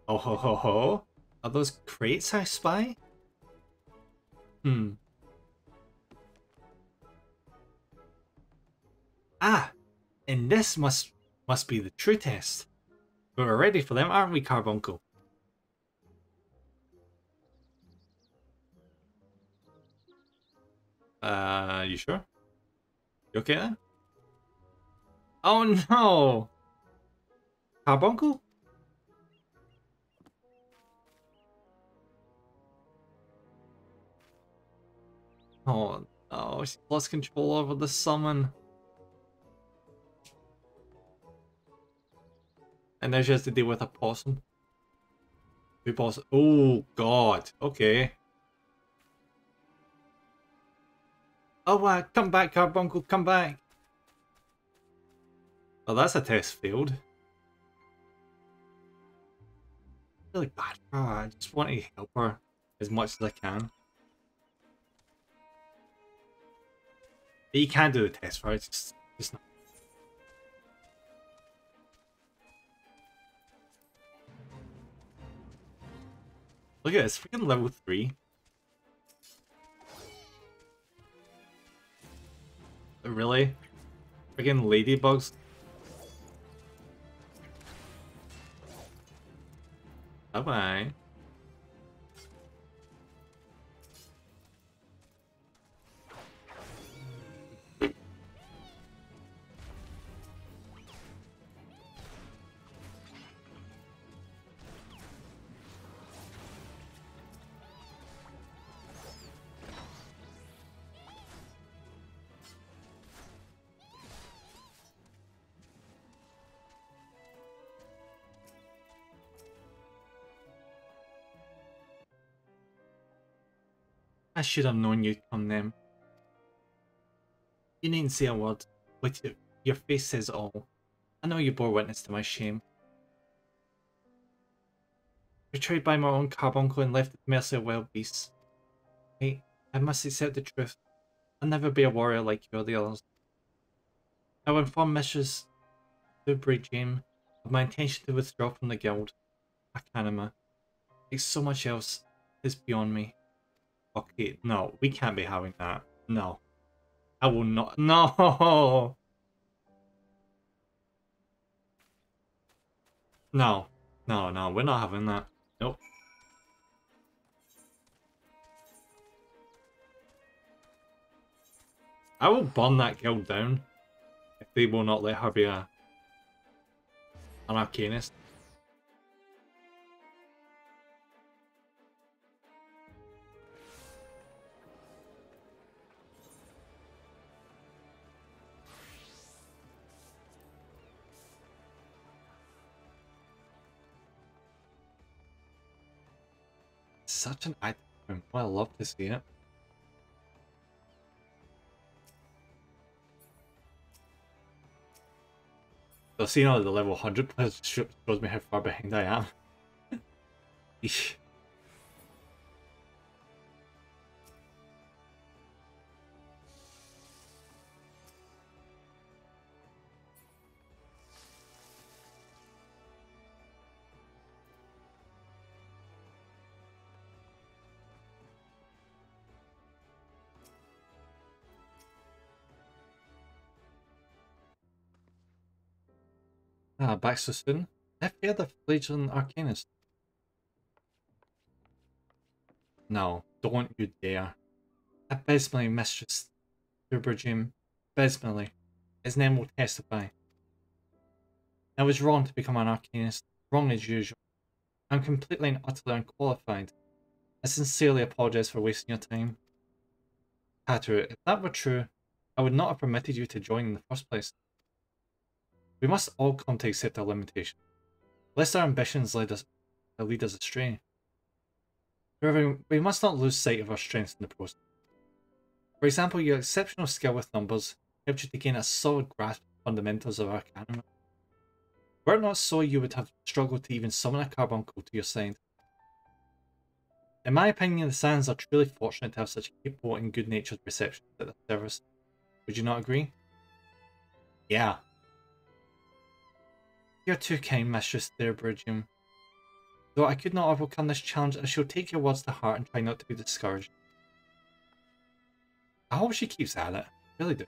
Oh ho ho ho. Are those crates I spy? Ah, and this must be the true test. But we're ready for them, aren't we, Carbuncle? You sure? You okay then? Oh no! Carbuncle? Oh no, she's lost control over the summon. And now she has to deal with a possum. Two possum. Oh god, okay. Oh come back, Carbuncle, come back. Oh, that's a test failed. Really bad for her. I just want to help her as much as I can. But you can't do the test for her, it's just not. Look at this, freaking level 3. Really? Freaking ladybugs? Bye-bye. I should have known you'd come then. You needn't say a word, but your face says it all. I know you bore witness to my shame. Betrayed by my own carbuncle and left at the mercy of wild beasts. Hey, I must accept the truth. I'll never be a warrior like you or the others. I will inform Mistress Jim of my intention to withdraw from the guild. Akanima. Like so much else is beyond me. Okay, no, we can't be having that. No. I will not. No! No. No, we're not having that. Nope. I will burn that guild down if they will not let her be an arcanist. Such an item. Well, I love to see it. So seeing all the level 100 players shows me how far behind I am. Eesh. Ah, back so soon? I fear the fledgling arcanist. No, don't you dare. Abysmally, Mistress Jim. Abysmally. His name will testify. I was wrong to become an arcanist. Wrong as usual. I'm completely and utterly unqualified. I sincerely apologize for wasting your time. Tatu, if that were true, I would not have permitted you to join in the first place. We must all come to accept our limitations, lest our ambitions lead us astray. However, we must not lose sight of our strengths in the process. For example, your exceptional skill with numbers helped you to gain a solid grasp of the fundamentals of Arcanum. Were it not so, you would have struggled to even summon a carbuncle to your side. In my opinion, the Saiyans are truly fortunate to have such capable and good-natured reception at their service. Would you not agree? Yeah. You're too kind, Mistress Theribrigium. Though I could not overcome this challenge, I shall take your words to heart and try not to be discouraged. I hope she keeps at it. I really do.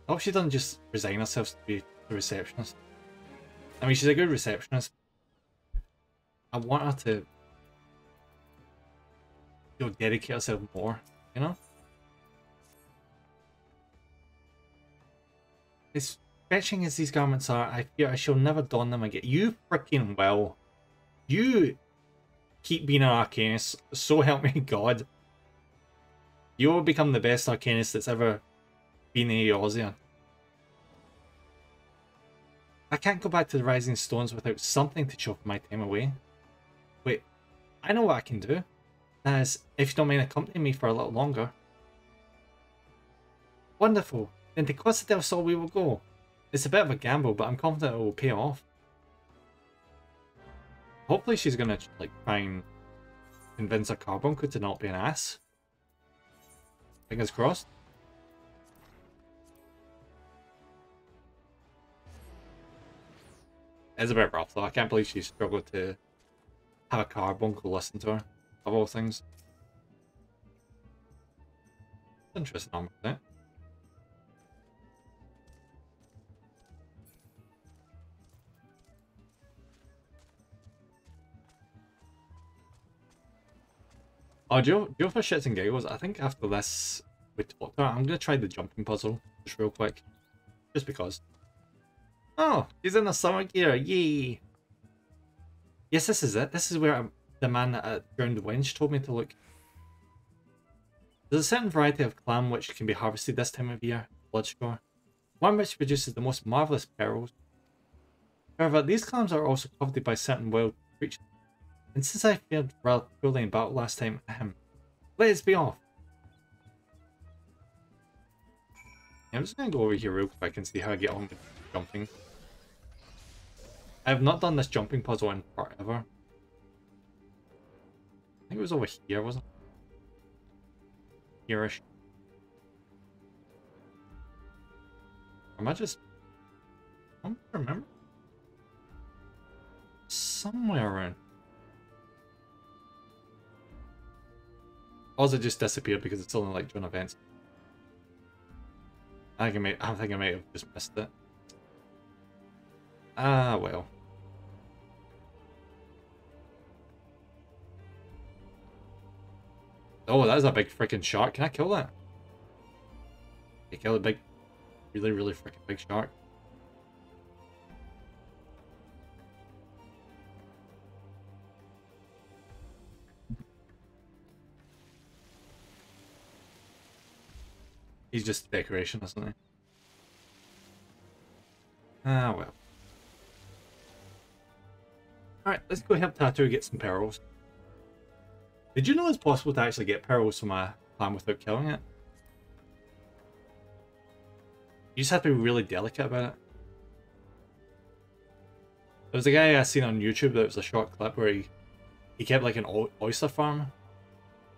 I hope she doesn't just resign herself to be the receptionist. I mean, she's a good receptionist. I want her to, dedicate herself more, you know? As fetching as these garments are, I fear I shall never don them again. You freaking will. You keep being an Arcanist. So help me God. You will become the best Arcanist that's ever been in Eorzea. I can't go back to the Rising Stones without something to choke my time away. Wait, I know what I can do. That is, if you don't mind accompanying me for a little longer. Wonderful. Then to Costa del Sol we will go. It's a bit of a gamble, but I'm confident it will pay off. Hopefully she's gonna like try and convince a Carbuncle to not be an ass. Fingers crossed. It's a bit rough though. I can't believe she struggled to have a Carbuncle listen to her, of all things. Interesting on with it. Oh, do you know for shits and giggles, I think after this we talked about, I'm gonna try the jumping puzzle just real quick. Just because. Oh, he's in the summer gear, yay! Yes, this is it. This is where the man at Drowned Wench told me to look. There's a certain variety of clam which can be harvested this time of year, Bloodscore. One which produces the most marvellous pearls. However, these clams are also coveted by certain wild creatures. And since I failed rather poorly in battle last time, let us be off. Yeah, I'm just going to go over here real quick and see how I get on with jumping. I have not done this jumping puzzle in forever. I think it was over here, wasn't it? Here-ish. Am I just... I don't remember. Somewhere around. Or it just disappeared because it's only like during events. I think I might have just missed it. Ah, well. Oh, that is a big freaking shark. Can I kill that? Can I kill a big, really, really freaking big shark? He's just decoration, isn't he? Ah, well. Alright, let's go help Tattoo get some pearls. Did you know it's possible to actually get pearls from a clam without killing it? You just have to be really delicate about it. There was a guy I seen on YouTube that was a short clip where he kept like an oyster farm. And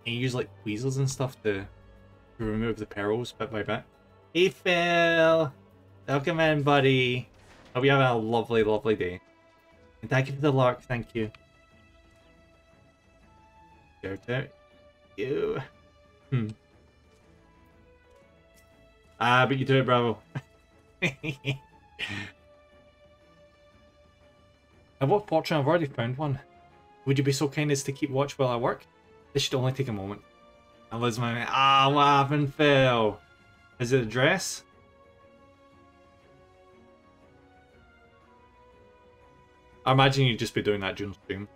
he used like tweezers and stuff to remove the pearls bit by bit. Hey Phil! Welcome in, buddy. Hope you're having a lovely, lovely day. And thank you for the lark, thank you. Shout out. You. Ah, but you do it, bravo. At what fortune? I've already found one. Would you be so kind as to keep watch while I work? This should only take a moment. I lose my... Ah, what happened, Phil? Is it a dress? I imagine you'd just be doing that during stream.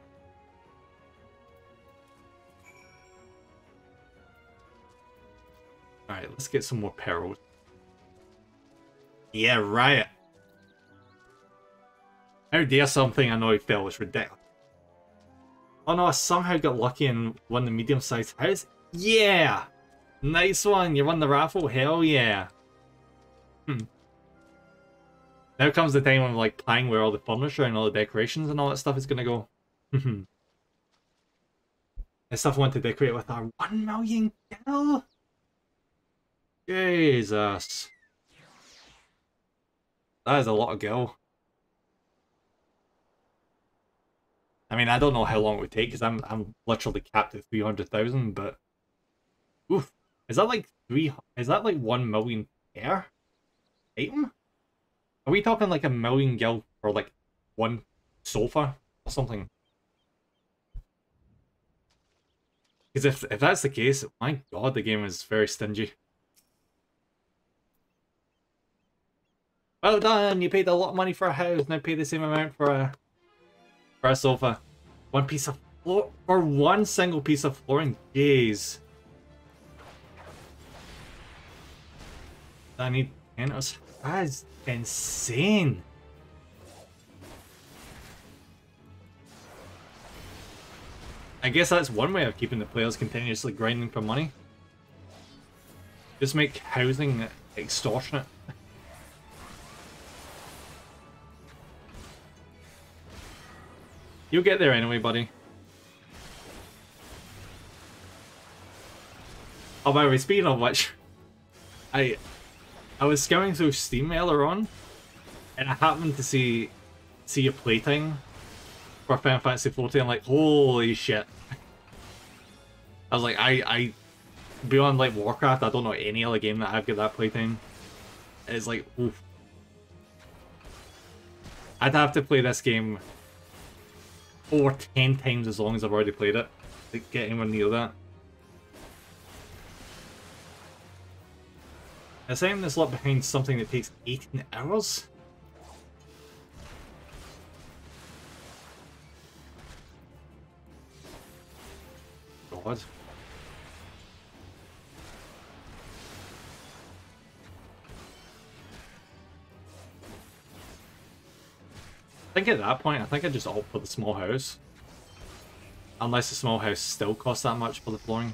Alright, let's get some more pearls. Yeah, right. How dare something annoy Phil? It's ridiculous. Oh no, I somehow got lucky and won the medium-sized house. Yeah! Nice one, you won the raffle? Hell yeah. Now comes the time when like planning where all the furniture and all the decorations and all that stuff is gonna go. The stuff I want to decorate with our 1 million gil. Jesus. That is a lot of gil. I mean, I don't know how long it would take because I'm literally capped at 300,000, but oof. Is that like 1 million per item? Are we talking like 1 million gil for like one sofa or something? Because if that's the case, my god, the game is very stingy. Well done, you paid a lot of money for a house, now pay the same amount for a sofa. One piece of For one single piece of flooring, jeez. I need 10. That's insane. I guess that's one way of keeping the players continuously grinding for money. Just make housing extortionate. You'll get there anyway, buddy. Oh, by the way, speaking of which, I was scouring through Steam earlier on, and I happened to see a playtime for Final Fantasy 14. I'm like, holy shit! I was like, I beyond like Warcraft, I don't know any other game that I've got that playtime. It's like, oof. I'd have to play this game over 10 times as long as I've already played it to get anywhere near that. I'm saying this lot behind something that takes 18 hours? God. I think at that point, I think I just opt for the small house. Unless the small house still costs that much for the flooring.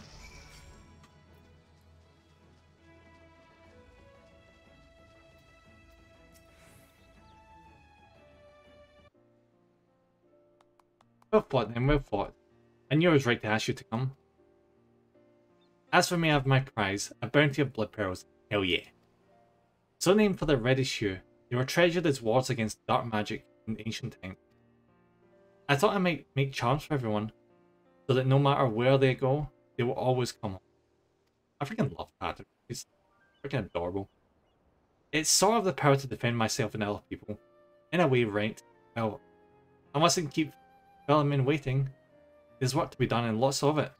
Well fought then, well fought. I knew I was right to ask you to come. As for me, I have my prize, a bounty of blood pearls. Hell yeah. So named for their reddish hue, they were treasured as wards against dark magic in ancient times. I thought I might make charms for everyone, so that no matter where they go, they will always come home. I freaking love that. It's freaking adorable. It's sort of the power to defend myself and other people. In a way, right? Well, I mustn't keep men waiting. There's work to be done and lots of it.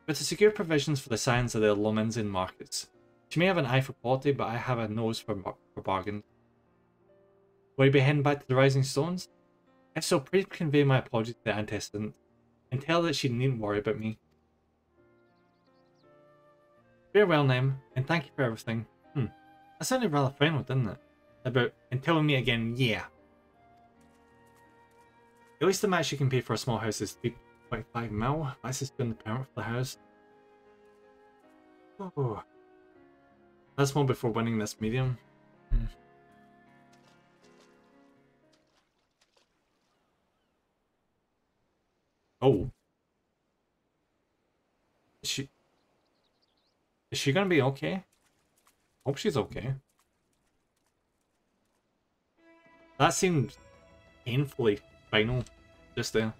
But to secure provisions for the science of the Lomenzian markets. She may have an eye for quality, but I have a nose for bargain. Will you be heading back to the Rising Stones? If so, please convey my apologies to the antecedent and tell her that she needn't worry about me. Farewell, Nem, and thank you for everything. That sounded rather friendly, didn't it? About until we meet again, yeah. At least the max you can pay for a small house is 3.5 mil. That's just been the permit for the house. Oh. That's more before winning this medium. Oh. Is she gonna be okay? Hope she's okay. That seemed painfully final just there.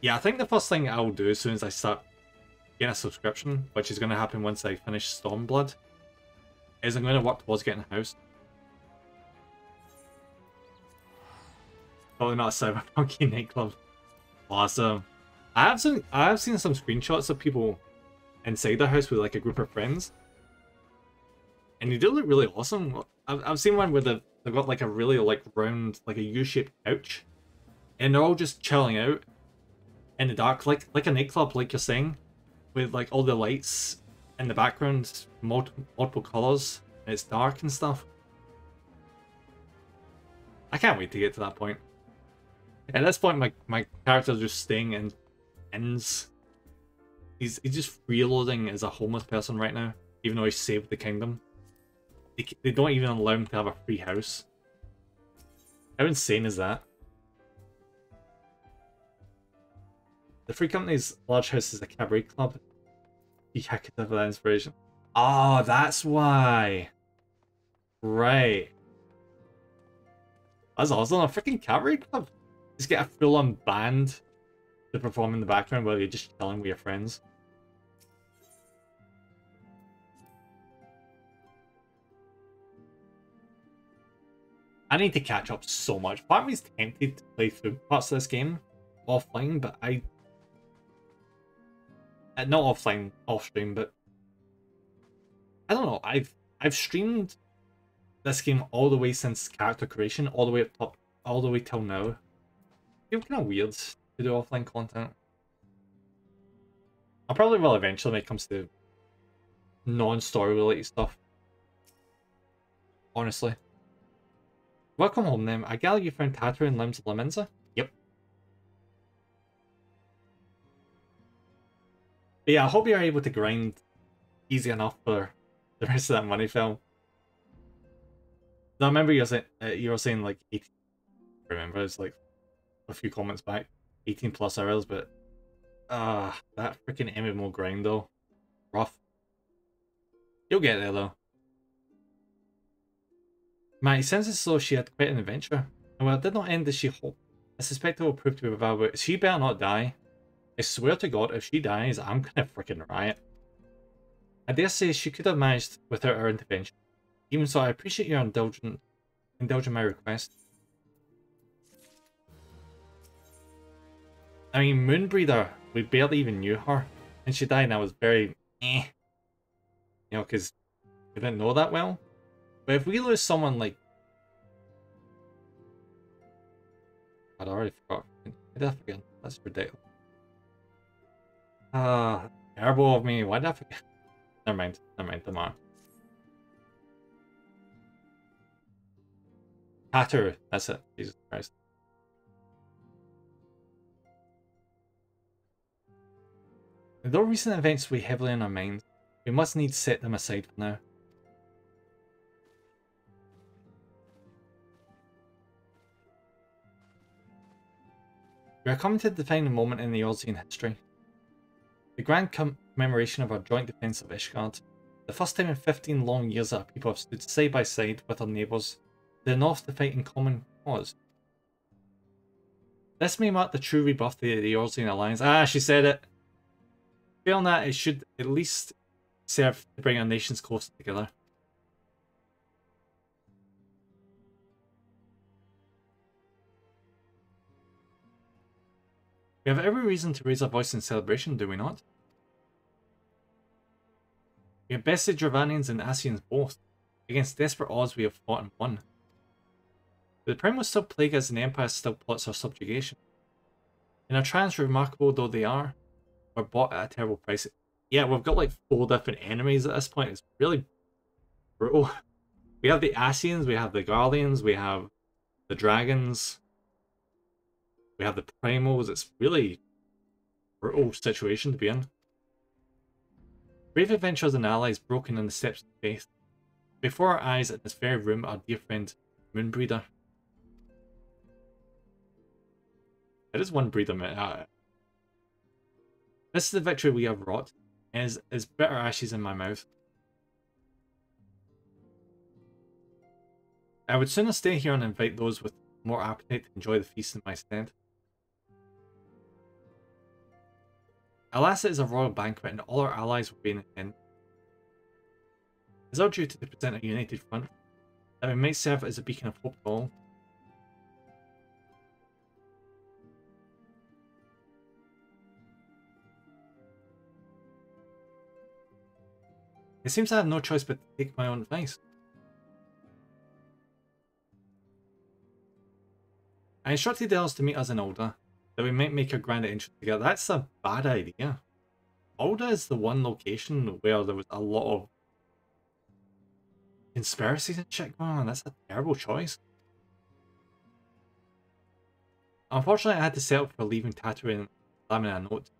Yeah, I think the first thing I'll do as soon as I start getting a subscription, which is going to happen once I finish Stormblood, is I'm going to work towards getting a house. Probably not a cyberpunky nightclub. Awesome. I have seen some screenshots of people inside their house with like a group of friends, and they do look really awesome. I've seen one where they've got like a really like round, like a U-shaped couch, and they're all just chilling out in the dark, like a nightclub, like you're saying, with like all the lights in the background, multiple colors, and it's dark and stuff. I can't wait to get to that point. At this point, my character's just staying in inns. He's just freeloading as a homeless person right now, even though he saved the kingdom. They don't even allow him to have a free house. How insane is that? The Free Company's large house is a cabaret club. Yeah, I could have that inspiration. Oh, that's why. Right. That's awesome. A freaking cabaret club. Just get a full-on band to perform in the background while you're just chilling with your friends. I need to catch up so much. Part of me is tempted to play through parts of this game offline, but not offline, off stream, but I don't know. I've streamed this game all the way since character creation, all the way up top all the way till now. I feel kind of weird to do offline content. I probably will eventually when it comes to non-story related stuff. Honestly. Welcome home then. I gather you found Tattoo and Limbs of Laminza? Yep. But yeah, I hope you're able to grind easy enough for the rest of that money film. I remember you were saying like 18, I remember it's like a few comments back, 18 plus hours, but that freaking MMO grind though, rough. You'll get there though. My sense is so she had quite an adventure, and while it did not end as she hoped, I suspect it will prove to be valuable. She better not die. I swear to God, if she dies, I'm gonna freaking riot. I dare say she could have managed without our intervention. Even so, I appreciate your indulging my request. I mean, Moonbreeder, we barely even knew her, and she died and I was very eh. You know, because we didn't know that well. But if we lose someone like... I'd already forgot. I did I forget? That's ridiculous. Terrible of me. Why did I forget? Never mind, tomorrow. Tattoo, that's it. Jesus Christ. Though recent events weigh heavily on our minds, we must needs set them aside for now. We are coming to the defining moment in the Eorzean history. The grand commemoration of our joint defense of Ishgard. The first time in 15 long years that our people have stood side by side with our neighbours to the north to fight in common cause. This may mark the true rebirth of the Eorzean alliance. Ah, she said it! Feeling that it should at least serve to bring our nations closer together. We have every reason to raise our voice in celebration, do we not? We have bested Dravanians and Asians both. Against desperate odds we have fought and won. But the Prime will still plague us and the Empire still plots our subjugation. In our triumphs, remarkable though they are, we're bought at a terrible price. Yeah, we've got like 4 different enemies at this point. It's really brutal. We have the Asians, we have the Guardians, we have the Dragons, we have the Primals. It's really brutal situation to be in. Brave adventurers and allies broken in the steps of faith. Before our eyes in this very room, our dear friend Moonbreeder. It is one breeder, man. This is the victory we have wrought, and is bitter ashes in my mouth. I would sooner stay here and invite those with more appetite to enjoy the feast in my stead. Alas, it is a royal banquet, and all our allies will be in attendance. It is our duty to present a united front, that we might serve as a beacon of hope to all. It seems I have no choice but to take my own advice. I instructed the others to meet us in Alda, that we might make a grand entrance together. That's a bad idea. Alda is the one location where there was a lot of conspiracies and shit going on. That's a terrible choice. Unfortunately, I had to settle for leaving Tatooine and Lamina a note.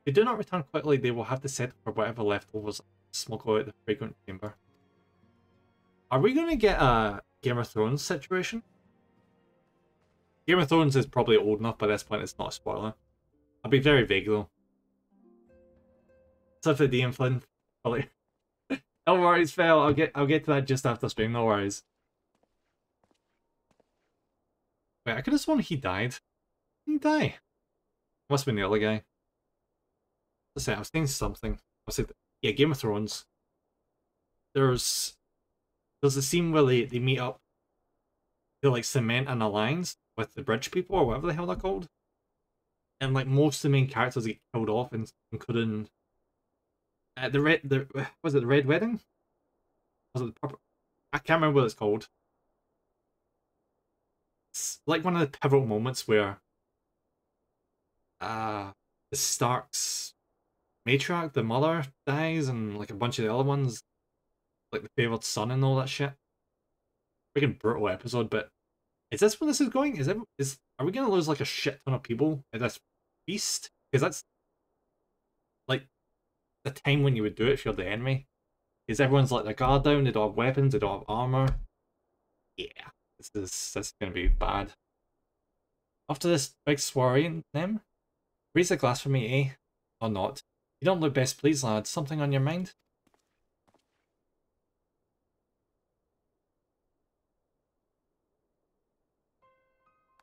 If they do not return quickly, they will have to settle for whatever leftovers smuggle out the fragrant chamber. Are we going to get a Game of Thrones situation? Game of Thrones is probably old enough by this point, it's not a spoiler. I'll be very vague though. Except for Dean Flynn. Probably. No worries, Phil. I'll get to that just after stream, no worries. Wait, I could have sworn he died. Did he die? Must have been the other guy. Let's say I was saying something. I said, yeah, Game of Thrones. There's a scene where they meet up to like cement an alliance with the bridge people or whatever the hell they're called. And like most of the main characters get killed off, including was it the Red Wedding? Was it the purple? I can't remember what it's called. it's like one of the pivotal moments where the Stark's matriarch, the mother, dies, and like a bunch of the other ones, like the favored son and all that shit. Freaking brutal episode, but is this where this is going? Are we gonna lose like a shit ton of people at this feast? Because that's like the time when you would do it if you're the enemy. Because everyone's like their guard down, they don't have weapons, they don't have armor. Yeah, this is gonna be bad. After this big soiree, them raise a glass for me, eh? Or not? You don't look best pleased, lad. Something on your mind?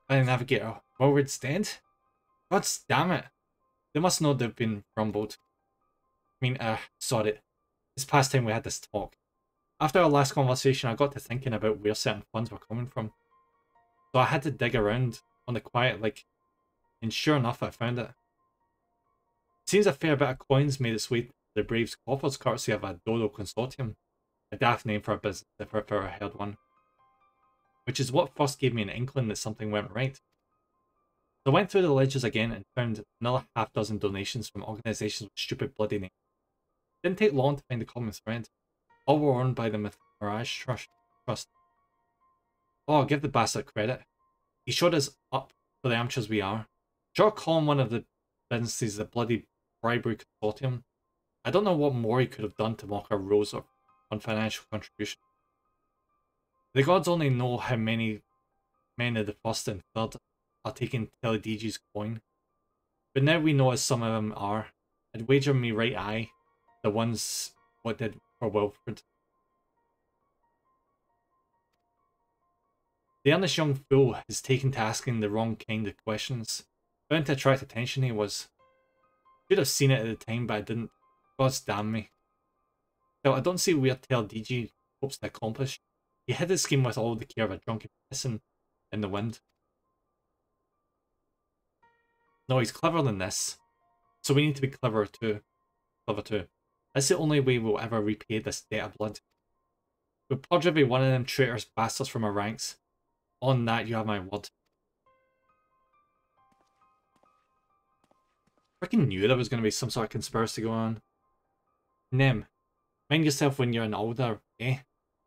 By the navigator, Warwood's dead? God damn it! They must know they've been rumbled. I mean, sorry. It's past time we had this talk. After our last conversation, I got to thinking about where certain funds were coming from. So I had to dig around on the quiet, like, and sure enough, I found it. Seems a fair bit of coins made its way to the Braves' coffers courtesy of a Dodo Consortium. A daft name for a business if I've ever heard one. Which is what first gave me an inkling that something went right. So I went through the ledgers again and found another half-dozen donations from organisations with stupid bloody names. Didn't take long to find the common thread. All were owned by the Mirage Trust. Oh, I'll give the bastard credit. He showed us up for the amateurs we are. Sure, calling one of the businesses the bloody bribery consortium. I don't know what more he could have done to mock our rules on financial contribution. The gods only know how many men of the first and third are taking Teledeji's coin. But now we know as some of them are. I'd wager me right eye the ones what did for Wilfred. The honest young fool is taken to asking the wrong kind of questions. Bound to attract attention he was. Should have seen it at the time, but I didn't. Gods damn me. Well, I don't see where Teledeji hopes to accomplish. He hid his scheme with all the care of a drunken pisson in the wind. No, he's cleverer than this. So we need to be clever too. That's the only way we'll ever repay this debt of blood. We'll purge every one of them traitorous bastards from our ranks. On that, you have my word. I freaking knew there was going to be some sort of conspiracy going on. Nem, mind yourself when you're an older, eh?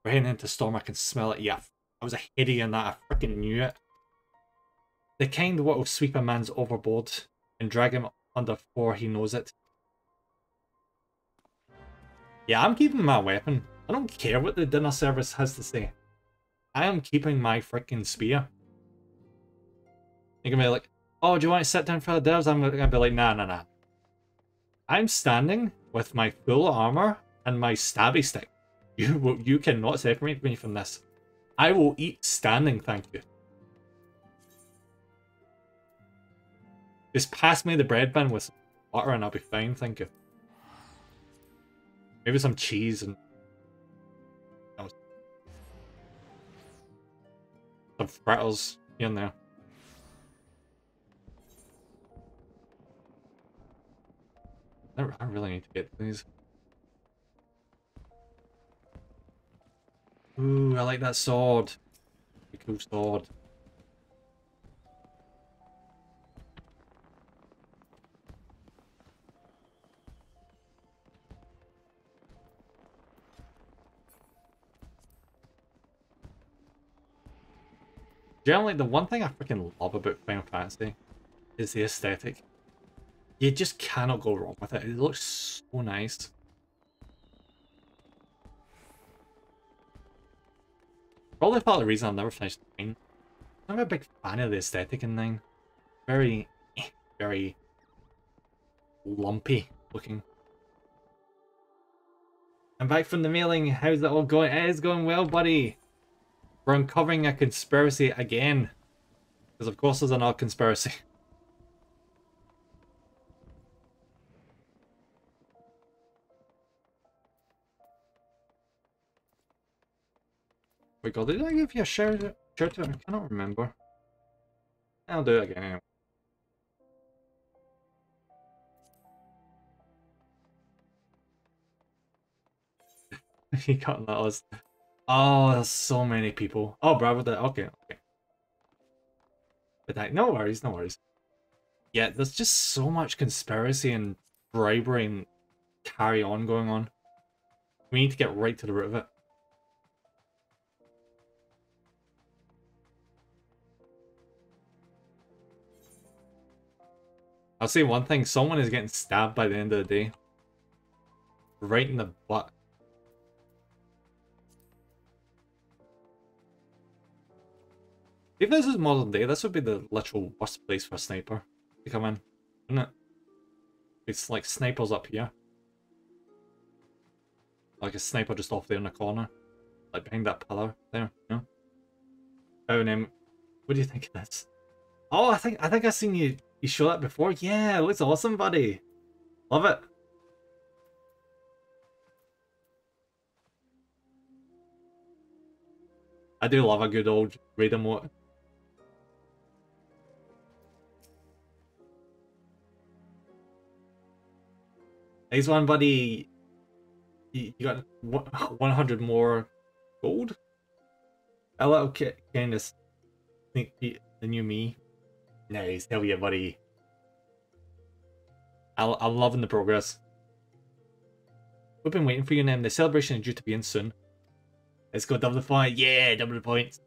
We're heading into storm, I can smell it. Yeah, I was ahead of you on that, I freaking knew it. The kind what will sweep a man's overboard and drag him under before he knows it. Yeah, I'm keeping my weapon. I don't care what the dinner service has to say. I am keeping my freaking spear. You're gonna be like, oh, do you want to sit down for the dinners? I'm gonna be like, nah. I'm standing with my full armor and my stabby stick. You cannot separate me from this. I will eat standing, thank you. Just pass me the bread bin with butter and I'll be fine, thank you. Maybe some cheese and some fritters here and there. I really need to get these. Ooh, I like that sword. A cool sword. Generally, the one thing I freaking love about Final Fantasy is the aesthetic. You just cannot go wrong with it. It looks so nice. Probably part of the reason I've never finished 9. I'm not a big fan of the aesthetic in 9. Very lumpy looking. I'm back from the mailing. How's it all going? It is going well, buddy. We're uncovering a conspiracy again. Because of course there's another conspiracy. Wait, God, did I give you a shout out? I cannot remember. I'll do it again anyway. You got that list. Oh, there's so many people. Oh, bravo, okay. But no worries, no worries. Yeah, there's just so much conspiracy and bribery and carry on going on. We need to get right to the root of it. I'll say one thing, someone is getting stabbed by the end of the day. Right in the butt. If this was modern day, this would be the literal worst place for a sniper to come in, wouldn't it? It's like snipers up here. Like a sniper just off there in the corner. Like behind that pillar there, you know? Oh, and what do you think of this? Oh, I think I've seen you show that before. Yeah, it looks awesome, buddy. Love it. I do love a good old raid emote. Nice one, buddy. You got 100 more gold? A little kind of sneak peek the new me. Nice, hell yeah, buddy. I'm loving the progress. We've been waiting for you, Nim. The celebration is due to be in soon. Let's go double the point. Yeah, double the points.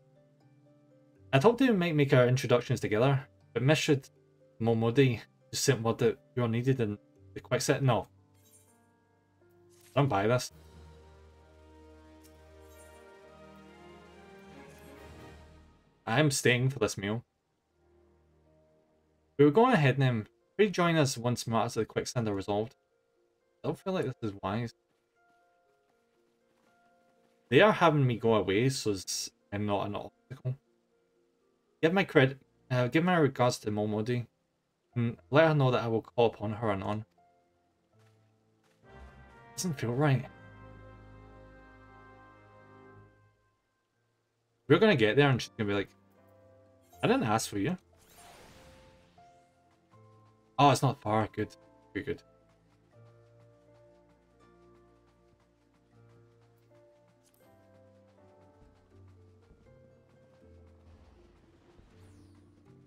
I'd hoped we might make our introductions together, but Mishra Momodi just sent word that we all needed and the quick set. No. Don't buy this. I'm staying for this meal. We were going ahead, Nim. Please join us once matters of the quicksand are resolved. I don't feel like this is wise. They are having me go away, so I'm not an obstacle. Give my regards to Momodi, and let her know that I will call upon her anon. Doesn't feel right. We're gonna get there, and she's gonna be like, "I didn't ask for you." Oh, it's not far. Good, very good.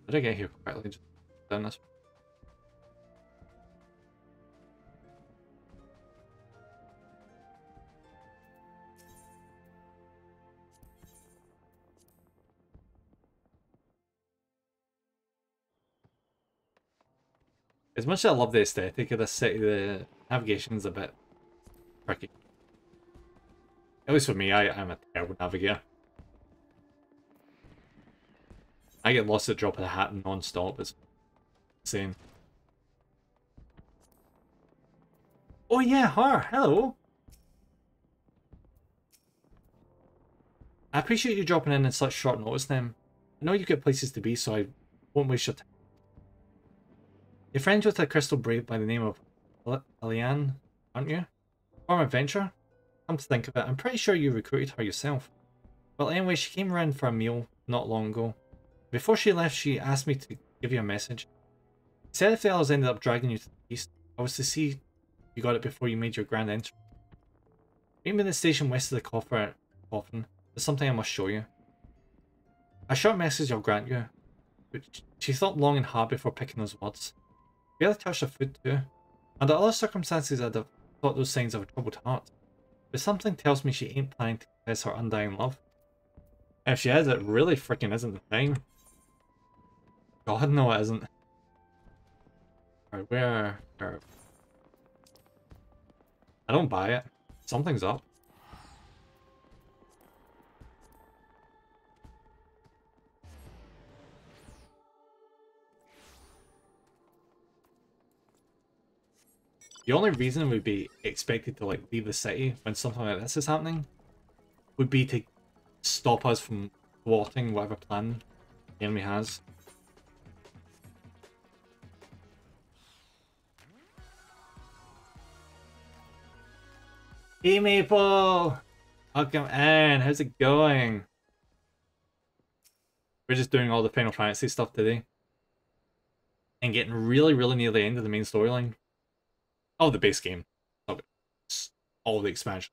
Did I get here correctly? Just down this. As much as I love the aesthetic of this city, the navigation's a bit tricky. At least for me, I'm a terrible navigator. I get lost at drop of the hat non-stop. It's insane. Oh yeah, her. Hello. I appreciate you dropping in such short notice, then. I know you get places to be, so I won't waste your time. You're friends with a crystal brave by the name of Eliane, aren't you? Former adventurer? Come to think of it, I'm pretty sure you recruited her yourself. Well, anyway, she came around for a meal not long ago. Before she left, she asked me to give you a message. She said if the others ended up dragging you to the east, I was to see you got it before you made your grand entry. Meet me at the station west of the coffin. There's something I must show you. A short message I'll grant you. But she thought long and hard before picking those words. Barely touched her food too. Under other circumstances I'd have thought those signs of a troubled heart. But something tells me she ain't planning to confess her undying love. And if she is, it really freaking isn't the thing. God, no it isn't. Alright, where... I don't buy it. Something's up. The only reason we'd be expected to like leave the city when something like this is happening would be to stop us from thwarting whatever plan the enemy has. Hey Maple! Welcome in, how's it going? We're just doing all the Final Fantasy stuff today. And getting really near the end of the main storyline. Oh, the base game. Okay. All the expansion.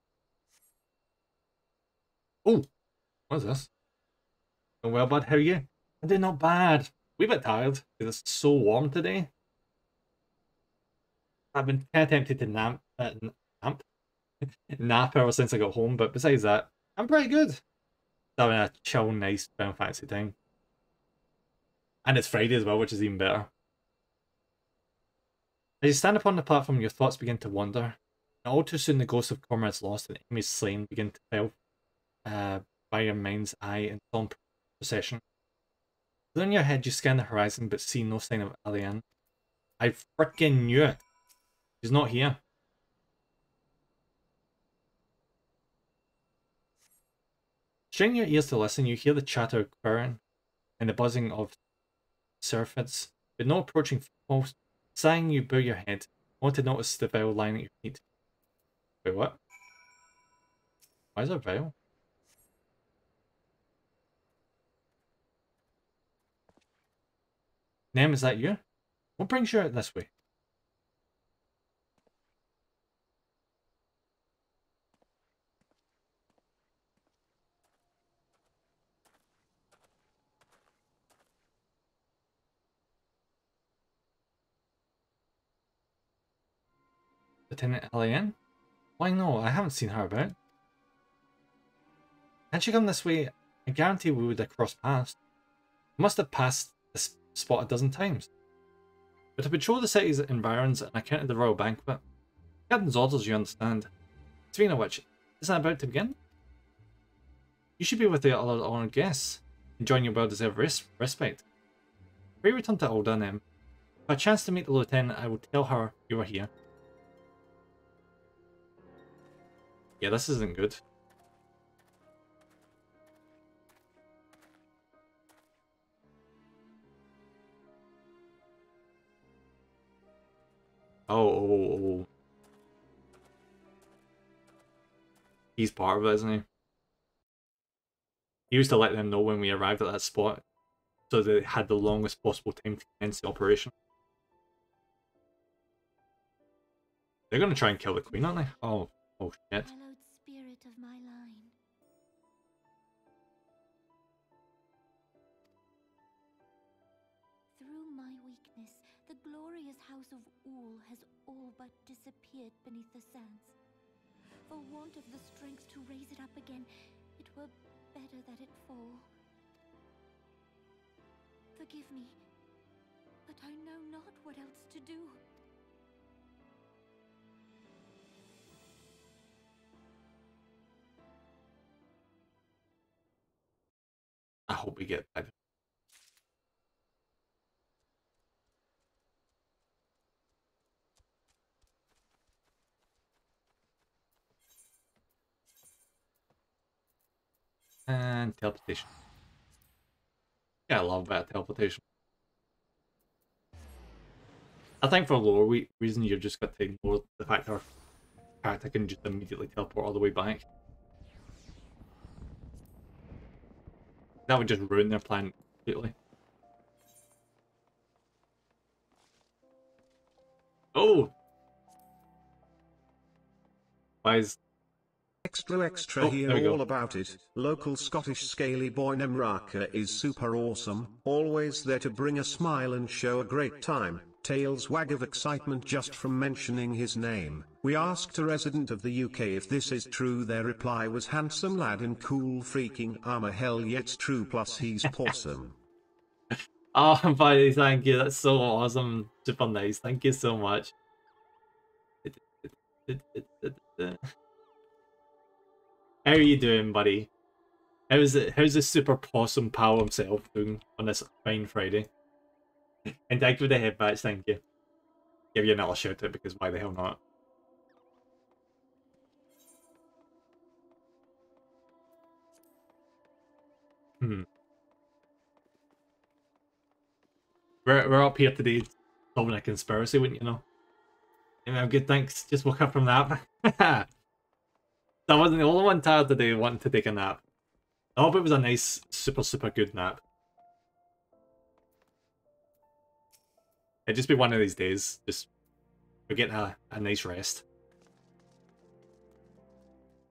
Oh, what is this? Oh, well, bud, how are you? I'm doing not bad. wee bit tired because it's so warm today. I've been kind of tempted to nap ever since I got home, but besides that, I'm pretty good. Having a chill, nice Final Fantasy time. And it's Friday as well, which is even better. As you stand upon the platform, your thoughts begin to wander. And all too soon, the ghosts of comrades lost and enemies slain begin to fell by your mind's eye in solemn procession. Within your head, you scan the horizon but see no sign of Alian. I freaking knew it. She's not here. Strain your ears to listen, you hear the chatter of querying and the buzzing of syrphids, but no approaching footfalls. Sighing, you bow your head, only to notice the veil lying at your feet. Wait, what? Why is there a veil? Nem, is that you? What brings you out this way? Lieutenant Alien? Why no? I haven't seen her about. Had she come this way, I guarantee we would have crossed paths. I must have passed this spot a dozen times. But to patrol the city's environs and account of the royal banquet, Captain's orders, you understand. Speaking of which, isn't that about to begin? You should be with the other honoured guests, enjoying your well-deserved respite. Before you return to Alden, if I chance to meet the lieutenant, I will tell her you are here. Yeah, this isn't good. Oh. He's part of it, isn't he? He used to let them know when we arrived at that spot, so they had the longest possible time to commence the operation. They're gonna try and kill the queen, aren't they? Oh shit. Hallowed spirit of my line. Through my weakness, the glorious house of Ul has all but disappeared beneath the sands. For want of the strength to raise it up again, it were better that it fall. Forgive me, but I know not what else to do. I hope we get that. And teleportation. Yeah, I love that teleportation. I think for lore reason, you've just got to ignore the fact that our character can just immediately teleport all the way back. That would just ruin their plan completely. Oh! Why is... Extra hear all about it. Local Scottish scaly boy Nemraka is super awesome, always there to bring a smile and show a great time. Tails wag of excitement just from mentioning his name. We asked a resident of the UK if this is true. Their reply was handsome lad in cool freaking armor. Hell yeah, it's true, plus he's awesome. Oh, buddy, thank you. That's so awesome. Super nice. Thank you so much. How are you doing, buddy? How's the super possum pal himself doing on this fine Friday? And thank you for the head patch, thank you. Give you another shout out because why the hell not? We're up here today solving a conspiracy, wouldn't you know? Anyway, I'm good, thanks. Just woke up from that. I wasn't the only one tired today wanting to take a nap. I hope it was a nice, super good nap. It'd just be one of these days. Just we're getting a nice rest.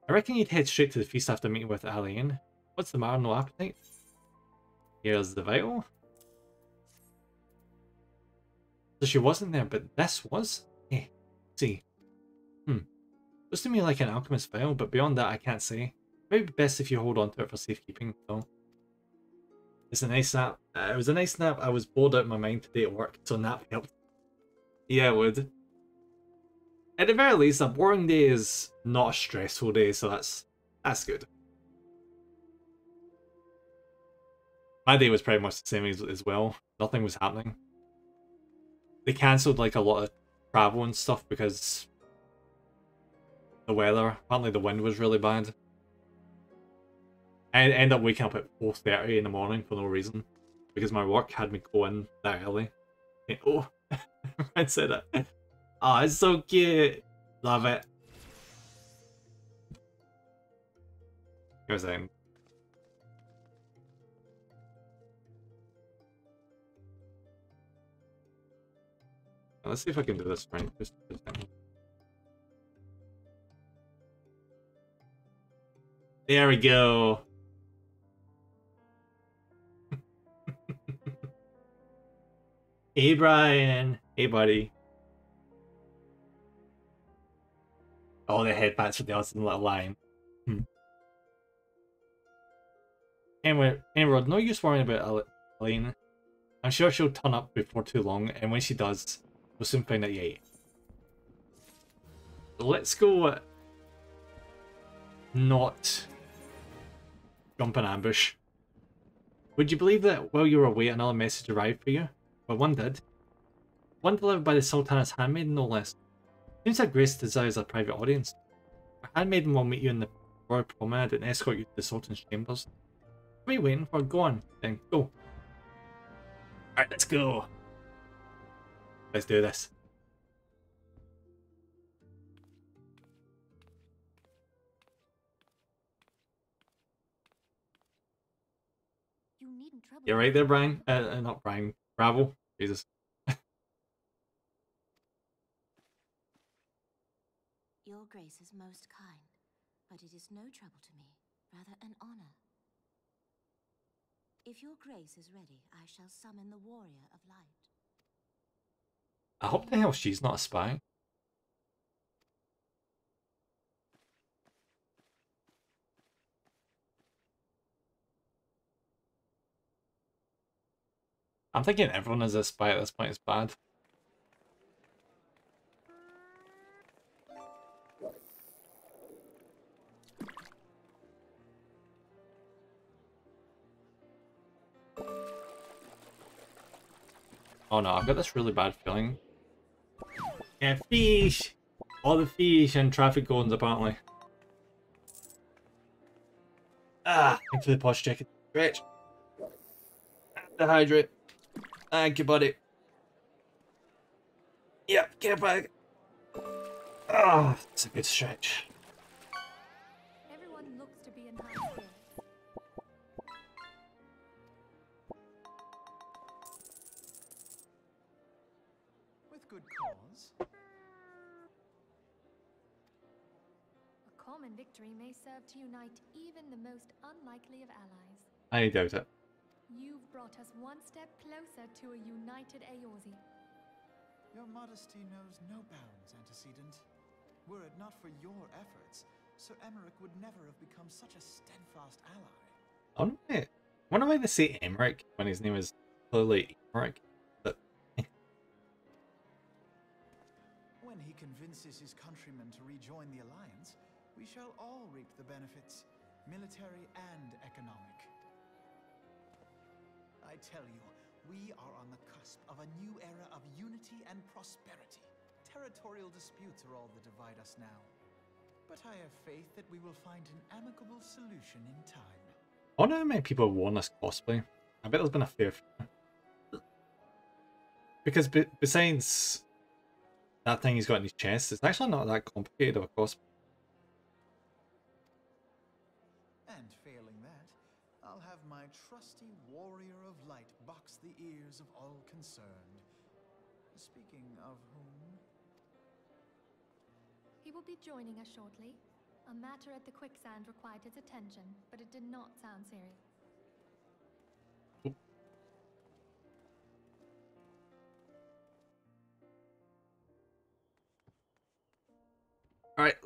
I reckon you'd head straight to the feast after meeting with Alien. What's the matter? No appetite? Here's the vital. So she wasn't there, but this was? Eh, see. Looks to me like an alchemist vial, but beyond that I can't say. Maybe best if you hold on to it for safekeeping, though. It's a nice nap. It was a nice nap. I was bored out of my mind today at work, so nap helped. Yeah, it would. At the very least, a boring day is not a stressful day, so that's good. My day was pretty much the same as well. Nothing was happening. They cancelled like a lot of travel and stuff because the weather. Apparently the wind was really bad. I ended up waking up at 4:30 in the morning for no reason because my work had me go in that early. And, oh, I said it. Oh, it's so cute. Love it. Here's the end. Let's see if I can do this right. Just a second. There we go. Hey, Brian. Hey, buddy. Oh, the headbats with the awesome little line. Anyway, no use worrying about Elaine. I'm sure she'll turn up before too long, and when she does, we'll soon find out yay. Let's go not jump an ambush. Would you believe that while you were away, another message arrived for you? Well, one did. One delivered by the Sultana's handmaiden, no less. Seems that Grace desires a private audience. Her handmaiden will meet you in the royal promenade and escort you to the Sultan's chambers. What are you waiting for? Go on, then go. Alright, let's go. Let's do this. You needn't trouble. You're right there, Brian. Not Brian. Bravo. Jesus. Your grace is most kind, but it is no trouble to me, rather an honor. If your grace is ready, I shall summon the warrior of light. I hope the hell she's not a spy. I'm thinking everyone is a spy at this point. It's bad. Oh no, I've got this really bad feeling. Yeah, fish! All the fish and traffic cones, apparently. Ah, thanks for the posh jacket. Stretch. Dehydrate. Thank you, buddy. Yep, get back. Ah, it's a good stretch. Everyone looks to be in high spirits. With good cause. A common victory may serve to unite even the most unlikely of allies. I doubt it. You've brought us one step closer to a united Eorze. Your modesty knows no bounds, antecedent. Were it not for your efforts, Sir Emmerich would never have become such a steadfast ally. I wonder why they say Emmerich when his name is clearly Emmerich. But When he convinces his countrymen to rejoin the alliance, we shall all reap the benefits, military and economic. I tell you, we are on the cusp of a new era of unity and prosperity. Territorial disputes are all that divide us now. But I have faith that we will find an amicable solution in time. I wonder how many people have worn this cosplay. I bet there's been a fair few. Because besides that thing he's got in his chest, it's actually not that complicated of a cosplay. And failing that, I'll have my trusty warrior of light box the ears of all concerned. Speaking of whom... He will be joining us shortly. A matter at the quicksand required his attention, but it did not sound serious.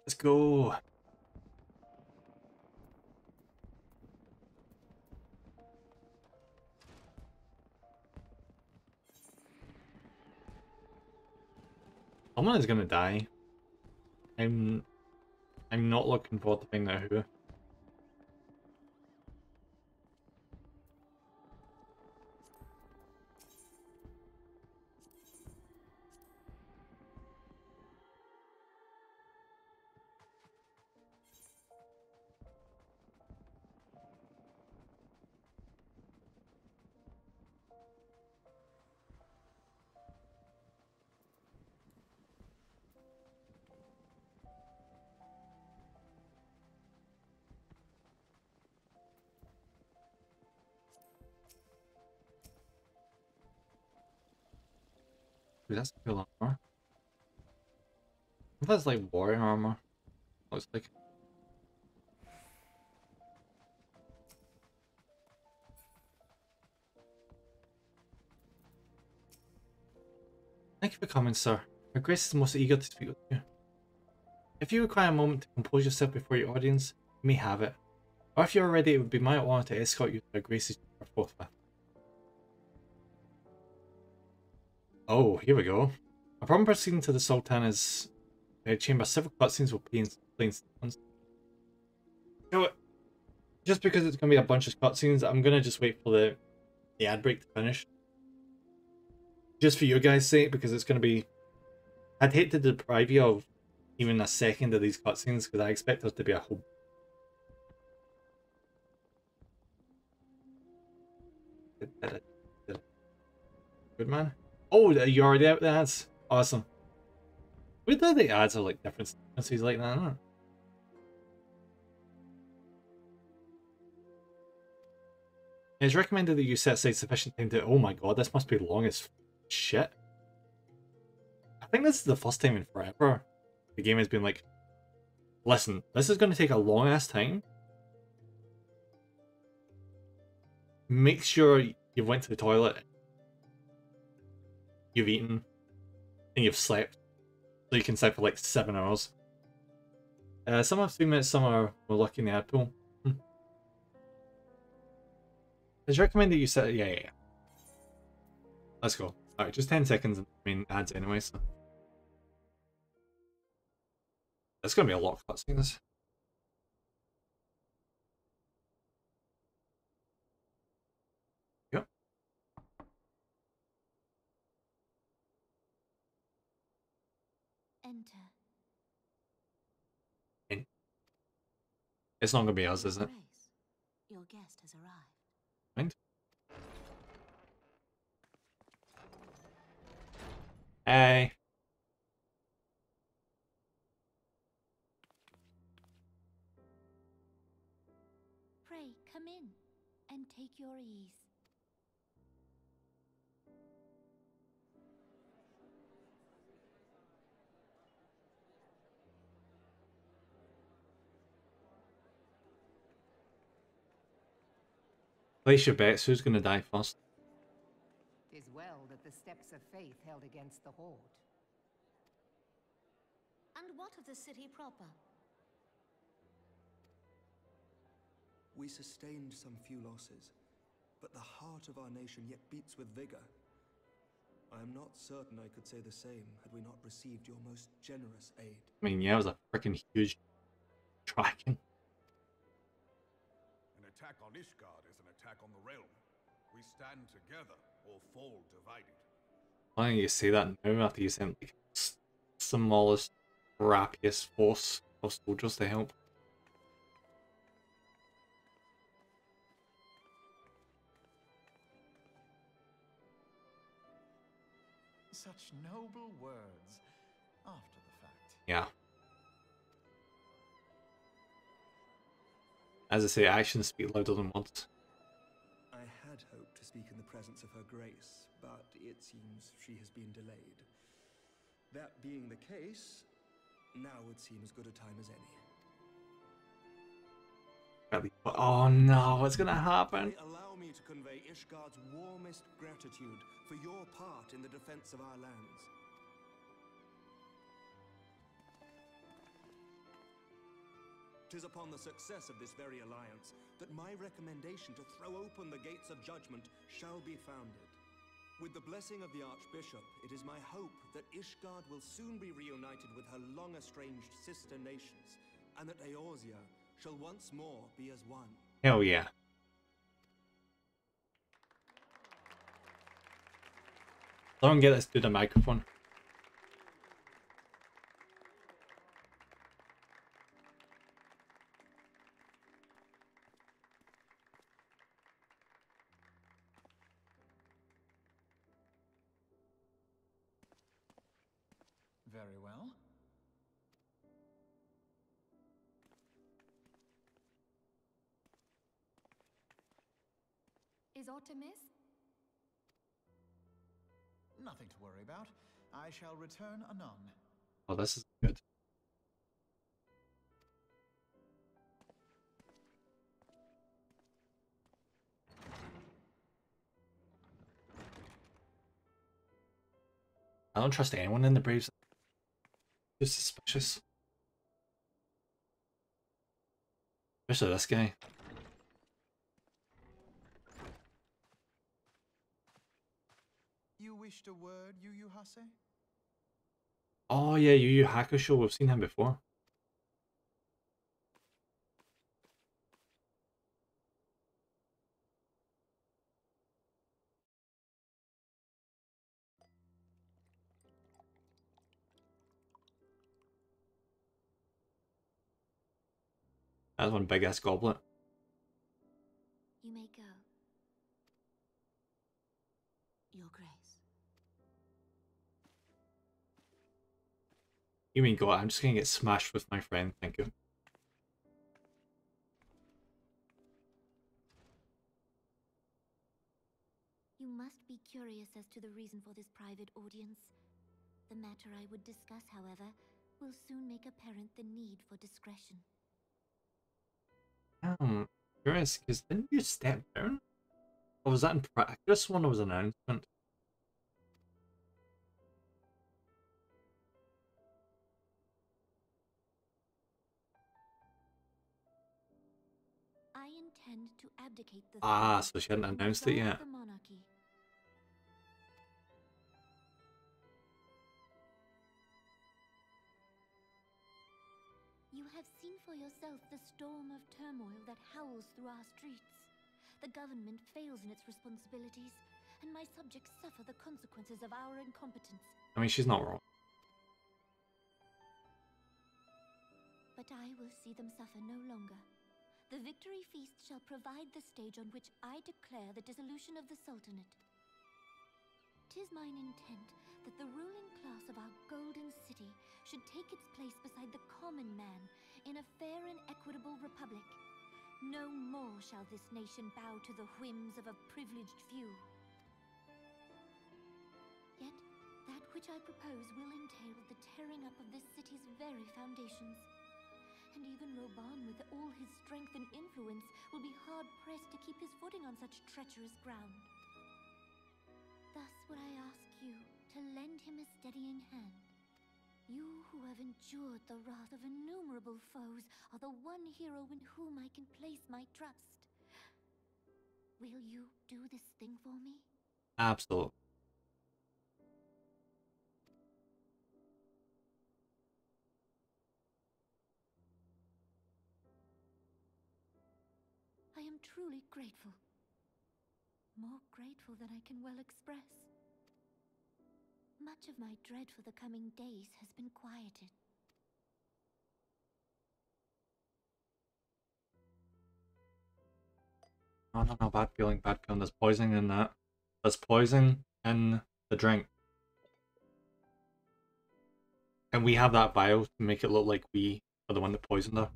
Let's go. Someone is gonna die. I'm not looking forward to finding out who. Dude, that's cool armor. If that's like warrior armor, looks like. Thank you for coming, sir. Her Grace is most eager to speak with you. If you require a moment to compose yourself before your audience, you may have it. Or if you're ready, it would be my honor to escort you to Her Grace's chamber forthwith. Oh, here we go. Upon proceeding to the Sultana's chamber, several cutscenes will play in sequence. You know what? Just because it's going to be a bunch of cutscenes, I'm going to just wait for the ad break to finish. Just for your guys' sake, because it's going to be... I'd hate to deprive you of even a second of these cutscenes, because I expect there to be a whole... Good man. Oh, you already out the ads? Awesome. We thought the ads are like different sequences like that, huh? It's recommended that you set aside sufficient time to... Oh my god, this must be long as shit. I think this is the first time in forever the game has been like, listen, this is going to take a long ass time. Make sure you've went to the toilet, you've eaten, and you've slept. So you can sleep for like 7 hours. Some have 3 minutes, some are more lucky in the ad pool. It's recommended you set... Yeah. Let's go. Alright, just 10 seconds in between ads anyway, so... It's gonna be a lot of cutscenes. Yep. Enter. It's not gonna be us, is it? Your guest has arrived. Mind? Hey. Pray, come in and take your ease. Place your bets. Who's gonna die first? 'Tis well that the steps of faith held against the horde. And what of the city proper? We sustained some few losses, but the heart of our nation yet beats with vigor. I am not certain I could say the same had we not received your most generous aid. I mean, yeah, it was a freaking huge tracking. An attack on Ishgard is an attack on the realm. We stand together or fall divided. Why don't you say that now after you sent like smallest, crappiest force of soldiers to help? Such noble words after the fact. Yeah. As I say, actions speak louder than words. I had hoped to speak in the presence of her grace, but it seems she has been delayed. That being the case, now would seem as good a time as any. Oh no, what's gonna happen? Allow me to convey Ishgard's warmest gratitude for your part in the defense of our lands. 'Tis upon the success of this very alliance that my recommendation to throw open the gates of judgment shall be founded. With the blessing of the Archbishop, it is my hope that Ishgard will soon be reunited with her long-estranged sister nations, and that Eorzea shall once more be as one. Hell yeah. Don't get this to the microphone. Very well. Is aught amiss? Nothing to worry about. I shall return anon. Oh, this is good. I don't trust anyone in the Braves. Too suspicious. Especially this guy. You wished a word, Yu Yu Hase? Oh yeah, Yu Yu Hakusho. We've seen him before. That's one big ass goblet. You may go. Your Grace. You mean go? I'm just gonna get smashed with my friend. Thank you. You must be curious as to the reason for this private audience. The matter I would discuss, however, will soon make apparent the need for discretion. Curious, because didn't you step down? Or was that in practice? I just one was an announcement. I intend to abdicate the Ah, throne so she hadn't and announced it dissolve yet. the monarchy. You have seen for yourself the storm of turmoil that howls through our streets. The government fails in its responsibilities, and my subjects suffer the consequences of our incompetence. I mean, she's not wrong. But I will see them suffer no longer. The victory feast shall provide the stage on which I declare the dissolution of the Sultanate. 'Tis mine intent that the ruling class of our golden city should take its place beside the common man in a fair and equitable republic. No more shall this nation bow to the whims of a privileged few. Yet, that which I propose will entail the tearing up of this city's very foundations. And even Roban, with all his strength and influence, will be hard-pressed to keep his footing on such treacherous ground. Thus would I ask you to lend him a steadying hand. You who have endured the wrath of innumerable foes are the one hero in whom I can place my trust. Will you do this thing for me? Absolutely. I am truly grateful. More grateful than I can well express. Much of my dread for the coming days has been quieted. Oh, no, bad feeling, bad feeling. There's poison in that. There's poison in the drink. And we have that vial to make it look like we are the one that poisoned her.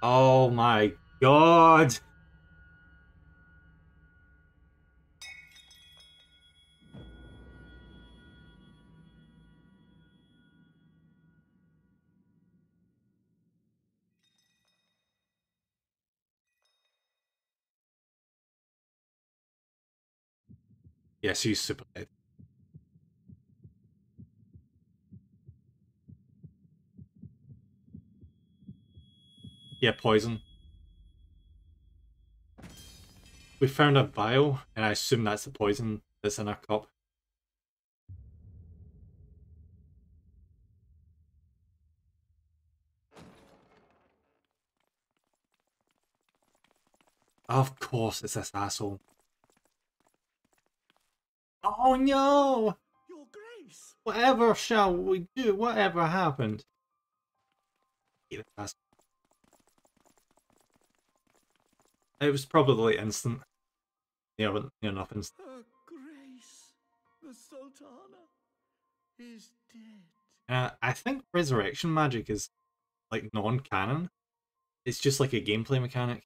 Oh my god! Yeah, she's super dead. Yeah, poison. We found a vial, and I assume that's the poison that's in our cup. Of course, it's this asshole. Oh no! Your Grace! Whatever shall we do? Whatever happened? It was probably instant. Yeah, but nothing. Her Grace, the Sultana, is dead. I think resurrection magic is like non-canon. It's just like a gameplay mechanic.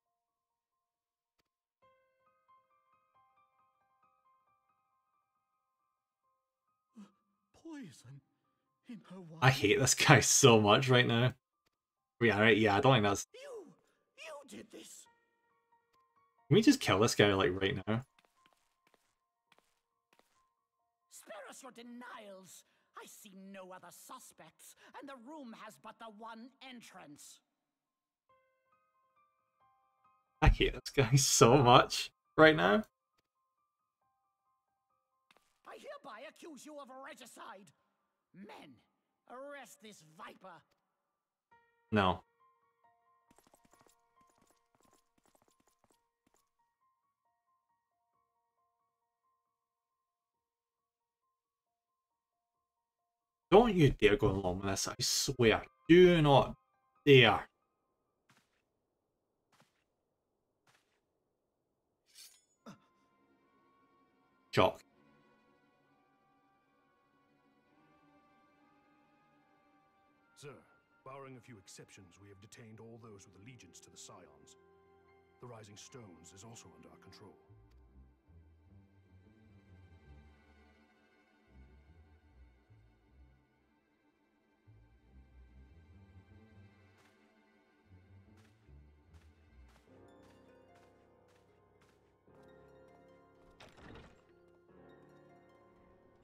Poison in her wine. I hate this guy so much right now. Yeah, right. Yeah, I don't think that's. You did this. Can we just kill this guy like right now? Spare us your denials. I see no other suspects, and the room has but the one entrance. I hate this guy so much right now. I hereby accuse you of regicide. Men, arrest this viper. No. Don't you dare go along with this, I swear. Do not dare. Shock. Sir, barring a few exceptions, we have detained all those with allegiance to the Scions. The Rising Stones is also under our control.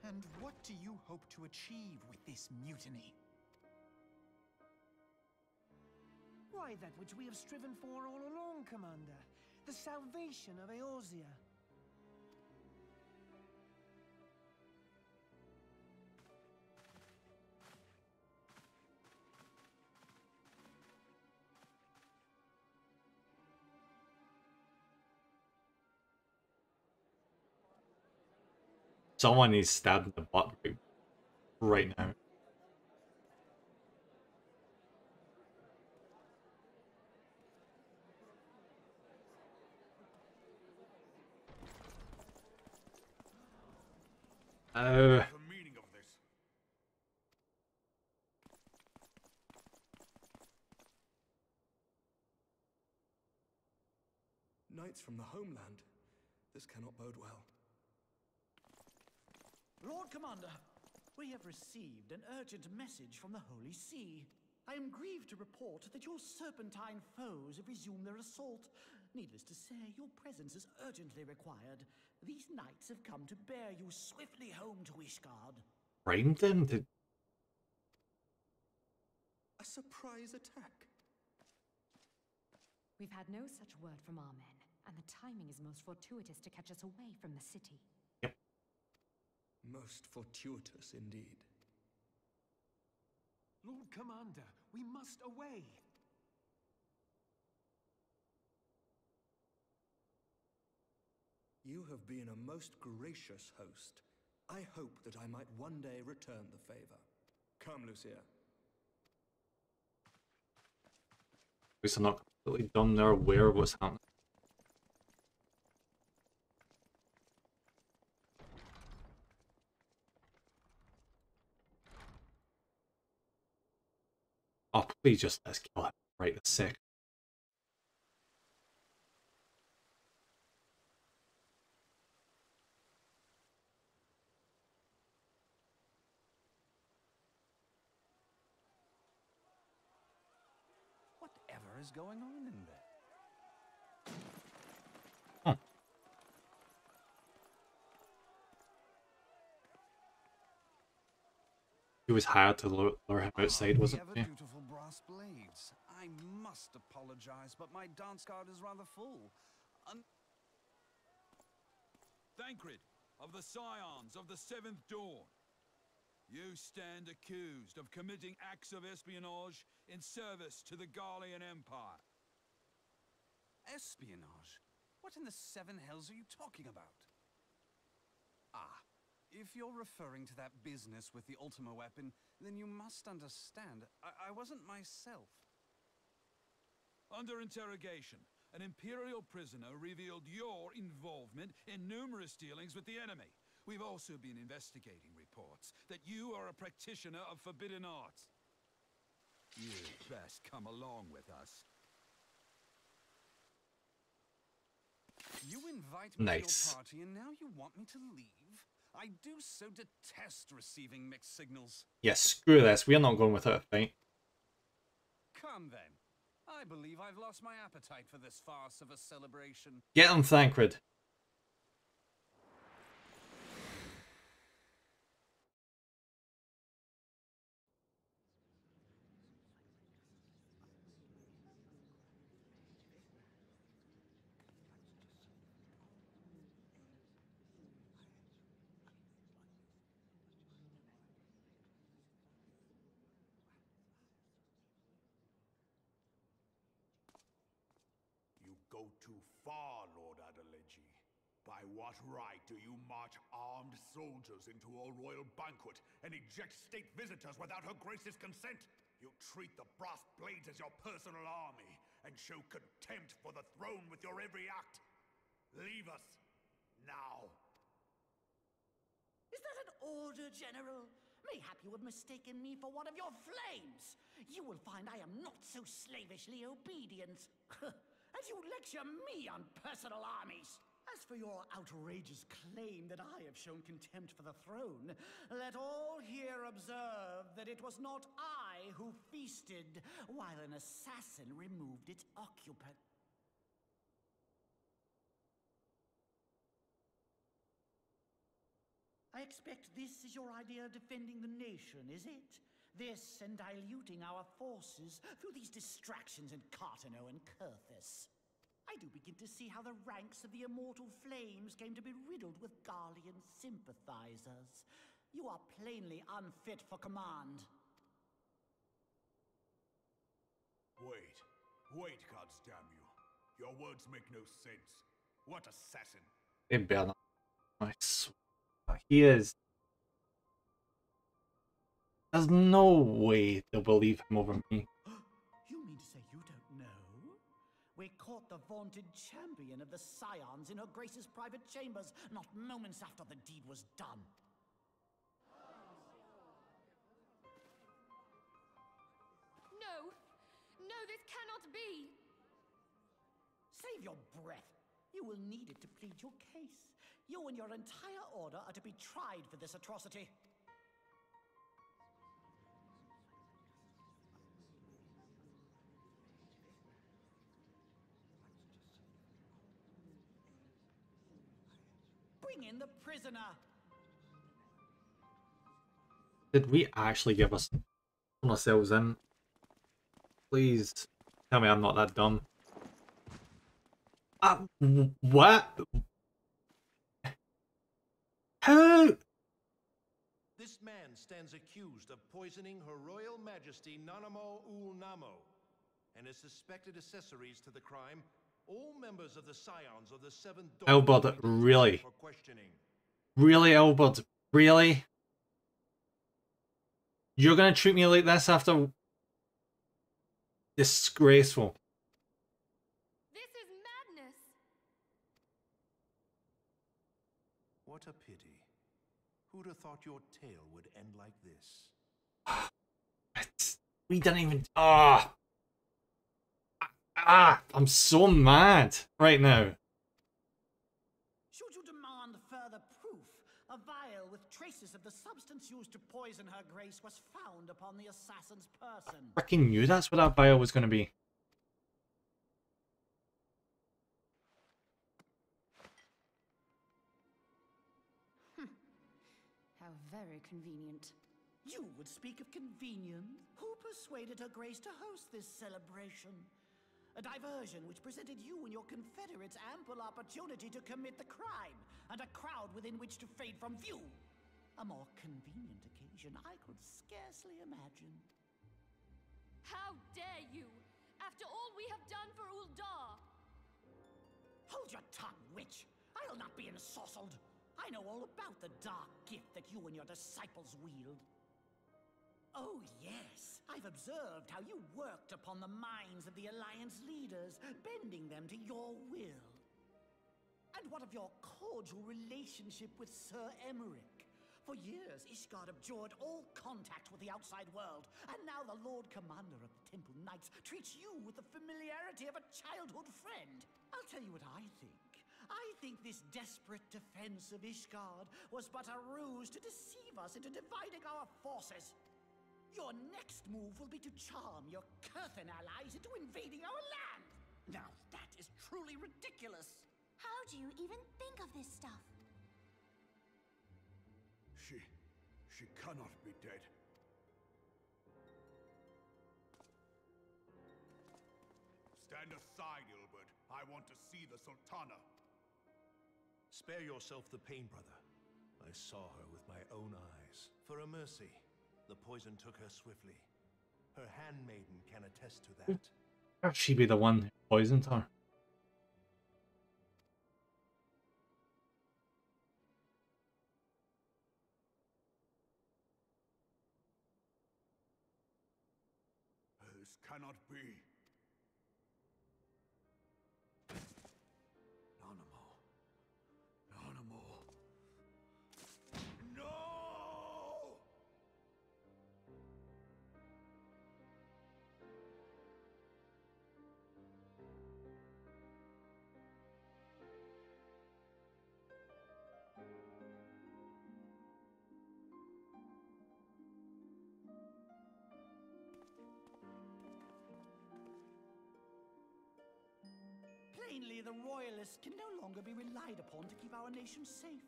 And what do you hope to achieve with this mutiny? Why, that which we have striven for all along, Commander. The salvation of Eorzea. Someone needs stabbed in the butt right now. The meaning of this. Knights from the homeland. This cannot bode well. Lord Commander, we have received an urgent message from the Holy See. I am grieved to report that your serpentine foes have resumed their assault. Needless to say, your presence is urgently required. These knights have come to bear you swiftly home to Ishgard. Framed them to... A surprise attack? We've had no such word from our men, and the timing is most fortuitous to catch us away from the city. Yep. Most fortuitous indeed. Lord Commander, we must away. You have been a most gracious host. I hope that I might one day return the favor. Come, Lucia. At least I'm not completely dumb, they're aware of what's happening. Oh, please just let's kill him right this second. Whatever is going on in there? Huh. He was hired to lure him outside, wasn't he? Beautiful brass brass blades. I must apologize, but my dance card is rather full. Thancred, of the Scions of the Seventh Dawn. You stand accused of committing acts of espionage in service to the Garlean Empire. Espionage? What in the seven hells are you talking about? Ah, if you're referring to that business with the Ultima weapon, then you must understand, I wasn't myself. Under interrogation, an Imperial prisoner revealed your involvement in numerous dealings with the enemy. We've also been investigating reports that you are a practitioner of forbidden arts. You'd best come along with us. You invite me Nice. to your party and now you want me to leave? I do so detest receiving mixed signals. Yeah, screw this. We're not going with her fight. Come then. I believe I've lost my appetite for this farce of a celebration. Get him, Thancred. You go too far, Lord Adeleji. By what right do you march armed soldiers into a royal banquet and eject state visitors without her grace's consent? You treat the brass blades as your personal army and show contempt for the throne with your every act. Leave us now. Is that an order, General? Mayhap you have mistaken me for one of your flames. You will find I am not so slavishly obedient. And you lecture me on personal armies. As for your outrageous claim that I have shown contempt for the throne, let all here observe that it was not I who feasted while an assassin removed its occupant. I expect this is your idea of defending the nation, is it? This and diluting our forces through these distractions in Cartano and Kurthus. I do begin to see how the ranks of the Immortal Flames came to be riddled with Garlean sympathizers. You are plainly unfit for command. Wait, gods damn you. Your words make no sense. What assassin? Hey, Bernard. I swear. He is. There's no way they'll believe him over me. You mean to say you don't know? We caught the vaunted champion of the Scions in her grace's private chambers, not moments after the deed was done. No! No, this cannot be! Save your breath. You will need it to plead your case. You and your entire order are to be tried for this atrocity. Bring in the prisoner. Did we actually give us ourselves in? Please tell me I'm not that dumb. What? How? This man stands accused of poisoning Her Royal Majesty Nanamo Ul Namo and is suspected accessories to the crime. All members of the Scions of the Seventh Dawn Albert, really? for questioning. Really, Albert? Really? You're gonna treat me like this after... Disgraceful. This is madness! What a pity. Who'd have thought your tale would end like this? We didn't even... I'm so mad right now. Should you demand further proof, a vial with traces of the substance used to poison her grace was found upon the assassin's person. Freaking knew that's what that vial was going to be. How very convenient. You would speak of convenience? Who persuaded Her Grace to host this celebration? A diversion which presented you and your confederates ample opportunity to commit the crime, and a crowd within which to fade from view. A more convenient occasion I could scarcely imagine. How dare you! After all we have done for Uldar! Hold your tongue, witch! I'll not be ensorcelled! I know all about the dark gift that you and your disciples wield. Oh, yes. I've observed how you worked upon the minds of the Alliance leaders, bending them to your will. And what of your cordial relationship with Sir Emmerich? For years, Ishgard abjured all contact with the outside world, and now the Lord Commander of the Temple Knights treats you with the familiarity of a childhood friend. I'll tell you what I think. I think this desperate defense of Ishgard was but a ruse to deceive us into dividing our forces. Your next move will be to charm your Kurthan allies into invading our land! Now that is truly ridiculous! How do you even think of this stuff? She cannot be dead. Stand aside, Ilbert. I want to see the Sultana. Spare yourself the pain, brother. I saw her with my own eyes. For a mercy, the poison took her swiftly. Her handmaiden can attest to that. How could she be the one who poisoned her? This cannot be. Plainly, the Royalists can no longer be relied upon to keep our nation safe.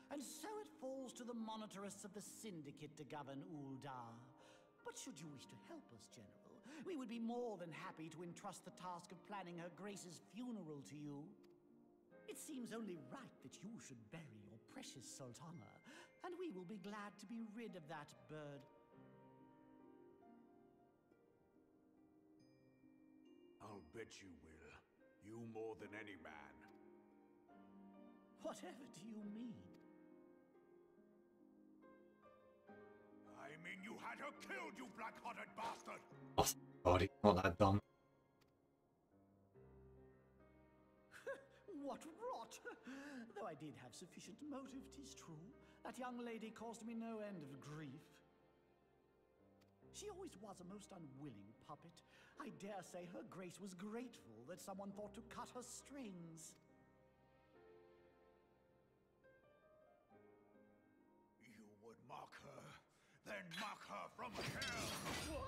And so it falls to the monitorists of the Syndicate to govern Uldar. But should you wish to help us, General, we would be more than happy to entrust the task of planning Her Grace's funeral to you. It seems only right that you should bury your precious Sultana, and we will be glad to be rid of that bird. I'll bet you will. You more than any man. Whatever do you mean? I mean you had her killed, you black-hearted bastard! Oh, God, he's not that dumb. What rot! Though I did have sufficient motive, 'tis true. That young lady caused me no end of grief. She always was a most unwilling puppet. I dare say Her Grace was grateful that someone thought to cut her strings. You would mock her, then mock her from hell!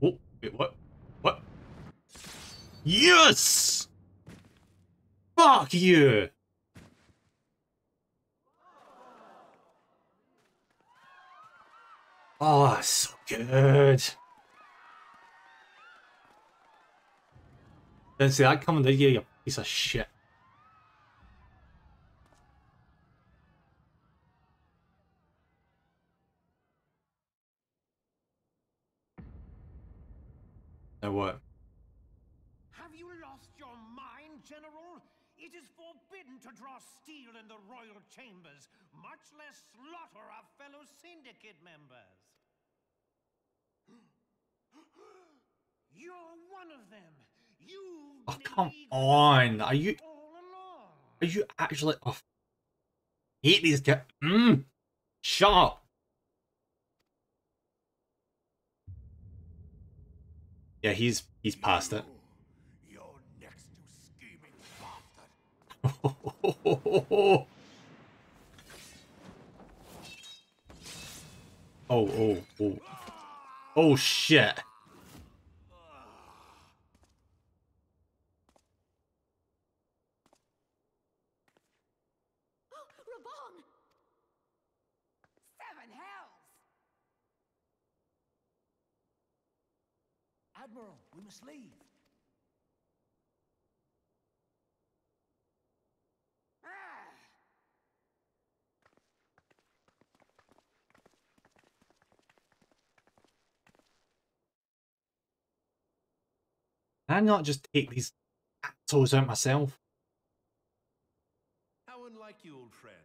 Oh, wait, what? What? Yes! Fuck you! Oh, that's so good. Didn't see that coming, did you, you piece of shit? Now what? Have you lost your mind, General? It is forbidden to draw steel in the royal chambers, much less slaughter our fellow syndicate members. You're one of them. You've Oh, been come illegal on. Are you all along. actually... Oh, I hate these guys. Shut up. Yeah, he's past it. You're next to scheming bastard! Oh. Oh, shit. Raban! Seven hells! Admiral, we must leave. Can I not just take these assholes out myself? How unlike you, old friend.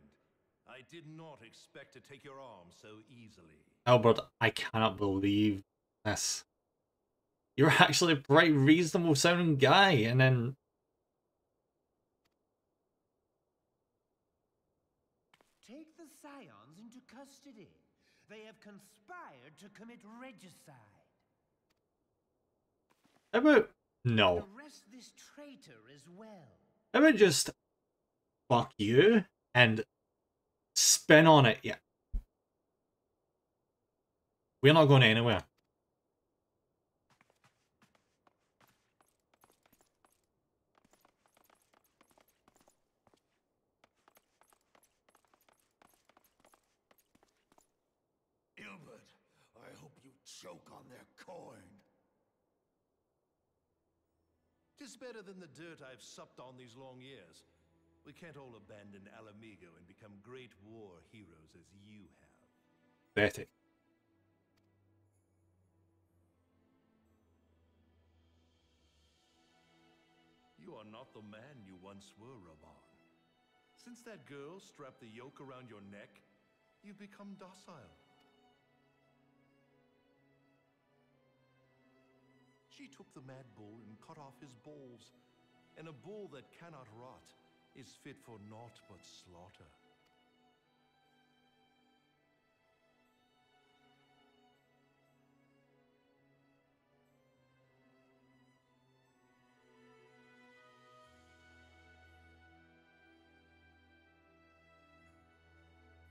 I did not expect to take your arm so easily. Albert, I cannot believe this. You're actually a bright, reasonable sounding guy, and then... Take the Scions into custody. They have conspired to commit regicide. How about... No. Arrest this traitor as well. How about just... fuck you, and spin on it, yeah. We're not going anywhere. Ilbert, I hope you choke on their coin. Tis better than the dirt I've supped on these long years. We can't all abandon Alamigo and become great war heroes as you have. Pathetic. You are not the man you once were, Raban. Since that girl strapped the yoke around your neck, you've become docile. She took the mad bull and cut off his balls, and a bull that cannot rot is fit for naught but slaughter.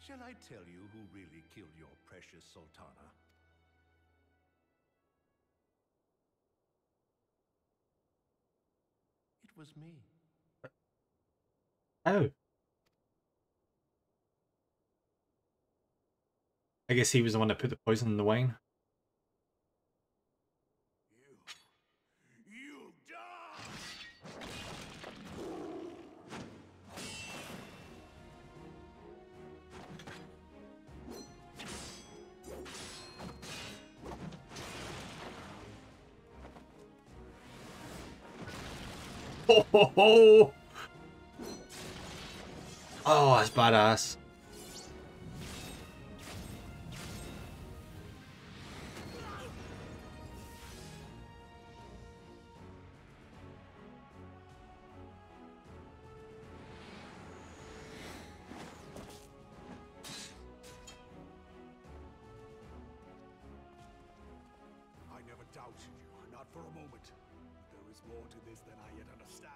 Shall I tell you who really killed your precious Sultana? It was me. Oh. I guess he was the one that put the poison in the wine. You die! Ho ho ho! Oh, that's badass. I never doubted you, not for a moment. But there is more to this than I yet understand.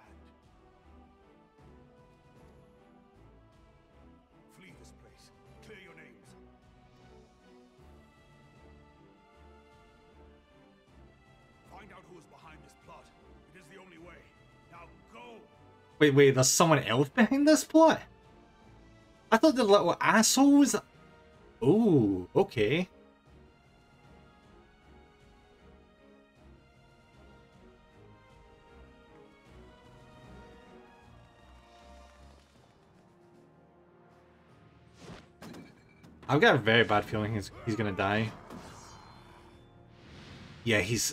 Flee this place. Clear your names. Find out who is behind this plot. It is the only way. Now go! Wait, there's someone else behind this plot? I thought the little assholes... Ooh, okay. I've got a very bad feeling he's gonna die. Yeah, he's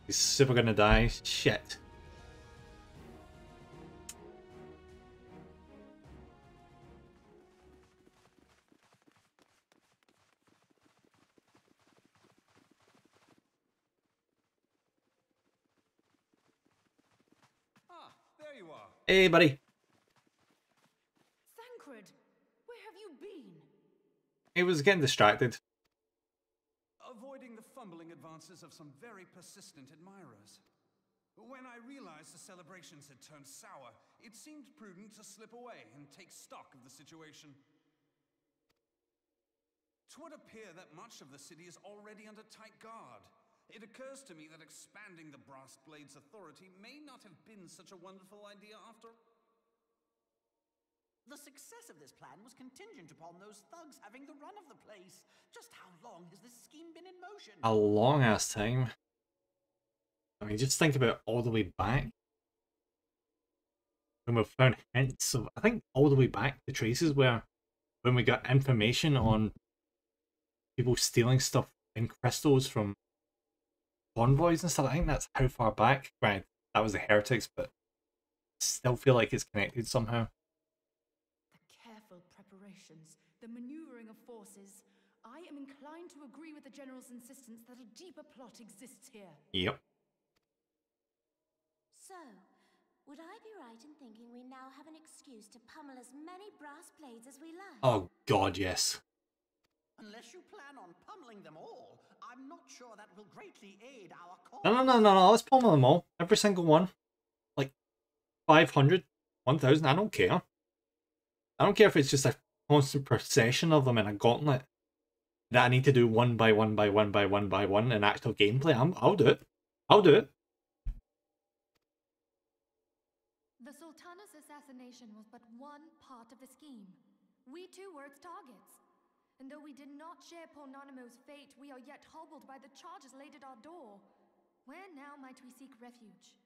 super gonna die. Shit. There you are. Hey, buddy. Thancred, where have you been? He was getting distracted. Avoiding the fumbling advances of some very persistent admirers. When I realized the celebrations had turned sour, it seemed prudent to slip away and take stock of the situation. 'Twould appear that much of the city is already under tight guard. It occurs to me that expanding the Brass Blade's authority may not have been such a wonderful idea after. The success of this plan was contingent upon those thugs having the run of the place. Just how long has this scheme been in motion? A long ass time. I mean, just think about all the way back. When we've found hints of, I think all the way back to traces where when we got information on people stealing stuff in crystals from convoys and stuff. I think that's how far back. Right, that was the heretics, but still feel like it's connected somehow. The careful preparations, the maneuvering of forces. I am inclined to agree with the General's insistence that a deeper plot exists here. Yep. So, would I be right in thinking we now have an excuse to pummel as many brass blades as we like? Oh god, yes. Unless you plan on pummeling them all, I'm not sure that will greatly aid our cause. No, let's pummel them all. Every single one. Like 500, 1,000, I don't care. I don't care if it's just a constant procession of them in a gauntlet that I need to do one by one by one by one by one in actual gameplay. I'll do it. I'll do it. The Sultana's assassination was but one part of the scheme. We too were its targets. And though we did not share Pornonimo's fate, we are yet hobbled by the charges laid at our door. Where now might we seek refuge?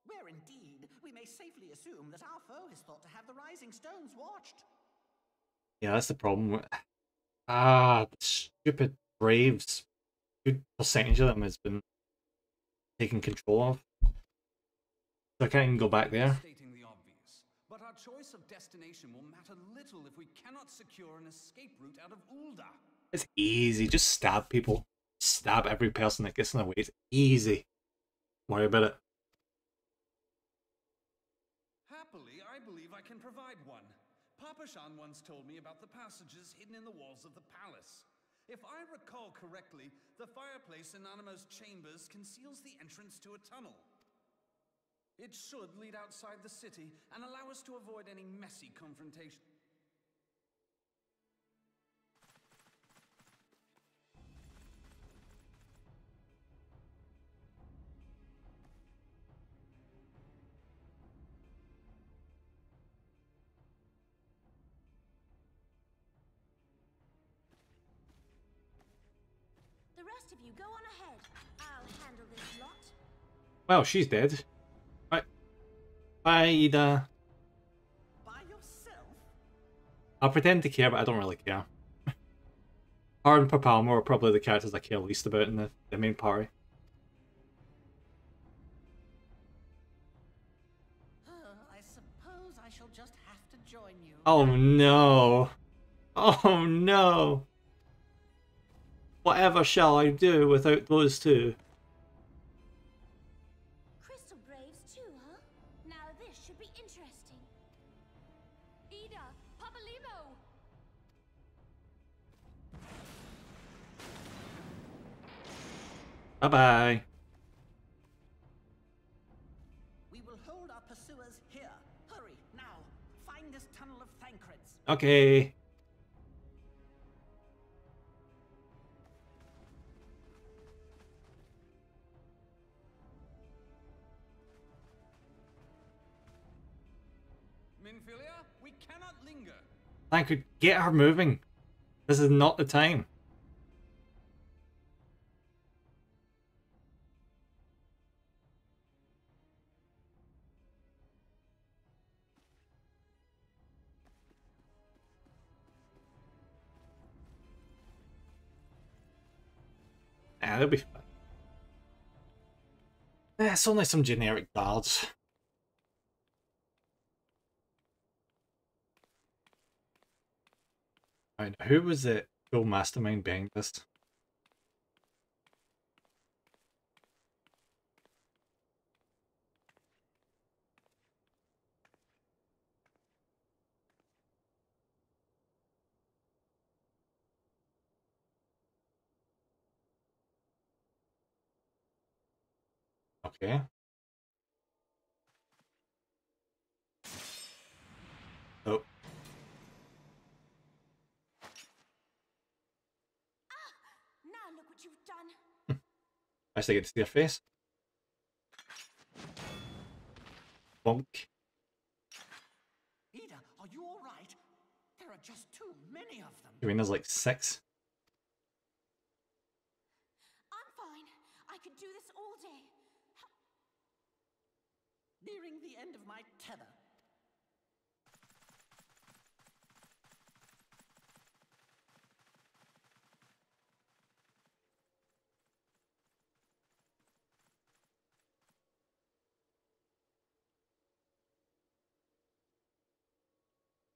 Where indeed, we may safely assume that our foe is thought to have the Rising Stones watched. Yeah, that's the problem. The stupid Braves. Good percentage of them has been taken control of. So I can't even go back there. Stating the obvious, but our choice of destination will matter little if we cannot secure an escape route out of Ul'dah. It's easy. Just stab people. Stab every person that gets in the way. It's easy. Don't worry about it. Happily, I believe I can provide one. Papa Shan once told me about the passages hidden in the walls of the palace. If I recall correctly, the fireplace in Animo's chambers conceals the entrance to a tunnel. It should lead outside the city and allow us to avoid any messy confrontation. The rest of you go on ahead. I'll handle this lot. Well, she's dead. Right. Bye, Ida. By yourself? I'll pretend to care, but I don't really care. Her and Papalmo are probably the characters I care least about in the main party. I suppose I shall just have to join you. Oh no. Oh no. Whatever shall I do without those two? Crystal Braves too, huh? Now this should be interesting. Ida! Papalimo! Bye-bye. We will hold our pursuers here. Hurry, now. Find this tunnel of Thancreds. Okay. Minfilia, we cannot linger. I could get her moving. This is not the time. They'll be fine. It's only some generic guards. Alright, who was the full mastermind behind this? Okay. Oh. Now look what you've done. I still get to see her face. Bonk. Ida, are you all right? There are just too many of them. I mean, there's like 6. I'm fine. I could do this Nearing the end of my tether.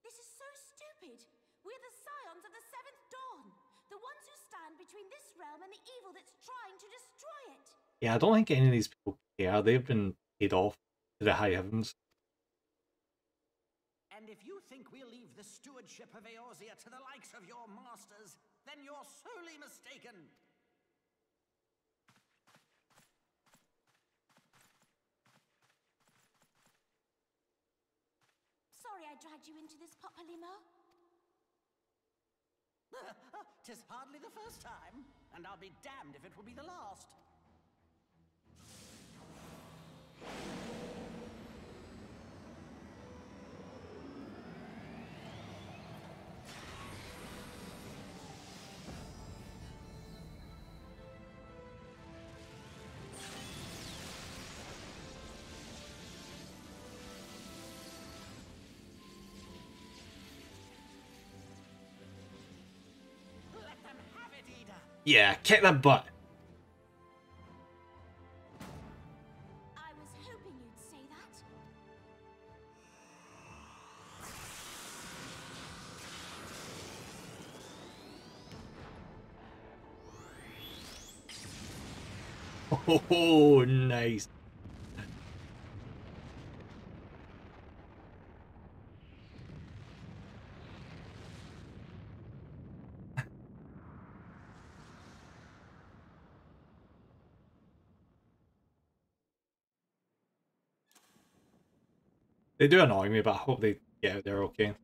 This is so stupid. We're the scions of the Seventh Dawn. The ones who stand between this realm and the evil that's trying to destroy it. Yeah, I don't think any of these people care. They've been paid off to the high heavens. And if you think we'll leave the stewardship of Eorzea to the likes of your masters, then you're sorely mistaken. Sorry I dragged you into this, Papalymo. 'Tis hardly the first time, and I'll be damned if it will be the last. Yeah, kick that butt. I was hoping you'd say that. Oh, nice. They do annoy me, but I hope they're okay.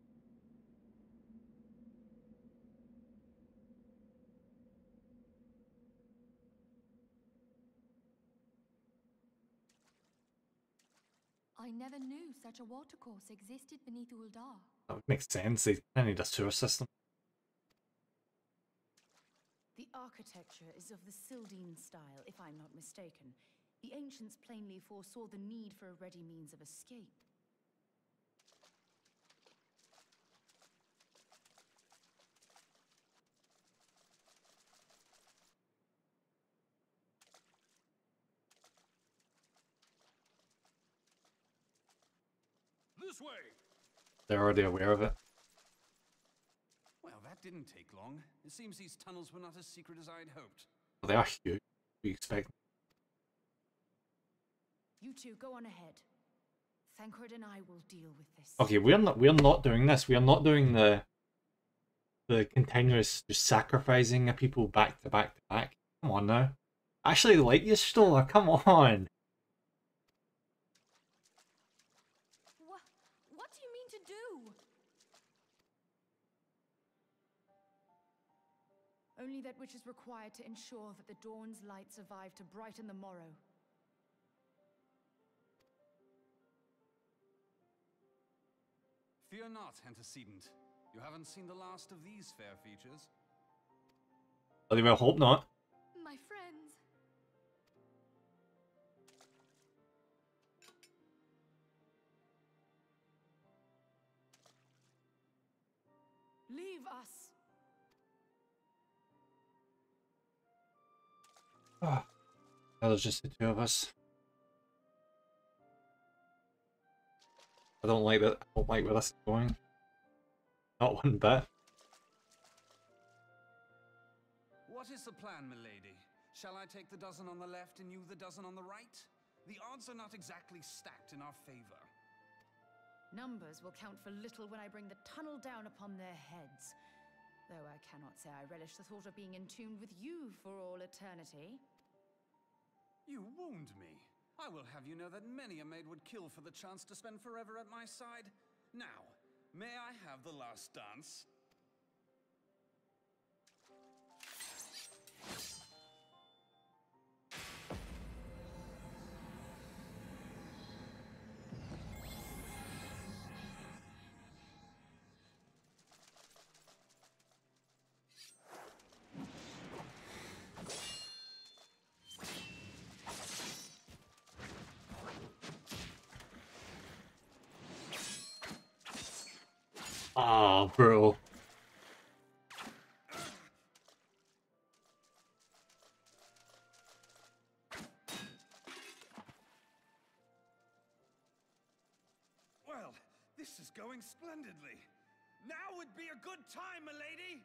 I never knew such a watercourse existed beneath Uldar. That would make sense. They kind of need a sewer system. The architecture is of the Sildine style, if I'm not mistaken. The ancients plainly foresaw the need for a ready means of escape. This way! They're already aware of it. Well, that didn't take long. It seems these tunnels were not as secret as I'd hoped. Well, they are huge. We expect. You two go on ahead. Thancred and I will deal with this. Okay, we're not doing this. We are not doing the continuous just sacrificing of people back to back to back. Come on now. I actually like you, Stola. Come on. What do you mean to do? Only that which is required to ensure that the dawn's light survive to brighten the morrow. Fear not, antecedent. You haven't seen the last of these fair features. Bloody well hope not. My friends. Leave us. Now there's just the two of us. I don't like that. I don't like where this is going. Not one bit. What is the plan, milady? Shall I take the dozen on the left and you the dozen on the right? The odds are not exactly stacked in our favor. Numbers will count for little when I bring the tunnel down upon their heads. Though I cannot say I relish the thought of being entombed with you for all eternity. You wound me. I will have you know that many a maid would kill for the chance to spend forever at my side. Now, may I have the last dance? Oh, bro. Well, this is going splendidly. Now would be a good time, milady.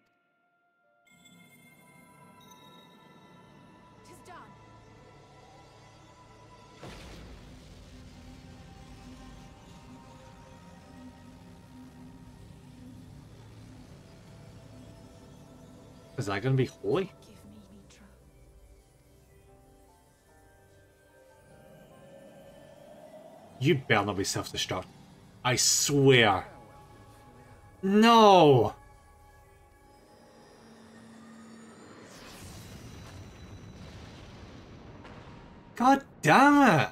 'Tis done. Is that gonna be holy? You better not be self-destruct. I swear. No! God damn it!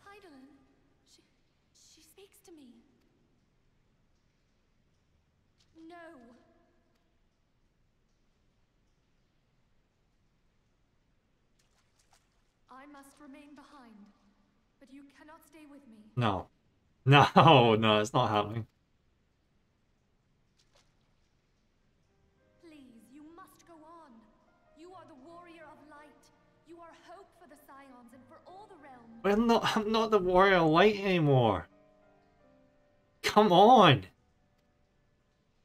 Heidelin, she speaks to me. No. I must remain behind, but you cannot stay with me. No. No, no, it's not happening. Please, you must go on. You are the warrior of light. You are hope for the Scions and for all the realm. I'm not the warrior of light anymore. Come on!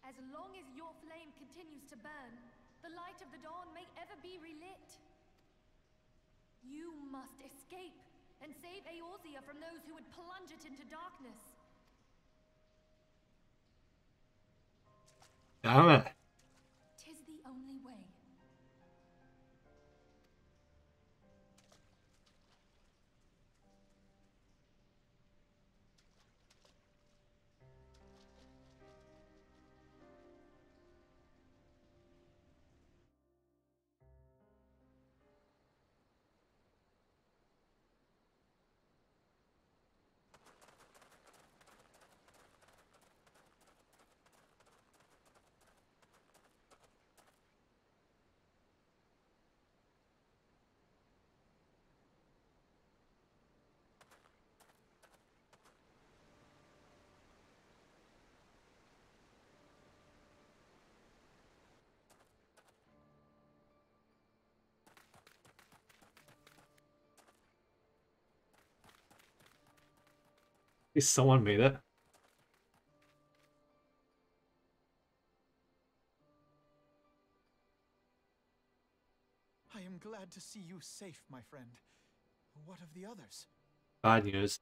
As long as your flame continues to burn, the light of the dawn may ever be relit. You must escape and save Eorzea from those who would plunge it into darkness. Damn it. 'Tis the only way. At least someone made it. I am glad to see you safe, my friend. What of the others? Bad news.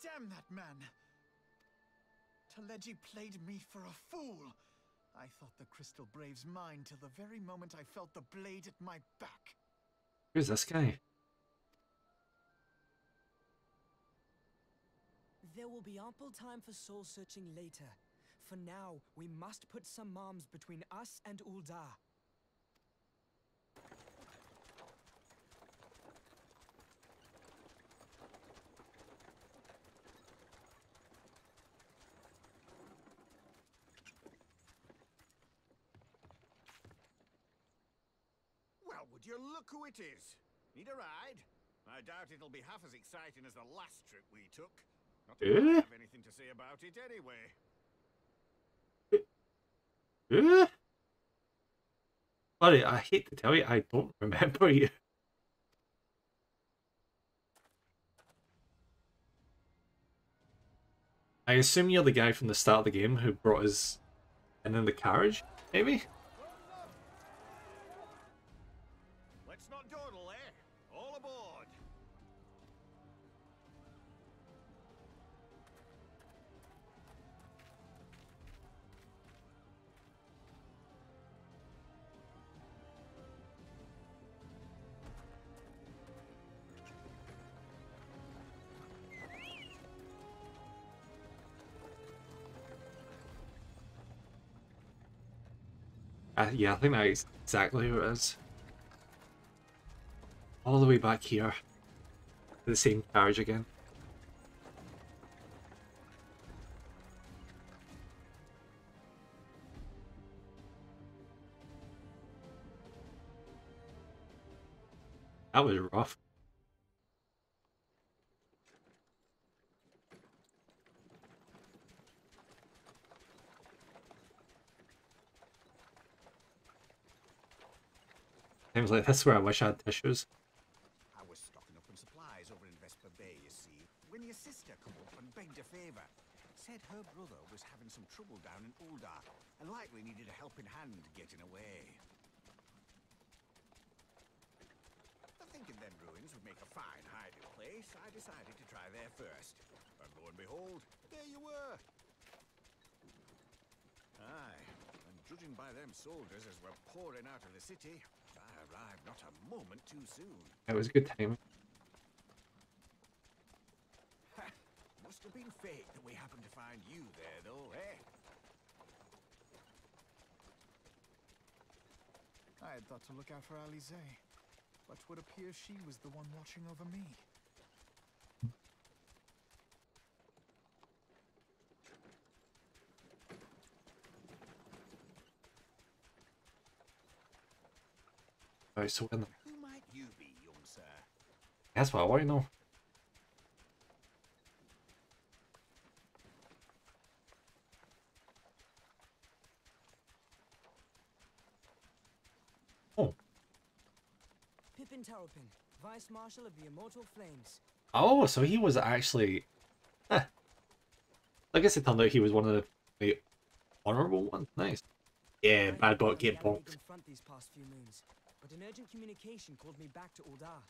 Damn that man! Teleji played me for a fool! I thought the Crystal Brave's mine till the very moment I felt the blade at my back. Who's this guy? There will be ample time for soul-searching later. For now, we must put some arms between us and Ul'dah. Well, would you look who it is? Need a ride? I doubt it'll be half as exciting as the last trip we took. Not that I have anything to say about it anyway. Buddy, I hate to tell you, I don't remember you. I assume you're the guy from the start of the game who brought us in the carriage, maybe? Let's not dawdle, eh? All aboard! Yeah, I think that's exactly who it is. All the way back here. The same carriage again. That was rough. Times like this where I wish I had tissues. I was stocking up on supplies over in Vesper Bay, you see, when your sister come up and begged a favour. Said her brother was having some trouble down in Uldar and likely needed a helping hand getting away. Thinking them ruins would make a fine hiding place, I decided to try there first. And lo and behold, there you were. Aye, and judging by them soldiers as were pouring out of the city, I arrived not a moment too soon. It was a good time. Must have been fate that we happened to find you there, though, eh? I had thought to look out for Alize, but would appear she was the one watching over me. Alright, so when Who might you be, young sir? that's what I want to know. Oh. Pippin Terrapin, Vice Marshal of the Immortal Flames. Oh, so he was actually... Huh. I guess it turned out he was one of the honourable ones. Nice. Yeah, bad bot, get bonked. Confront these past few moons, but an urgent communication called me back to Uldar.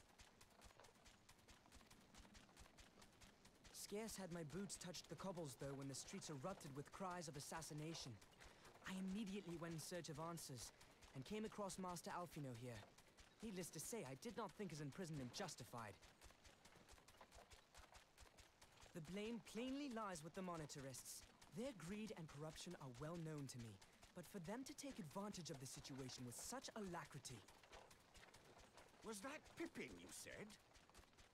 Scarce had my boots touched the cobbles, though, when the streets erupted with cries of assassination. I immediately went in search of answers, and came across Master Alfino here. Needless to say, I did not think his imprisonment justified. The blame plainly lies with the Monitarists. Their greed and corruption are well known to me, but for them to take advantage of the situation with such alacrity... Was that Pippin, you said?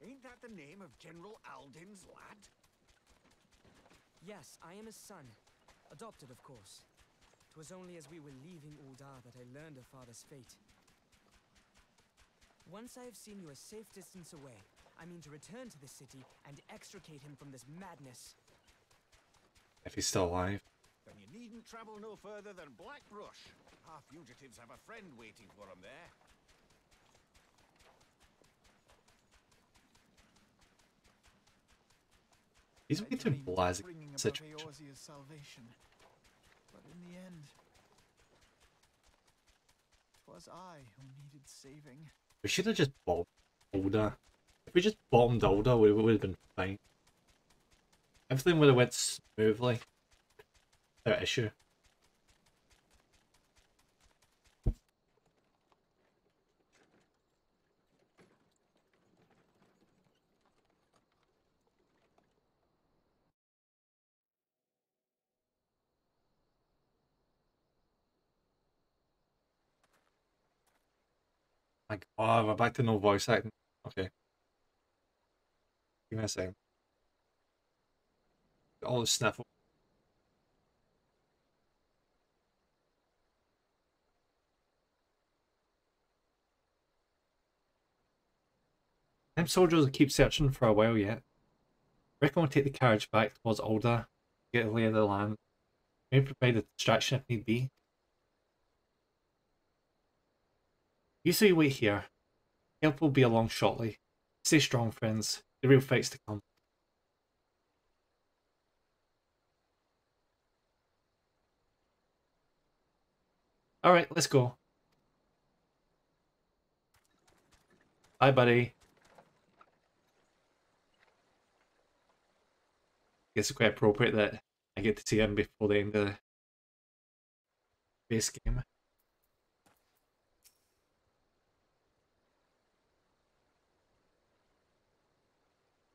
Ain't that the name of General Aldin's lad? Yes, I am his son. Adopted, of course. 'Twas only as we were leaving Uldar that I learned of father's fate. Once I have seen you a safe distance away, I mean to return to the city and extricate him from this madness. If he's still alive. Then you needn't travel no further than Blackbrush. Our fugitives have a friend waiting for them there. He's way too blasé. Situation. Salvation, but in the end, 'twas I who needed saving. We should have just bombed Ulda. If we just bombed Ulda, we would have been fine. Everything would have went smoothly. Without issue. Like, oh, we're back to no voice acting. Okay. Give me a second. All the sniffle. Them soldiers will keep searching for a while yet. Reckon we'll take the carriage back towards Alda, get a lay of the land. Maybe provide a distraction if need be. You say wait here. Help will be along shortly. Stay strong, friends. The real fight's to come. Alright, let's go. Bye, buddy. Guess it's quite appropriate that I get to see him before the end of the base game.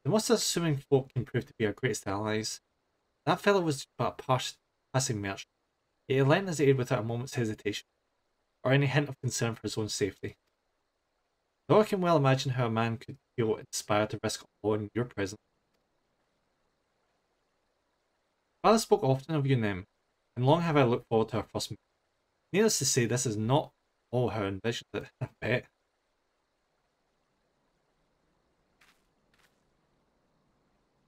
The most assuming folk can prove to be our greatest allies. That fellow was but a passing merchant, yet he lent his aid without a moment's hesitation, or any hint of concern for his own safety. Though I can well imagine how a man could feel inspired to risk all in your presence. Father spoke often of you, Nem, and long have I looked forward to our first meeting. Needless to say, this is not all how I envisioned it, I bet.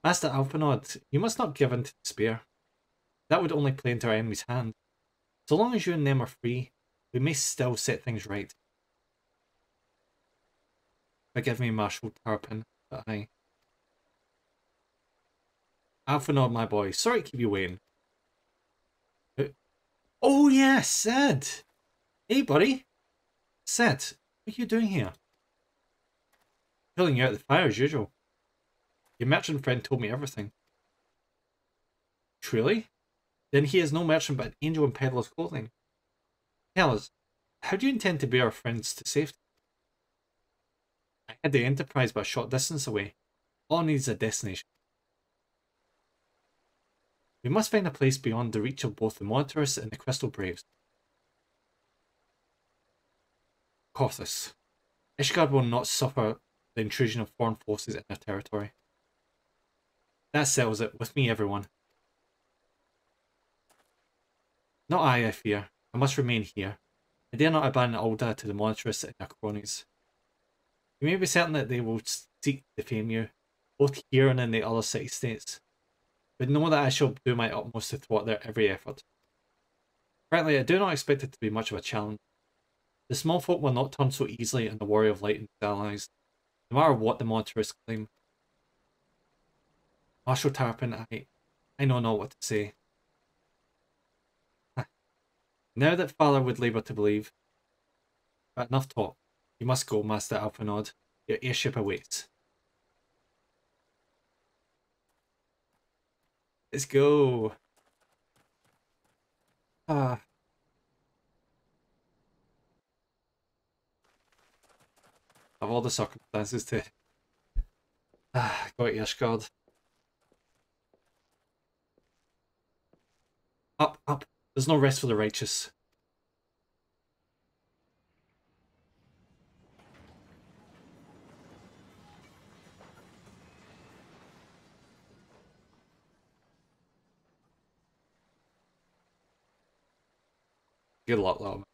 Master Alphinaud, you must not give in to despair. That would only play into our enemy's hand. So long as you and them are free, we may still set things right. Forgive me, Marshal Tarpin, but Alphinaud, my boy, sorry to keep you waiting. Oh yeah, Sid! Hey buddy! Sid, what are you doing here? Pulling you out of the fire as usual. Your merchant friend told me everything. Truly? Then he is no merchant but an angel in peddler's clothing. Tell us, how do you intend to bear our friends to safety? I had the Enterprise but a short distance away. All I need is a destination. We must find a place beyond the reach of both the Monitors and the Crystal Braves. Corthus. Ishgard will not suffer the intrusion of foreign forces in their territory. That settles it. With me, everyone. Not I fear. I must remain here. I dare not abandon Alda to the Monitors and their cronies. You may be certain that they will seek to defame you, both here and in the other city-states. But know that I shall do my utmost to thwart their every effort. Frankly, I do not expect it to be much of a challenge. The small folk will not turn so easily on the Warrior of Light and his allies, no matter what the Monitors claim. Marshal Tarpin, I know not what to say. Now that Father would labour to believe. But enough talk. You must go, Master Alphinaud. Your airship awaits. Let's go. Of all the circumstances to go to Ishgard. Up, up. There's no rest for the righteous. Good luck, love.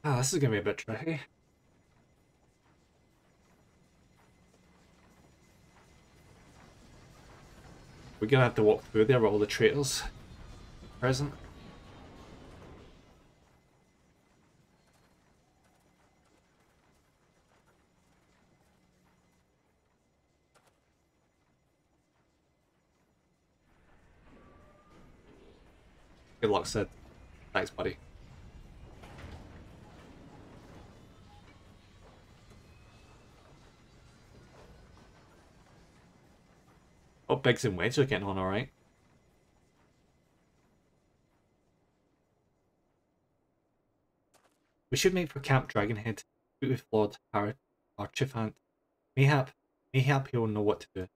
This is gonna be a bit tricky. We're gonna have to walk through there with all the traitors present. Good luck, Sid. Thanks, buddy. Oh, Biggs and Wedge are getting on alright. We should make for Camp Dragonhead. Speak with Lord Archifant. Mayhap he'll know what to do.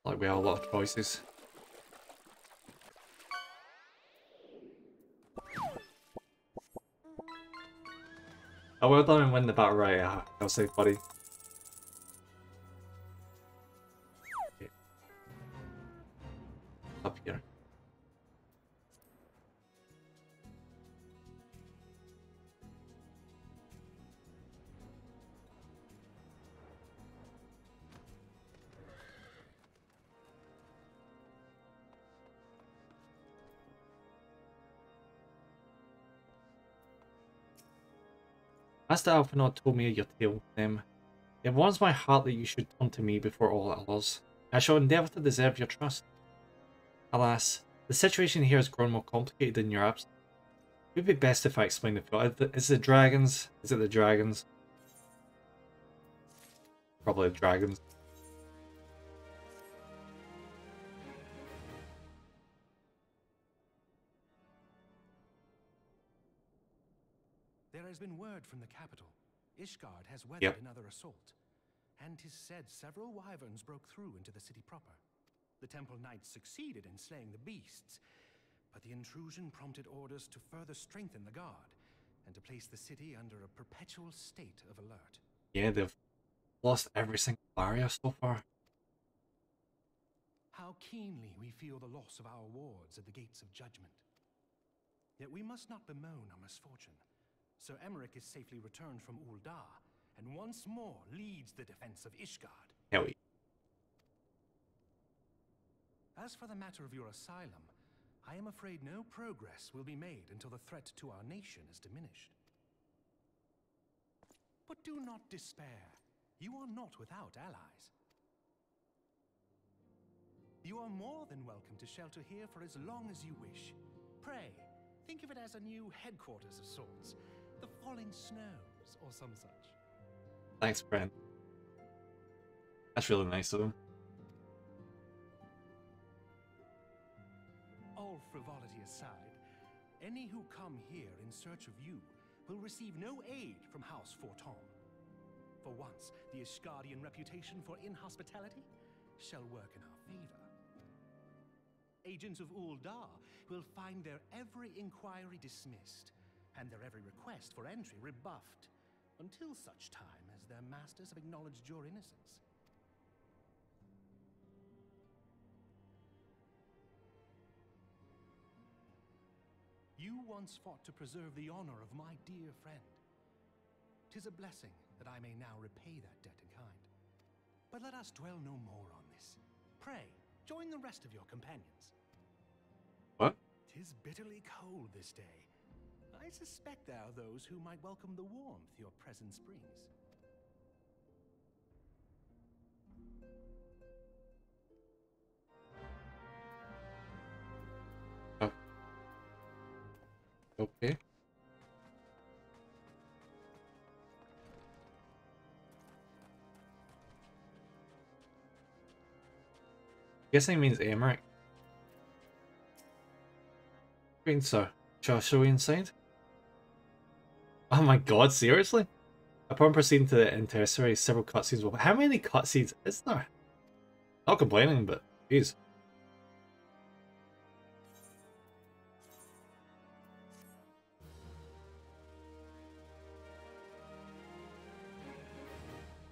Like we have a lot of choices. Oh, well done and win the battle right. I'll say, buddy. Okay. Up here. Master Alphinaud told me your tale, them. It warms my heart that you should turn to me before all others. I shall endeavour to deserve your trust. Alas, the situation here has grown more complicated in your absence. It would be best if I explain the plot. Is it the dragons? Is it the dragons? Probably the dragons. There has been word from the capital. Ishgard has weathered another assault. And 'tis said several wyverns broke through into the city proper. The temple knights succeeded in slaying the beasts, but the intrusion prompted orders to further strengthen the guard. and to place the city under a perpetual state of alert. Yeah, they've lost every single barrier so far. How keenly we feel the loss of our wards at the gates of judgment. Yet we must not bemoan our misfortune. Sir Emmerich is safely returned from Uldar, and once more leads the defense of Ishgard. Hell yeah. As for the matter of your asylum, I am afraid no progress will be made until the threat to our nation is diminished. But do not despair. You are not without allies. You are more than welcome to shelter here for as long as you wish. Pray, think of it as a new headquarters of sorts. The falling snows, or some such. Thanks, friend. That's really nice of him. All frivolity aside, any who come here in search of you will receive no aid from House Forton. For once, the Ishgardian reputation for inhospitality shall work in our favor. Agents of Uldar will find their every inquiry dismissed, and their every request for entry rebuffed, until such time as their masters have acknowledged your innocence. You once fought to preserve the honor of my dear friend. 'Tis a blessing that I may now repay that debt in kind. But let us dwell no more on this. Pray, join the rest of your companions. What? 'Tis bitterly cold this day. I suspect there are those who might welcome the warmth your presence brings. Okay. Guessing means Emmerich. Green sir, shall I show you inside? Oh my god, seriously? Upon proceeding to the intercessory, several cutscenes will... How many cutscenes is there? Not complaining, but jeez.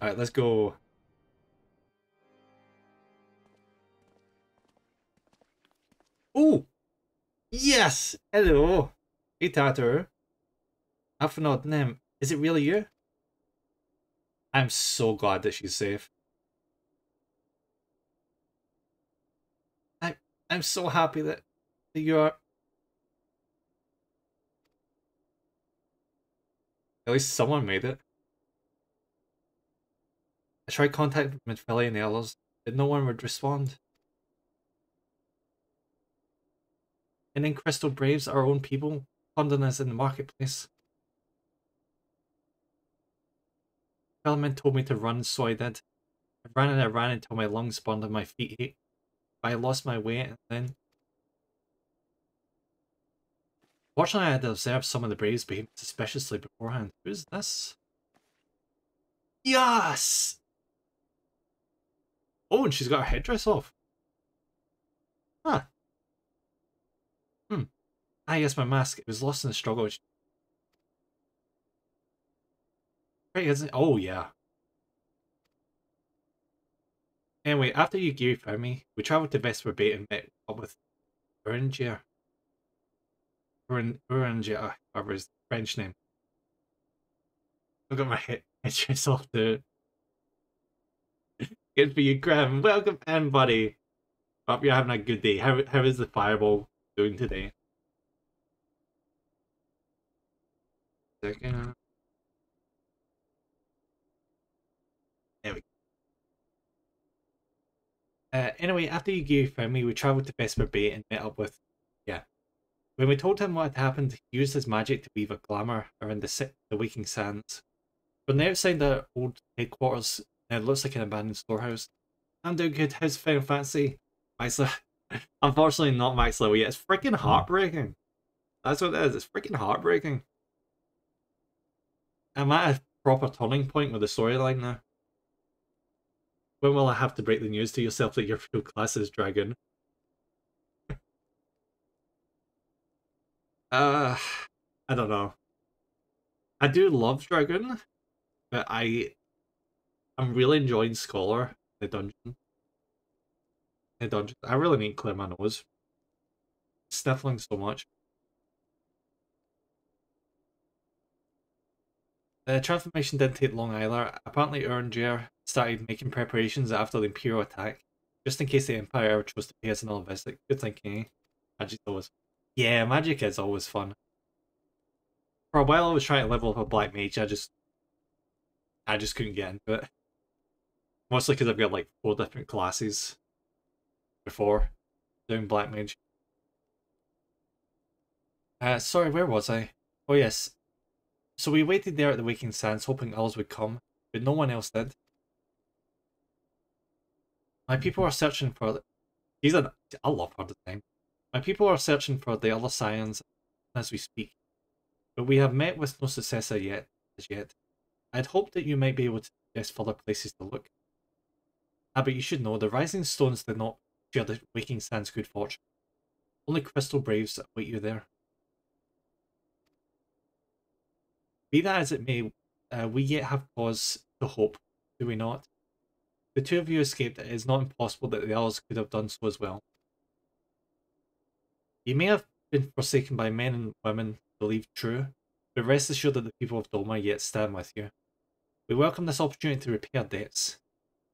Alright, let's go. Oh! Yes! Hello! Hey, Tatter. Alphanod, Nim, is it really you? I'm so glad that she's safe. I'm so happy that you are... At least someone made it. I tried contacting Midfelli and the others, but no one would respond. And then Crystal Braves, our own people, funding us in the marketplace. Element told me to run, so I did. I ran until my lungs burned and my feet ached. But I lost my way, and then... Fortunately, I had observed some of the Braves behave suspiciously beforehand. Who's this? Yes! Oh, and she's got her headdress off. Huh. Ah, yes, my mask. It was lost in the struggle. Right, isn't it? Oh, yeah. Anyway, after Yugiri found me, we travelled to Vesper Bay and met up with Urangia. Urangia, whatever his French name. I've got my headdress off too. Good for you, Graham. Welcome in, buddy. Hope you're having a good day. How is the fireball doing today? Second. There we go. Anyway, after Yugiri found me, we travelled to Vesper Bay and met up with... Yeah. When we told him what had happened, he used his magic to weave a glamour around the waking sands. From the outside our old headquarters, now it looks like an abandoned storehouse. I'm doing good. How's Final Fantasy? Max Unfortunately, not max level yet. It's freaking heartbreaking. That's what it is. It's freaking heartbreaking. I'm at a proper turning point with the storyline now. When will I have to break the news to yourself that your real class is Dragon? I don't know. I do love Dragoon, but I'm really enjoying Scholar, the dungeon. I really need to clear my nose. Sniffling so much. The transformation didn't take long either. Apparently Ernger started making preparations after the Imperial attack, just in case the Empire ever chose to pay us another visit. Good thinking, eh? Magic's always... Yeah, magic is always fun. For a while I was trying to level up a Black Mage, I just couldn't get into it. Mostly because I've got like 4 different classes before doing Black Mage. Sorry, where was I? Oh yes. So we waited there at the Waking Sands hoping others would come, but no one else did. My people are searching for... I love her design. My people are searching for the other scions as we speak, but we have met with no success as yet. I'd hoped that you might be able to suggest further places to look. But you should know, the Rising Stones did not share the Waking Sands' good fortune. Only Crystal Braves await you there. Be that as it may, we yet have cause to hope, do we not? The 2 of you escaped. It is not impossible that the others could have done so as well. You may have been forsaken by men and women believed true, but rest assured that the people of Doma yet stand with you. We welcome this opportunity to repay our debts,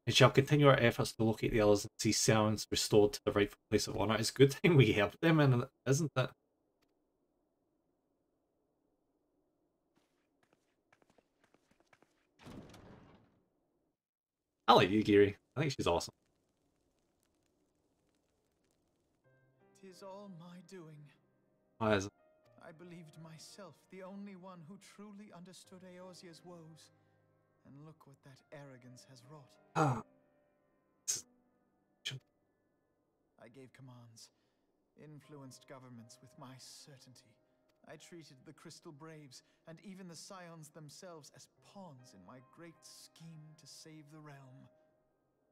and shall continue our efforts to locate the others and see Scions restored to the rightful place of honour. It's a good thing we helped them, isn't it? I like you, Giri. I think she's awesome. 'Tis all my doing. Why is it? I believed myself the only one who truly understood Eorzea's woes. And look what that arrogance has wrought. Ah. I gave commands, influenced governments with my certainty. I treated the Crystal Braves and even the Scions themselves as pawns in my great scheme to save the realm.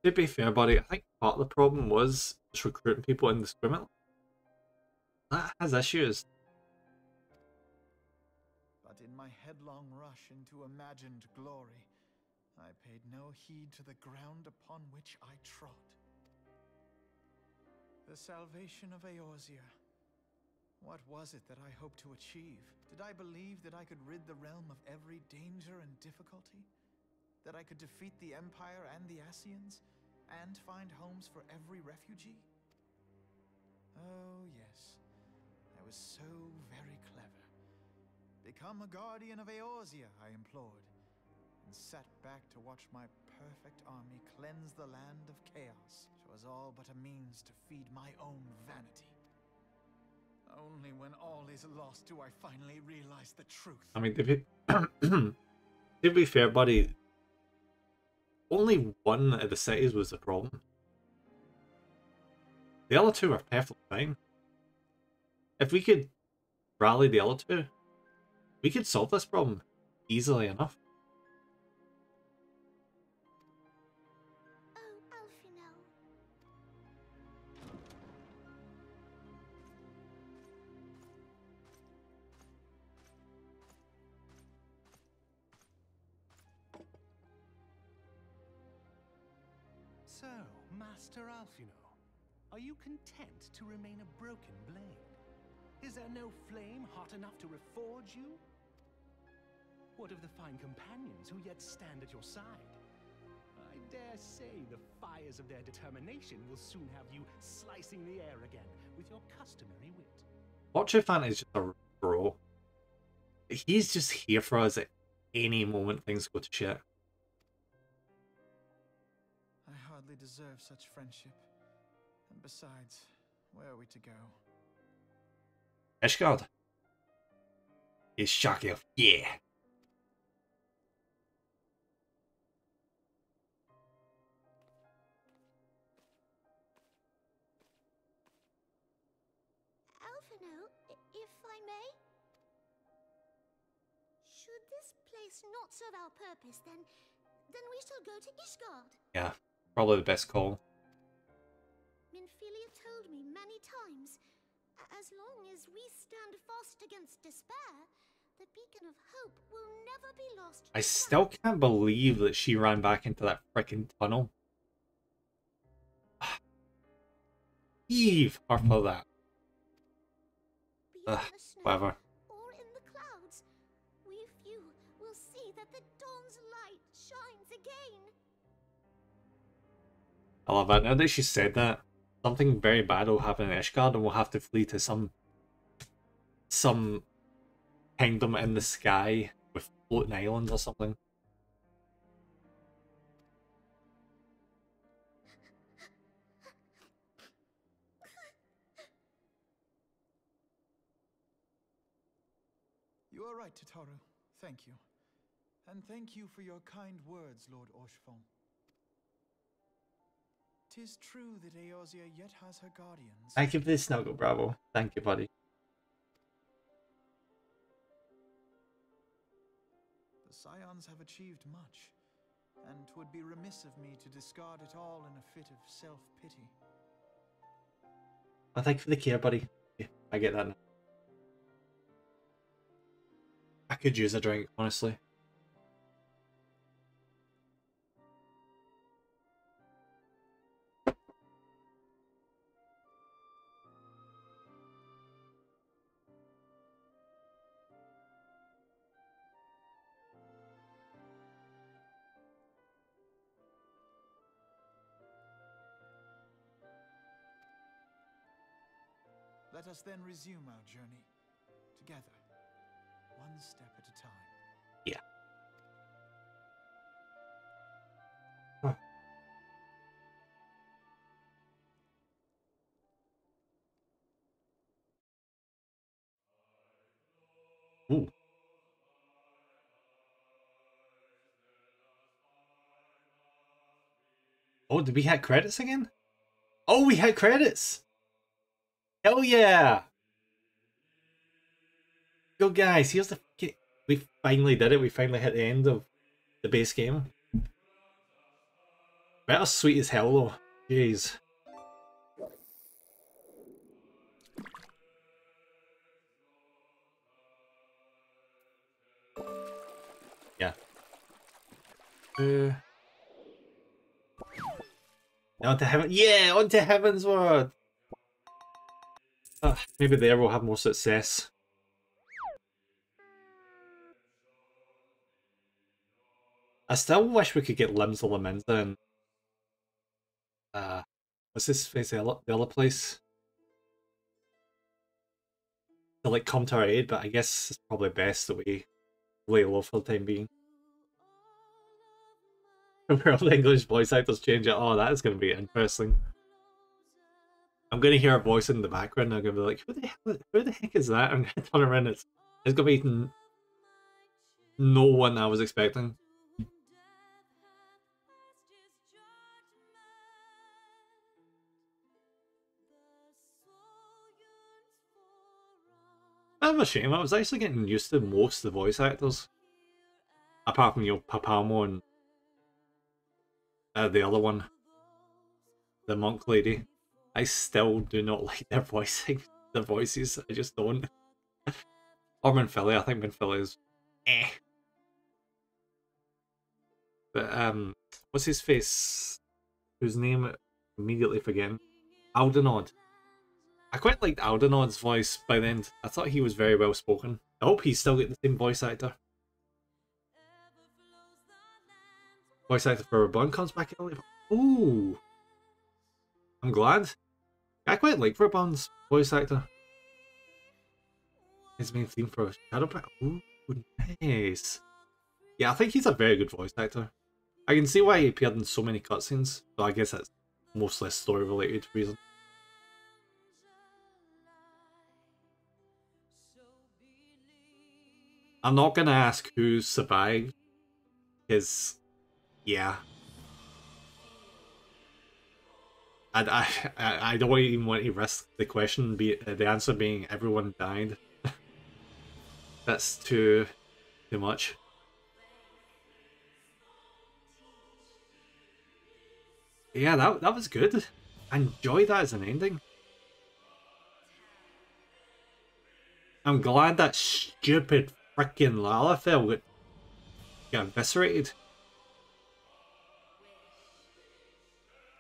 To be fair, buddy, I think part of the problem was just recruiting people indiscriminately. That has issues. But in my headlong rush into imagined glory, I paid no heed to the ground upon which I trod. The salvation of Eorzea. What was it that I hoped to achieve? Did I believe that I could rid the realm of every danger and difficulty? That I could defeat the Empire and the Ascians, and find homes for every refugee? Oh, yes. I was so very clever. Become a guardian of Eorzea, I implored, and sat back to watch my perfect army cleanse the land of chaos. It was all but a means to feed my own vanity. Only when all is lost do I finally realize the truth. I mean, to be fair, buddy, only one of the cities was the problem. The other 2 were perfectly fine. If we could rally the other 2, we could solve this problem easily enough. So, Master Alfino, are you content to remain a broken blade? Is there no flame hot enough to reforge you? What of the fine companions who yet stand at your side? I dare say the fires of their determination will soon have you slicing the air again with your customary wit. Orchifant is just a bro. He's just here for us at any moment things go to shit. I hardly deserve such friendship. And besides, where are we to go? Ishgard. It's Shakir. Yeah. Alfino, if I may? Should this place not serve our purpose, then we shall go to Ishgard. Yeah, probably the best call. Minfilia told me many times, as long as we stand fast against despair, The beacon of hope will never be lost. I still can't believe that she ran back into that freaking tunnel. Eve, her for that. Whatever. Or in the clouds, we few will see that the dawn's light shines again. I love that. Now that she said that, something very bad will happen in Ishgard and we'll have to flee to some kingdom in the sky with floating islands or something. You are right, Tataru. Thank you. And thank you for your kind words, Lord Orchefon. 'Tis true that Eorzea yet has her guardians. Thank you for the snuggle, Bravo. Thank you, buddy. The Scions have achieved much, and 'twould be remiss of me to discard it all in a fit of self-pity. Well, thank you for the care, buddy. Yeah, I get that now. I could use a drink, honestly. Let us then resume our journey, together, one step at a time. Yeah. Ooh. Oh, did we hit credits again? Oh, we hit credits! Hell yeah! Go guys, here's the... We finally did it, we finally hit the end of the base game. Better sweet as hell though. Jeez. Yeah. On to heaven. Yeah, on to Heaven's Word. Maybe there we'll have more success. I still wish we could get Limbs of Laminza and what's this place? The other place to like come to our aid, but I guess it's probably best that we lay low for the time being. Where all the English voice actors change it. Oh, that is going to be interesting. I'm going to hear a voice in the background and I'm going to be like, who the heck is that? I'm going to turn around. It's going to be no one I was expecting. Bit of a shame. I was actually getting used to most of the voice actors. Apart from, Papamo and the other one. The monk lady. I still do not like their voicing. Their voices. I just don't. Or Minfili. I think Minfili is eh. But, what's his face? Whose name immediately forgetting? Aldenod. I quite liked Aldenod's voice by the end. I thought he was very well spoken. I hope he's still got the same voice actor. Voice actor for Reborn comes back in early. Ooh. I'm glad. I quite like Reborn's voice actor. His main theme for Shadowbringers. Ooh, nice. Yeah, I think he's a very good voice actor. I can see why he appeared in so many cutscenes, but I guess that's mostly a story-related reason. I'm not gonna ask who survived, because, yeah. I don't even want to risk the question, the answer being everyone died. That's too much. Yeah, that was good. I enjoyed that as an ending. I'm glad that stupid freaking Lalafell got eviscerated.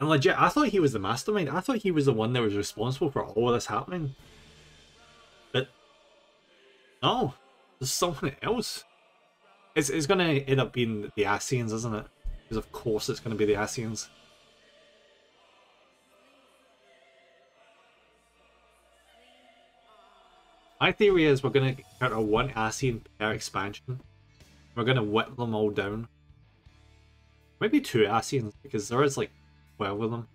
And legit, I thought he was the mastermind. I thought he was the one that was responsible for all of this happening. But no, there's someone else. It's going to end up being the Ascians, isn't it? Because of course it's going to be the Ascians. My theory is we're going to encounter one Ascian per expansion. We're going to whip them all down. Maybe 2 Ascians, because there is like 12 of them.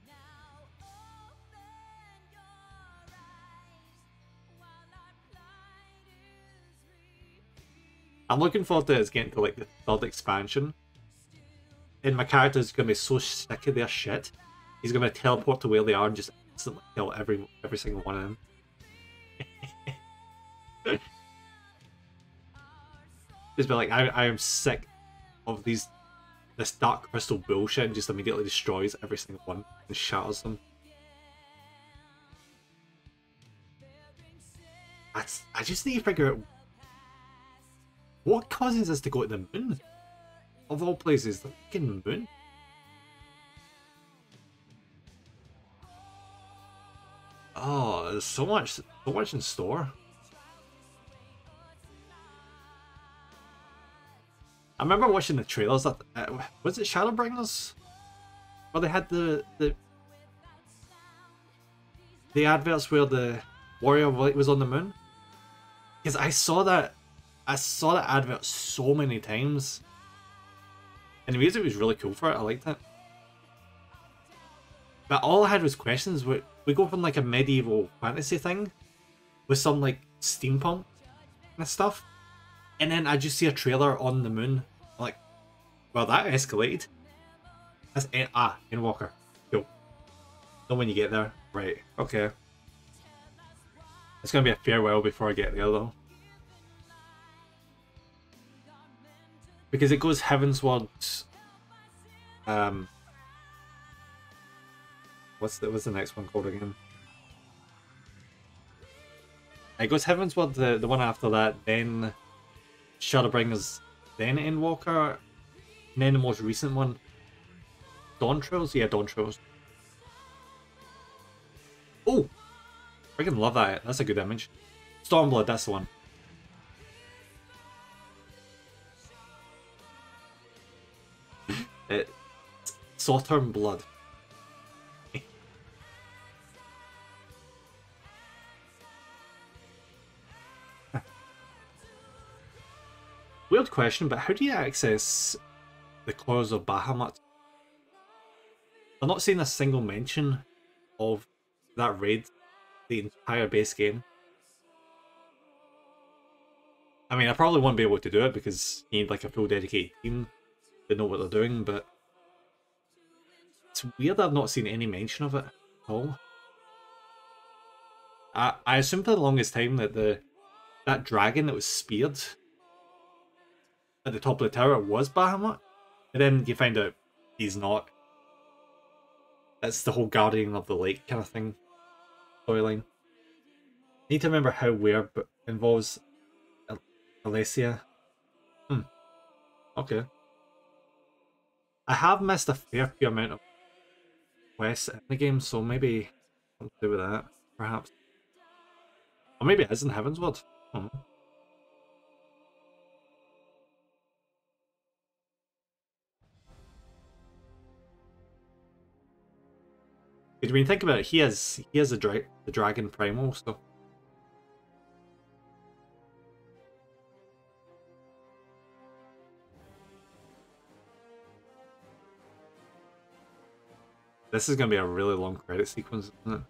I'm looking forward to it getting to like the 3rd expansion. And my character's going to be so sick of their shit. He's going to teleport to where they are and just instantly kill every single one of them. Just be like, I am sick of this Dark Crystal bullshit, and just immediately destroys every single one and shatters them. I just need to figure out what causes us to go to the moon. Of all places, the fucking moon. Oh, there's so much in store. I remember watching the trailers that was it Shadowbringers, where they had the adverts where the Warrior of Light was on the moon. Because I saw that advert so many times, and the music was really cool for it. I liked it, but all I had was questions. We go from like a medieval fantasy thing with some like steampunk and stuff. And then I just see a trailer on the moon. I'm like, well, that escalated. That's Endwalker. Cool. Know when you get there. Right, okay. It's gonna be a fair while before I get there though. Because it goes Heavensward. What's the next one called again? It goes Heavensward, the one after that, then Shadowbringers, then Endwalker, and then the most recent one, Dawn Trails? Yeah, Dawn Trails. Oh! Freaking love that. That's a good image. Stormblood, that's the one. Sautern Blood. Weird question, but how do you access the Claws of Bahamut? I'm not seeing a single mention of that raid the entire base game. I mean, I probably won't be able to do it because you need like a full dedicated team to know what they're doing, but it's weird I've not seen any mention of it at all. I assumed for the longest time that that dragon that was speared at the top of the tower was Bahamut, and then you find out he's not. That's the whole Guardian of the Lake kind of thing storyline. Need to remember how where involves Alessia. Okay. I have missed a fair few amount of quests in the game, so maybe something to do with that, perhaps. Or maybe it is in Heavensward. I don't know. Because when you think about it, he has the dragon primal, so this is gonna be a really long credit sequence, isn't it?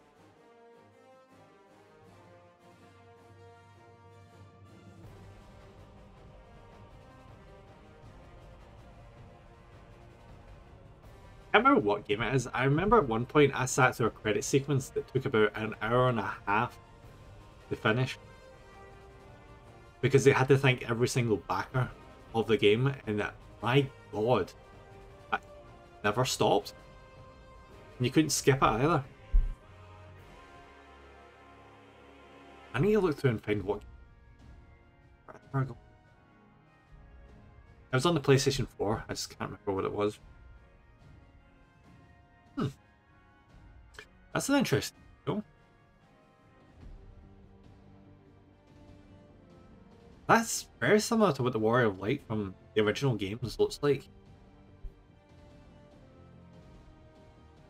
I can't remember what game it is. I remember at one point I sat through a credit sequence that took about an hour and a half to finish. Because they had to thank every single backer of the game, and that, my god, that never stopped. And you couldn't skip it either. I need to look through and find what... It was on the PlayStation 4. I just can't remember what it was. That's an interesting show. That's very similar to what the Warrior of Light from the original games looks like.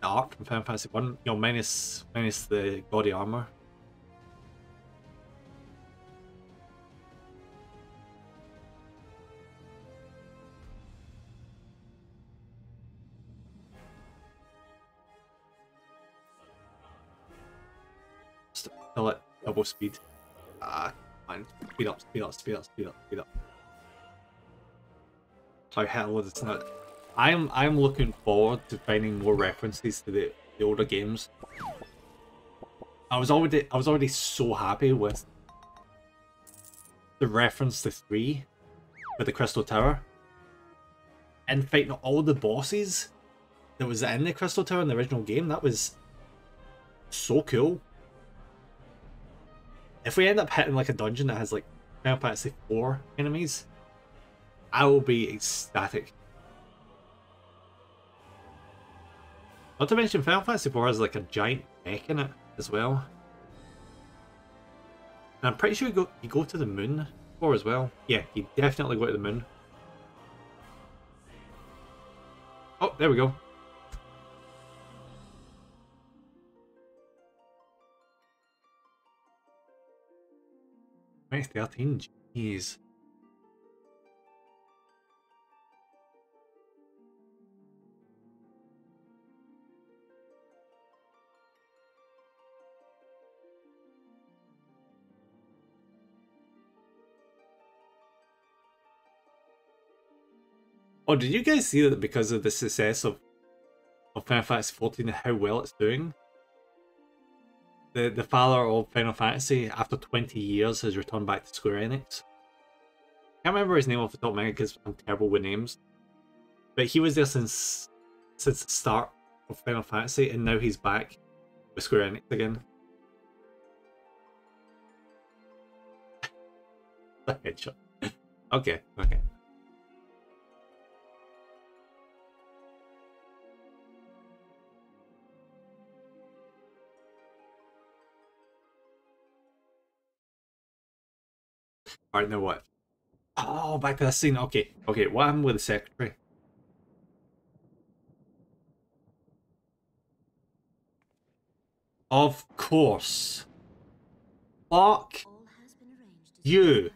The art from Final Fantasy 1, you know, minus the gaudy armor. Still at double speed. Ah, man. Speed up, speed up, speed up, speed up, speed up. How hell is it not? I'm looking forward to finding more references to the older games. I was already so happy with the reference to 3 with the Crystal Tower. And fighting all the bosses that was in the Crystal Tower in the original game, that was so cool. If we end up hitting like a dungeon that has like Final Fantasy 4 enemies, I will be ecstatic. Not to mention Final Fantasy 4 has like a giant mech in it as well. And I'm pretty sure you go to the moon for as well. Yeah, you definitely go to the moon. Oh, there we go. Nice 13, jeez. Oh, did you guys see that because of the success of Final Fantasy 14 and how well it's doing? The father of Final Fantasy, after 20 years, has returned back to Square Enix. Can't remember his name off the top of my head because I'm terrible with names. But he was there since the start of Final Fantasy, and now he's back with Square Enix again. Headshot. Okay, okay. Alright, now what? Oh, back to that scene. Okay, okay, what happened with the secretary? Of course. Fuck you.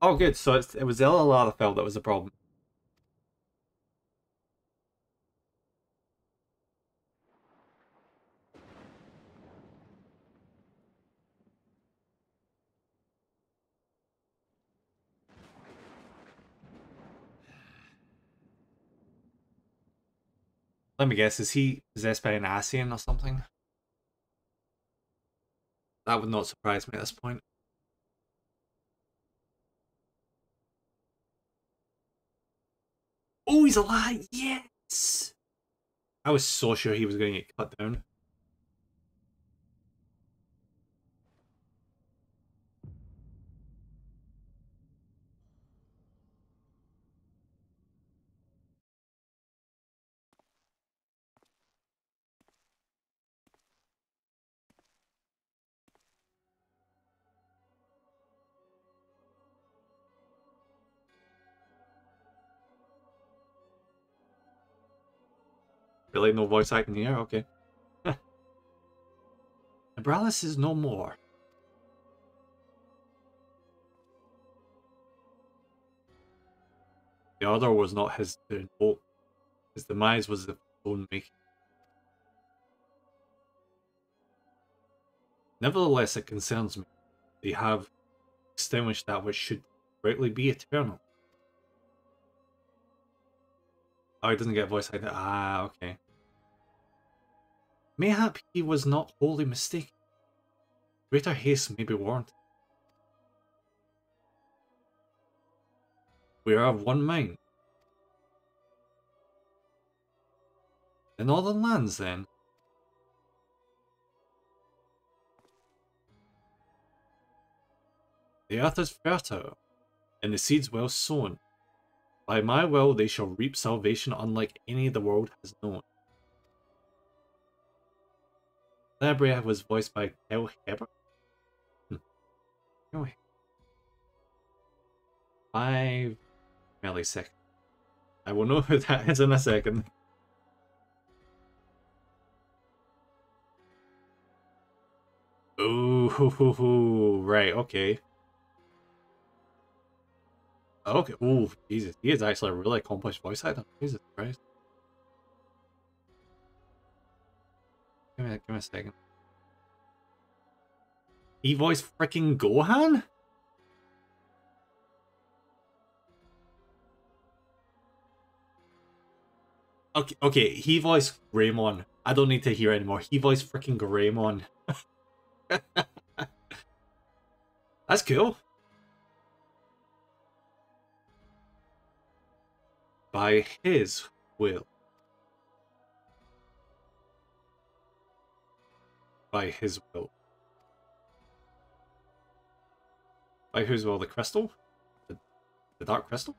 Oh, good. So it was the Lalafell that was the problem. Let me guess, is he possessed by an Asian or something? That would not surprise me at this point. Oh, he's alive! Yes! I was so sure he was going to get cut down. Really, no voice acting here? Okay. Abralis is no more. The other was not his doing. Oh, his demise was the own making. Nevertheless, it concerns me. They have extinguished that which should rightly be eternal. Oh, he doesn't get a voice like that. Ah, okay. Mayhap he was not wholly mistaken. Greater haste may be warranted. We are of one mind. The northern lands, then. The earth is fertile. and the seeds well sown. By my will they shall reap salvation unlike any the world has known. Celebrate was voiced by Kel Hebert. 5 milliseconds. I will know who that is in a second. Ooh, right, okay. Okay, ooh, Jesus. He is actually a really accomplished voice actor. Jesus Christ. Give me a second. He voiced freaking Gohan? Okay, he voiced Greymon. I don't need to hear anymore. He voiced freaking Greymon. That's cool. By his will. By his will. By whose will? The crystal? The dark crystal?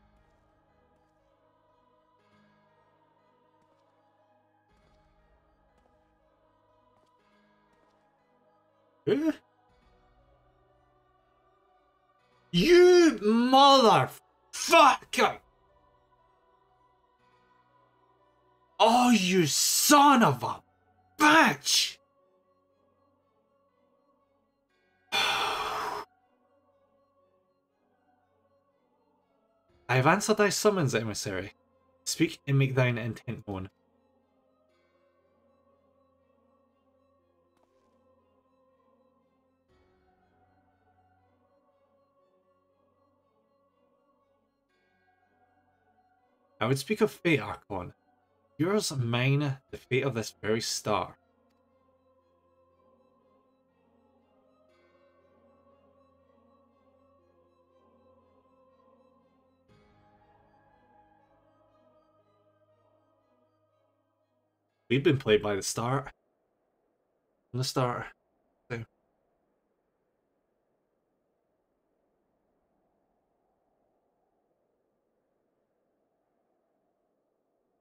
You motherfucker! Oh, you son of a bitch! I have answered thy summons, emissary. Speak and make thine intent known. I would speak of fate, Archon. Yours and mine, the fate of this very star. We've been played by the start. From the start. So.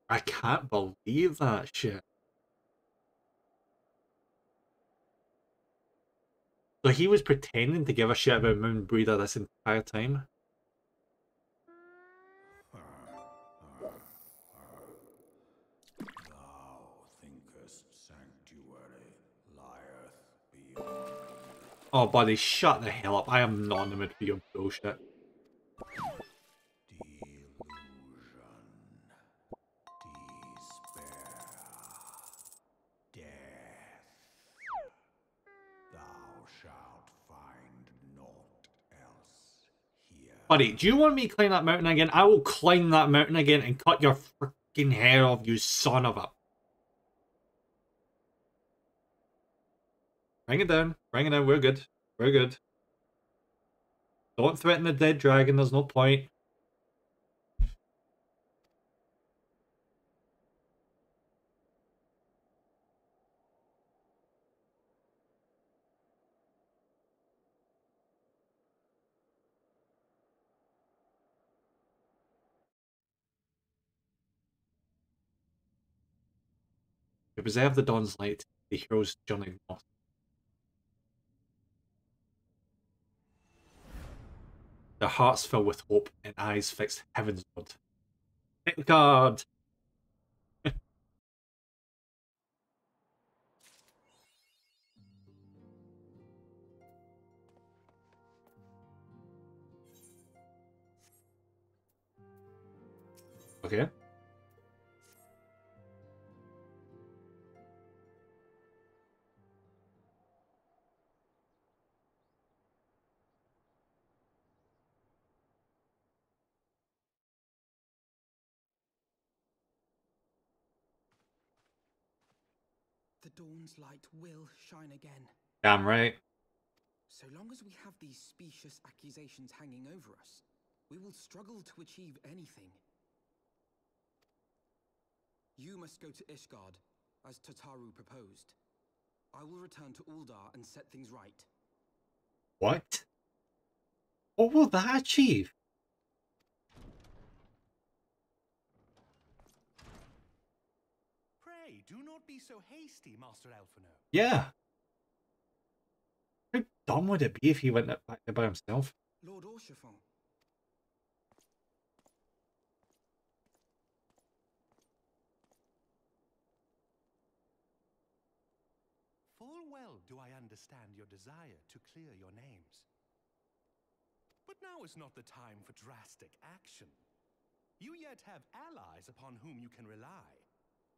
I can't believe that shit. So he was pretending to give a shit about Moon Breeder this entire time? Thou thinkest sanctuary lieth beyond. Oh, buddy, shut the hell up. I am not in the mood for your bullshit. Buddy, do you want me to climb that mountain again? I will climb that mountain again and cut your freaking hair off, you son of a... Bring it down. Bring it down. We're good. We're good. Don't threaten the dead dragon. There's no point. To preserve the dawn's light, the hero's journey north. Their hearts fill with hope and eyes fixed heavenward. Take the card! Okay. The dawn's light will shine again. Damn right. So long as we have these specious accusations hanging over us, we will struggle to achieve anything. You must go to Ishgard, as Tataru proposed. I will return to Uldar and set things right. What? What will that achieve? be so hasty, Master Alphino? Yeah. How dumb would it be if he went back there by himself? Lord Orchiffon. Full well do I understand your desire to clear your names. But now is not the time for drastic action. You yet have allies upon whom you can rely.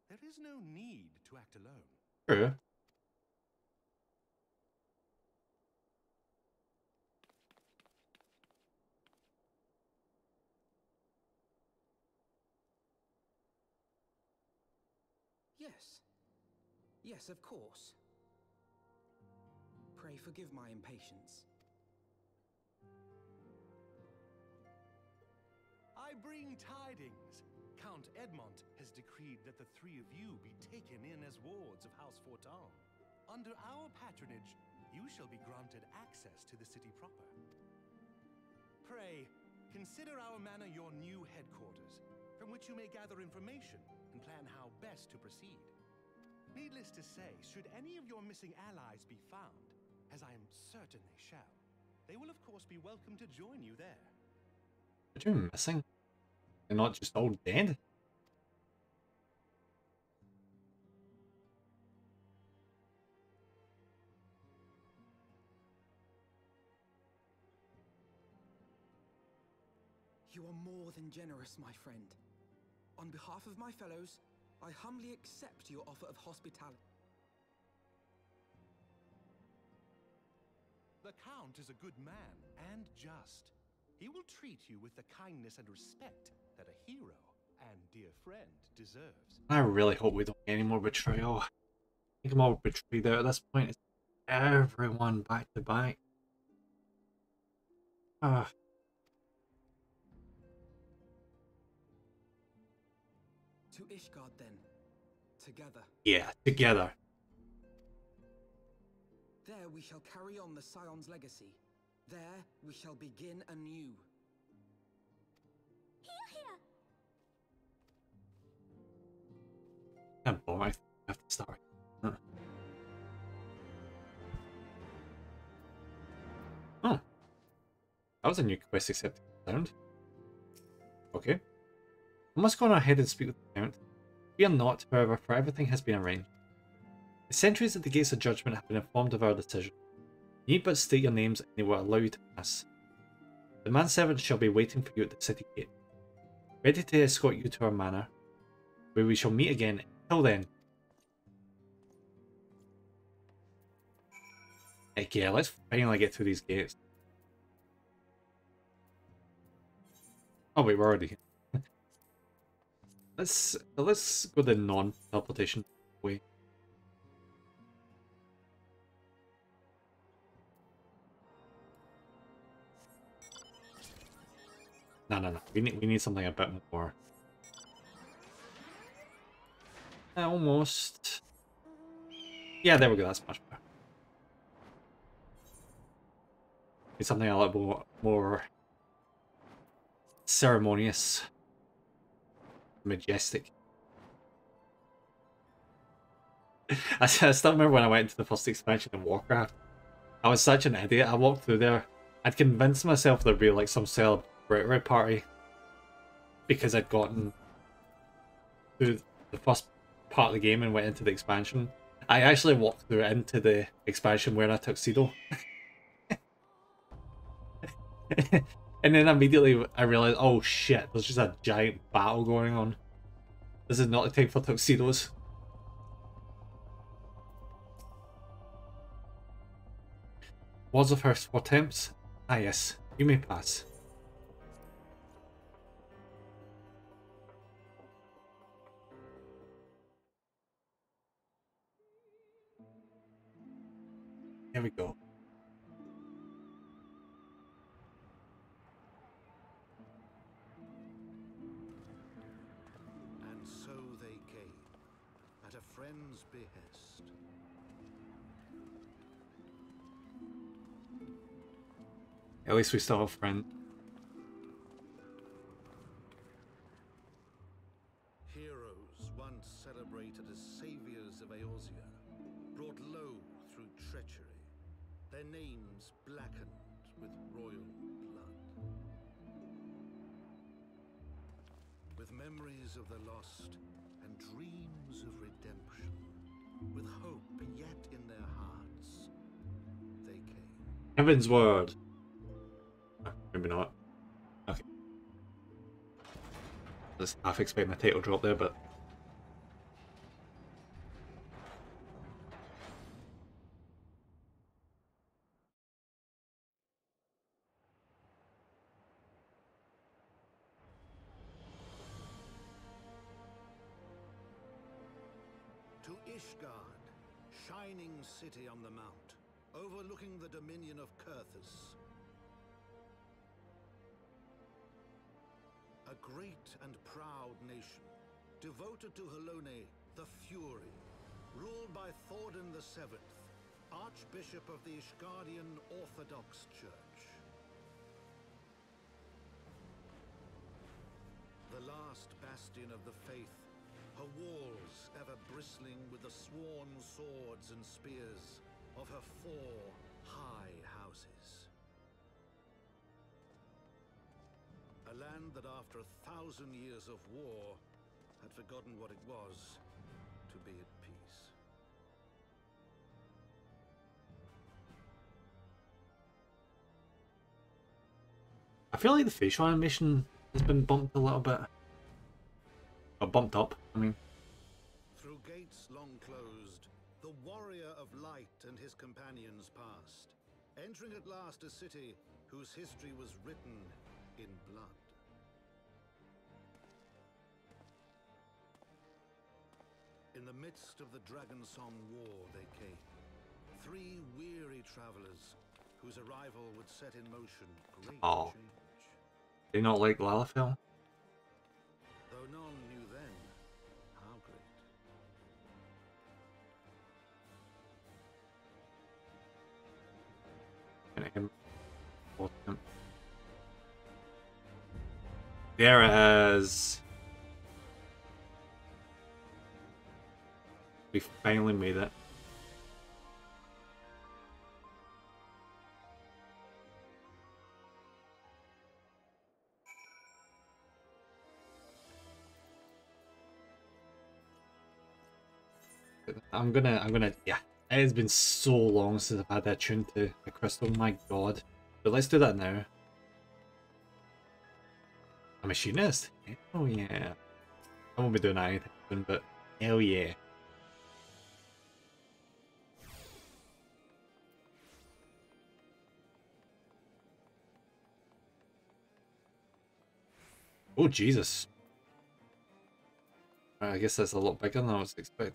There is no need to act alone. True. Yes. Yes, of course. Pray forgive my impatience. I bring tidings. Count Edmont has decreed that the three of you be taken in as wards of House Fortin. Under our patronage, you shall be granted access to the city proper. Pray, consider our manor your new headquarters, from which you may gather information and plan how best to proceed. Needless to say, should any of your missing allies be found, as I am certain they shall, they will of course be welcome to join you there. What are you missing? They're not just all dead? You are more than generous, my friend. On behalf of my fellows, I humbly accept your offer of hospitality. The Count is a good man and just. He will treat you with the kindness and respect that a hero and dear friend deserves. I really hope we don't get any more betrayal. I think I'm all betrayed out at this point. It's everyone back to back. Ah. To Ishgard, then. Together. Yeah, together. There we shall carry on the Scion's legacy. There we shall begin anew. Oh boy, I have to start. Huh. Oh. That was a new quest accepted sound. Okay. I must go on ahead and speak with the Count. We are not, however, for everything has been arranged. The sentries at the gates of judgment have been informed of our decision. You need but state your names and they will allow you to pass. The manservant shall be waiting for you at the city gate, ready to escort you to our manor, where we shall meet again. Until then. Heck yeah, let's finally get through these gates. Oh wait, we're already here. let's go the non-teleportation way. No. We need something a bit more. Almost. Yeah, there we go. That's much better. Need something a little more ceremonious, majestic. I still remember when I went into the first expansion in Warcraft. I was such an idiot. I walked through there. I'd convinced myself there'd be like some celebratory party because I'd gotten through the first part of the game and went into the expansion. I actually walked through into the expansion wearing a tuxedo. And then immediately I realized, oh shit, there's just a giant battle going on. This is not the time for tuxedos. Was of her 4 attempts? Ah yes, you may pass. Here we go. And so they came, at a friend's behest. At least we still have a friend. Heroes once celebrated as saviors of Eorzea, brought low through treachery, their names blackened with royal blood. With memories of the lost and dreams of redemption, with hope yet in their hearts, they came. Heaven's Word. Oh, maybe not. Okay. I was half expecting a title drop there, but To Ishgard, shining city on the mount, overlooking the dominion of Kurthus. A great and proud nation, devoted to Halone, the Fury, ruled by Thordan VII, Archbishop of the Ishgardian Orthodox Church. The last bastion of the faith, her walls ever bristling with the sworn swords and spears of her 4 high houses. A land that after 1,000 years of war had forgotten what it was to be at peace. I feel like the facial animation has been bumped a little bit. Or bumped up, I mean. Through gates long closed, the warrior of light and his companions passed, entering at last a city whose history was written in blood. In the midst of the Dragonsong War they came, 3 weary travelers whose arrival would set in motion great change. Do you not like Lalafell? Though none knew then how great. There it is. We finally made it. I'm gonna, yeah. It has been so long since I've had that tune to the crystal, my god. But let's do that now. A machinist? Oh yeah. I won't be doing that anything soon, but hell yeah. Oh Jesus. I guess that's a lot bigger than I was expecting.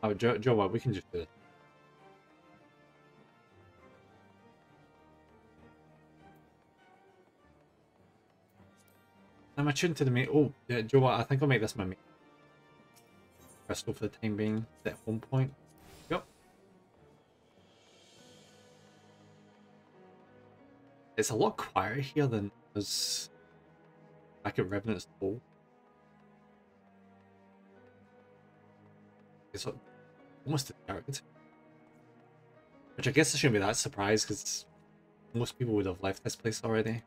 Oh, Joe, what? We can just do it. Am I tuned to the main? Oh, yeah, Joe, what? I think I'll make this my main crystal for the time being. At home point. Yep. It's a lot quieter here than it was back at Revenant's Hole. It's almost deserted. Which I guess I shouldn't be that surprised because most people would have left this place already.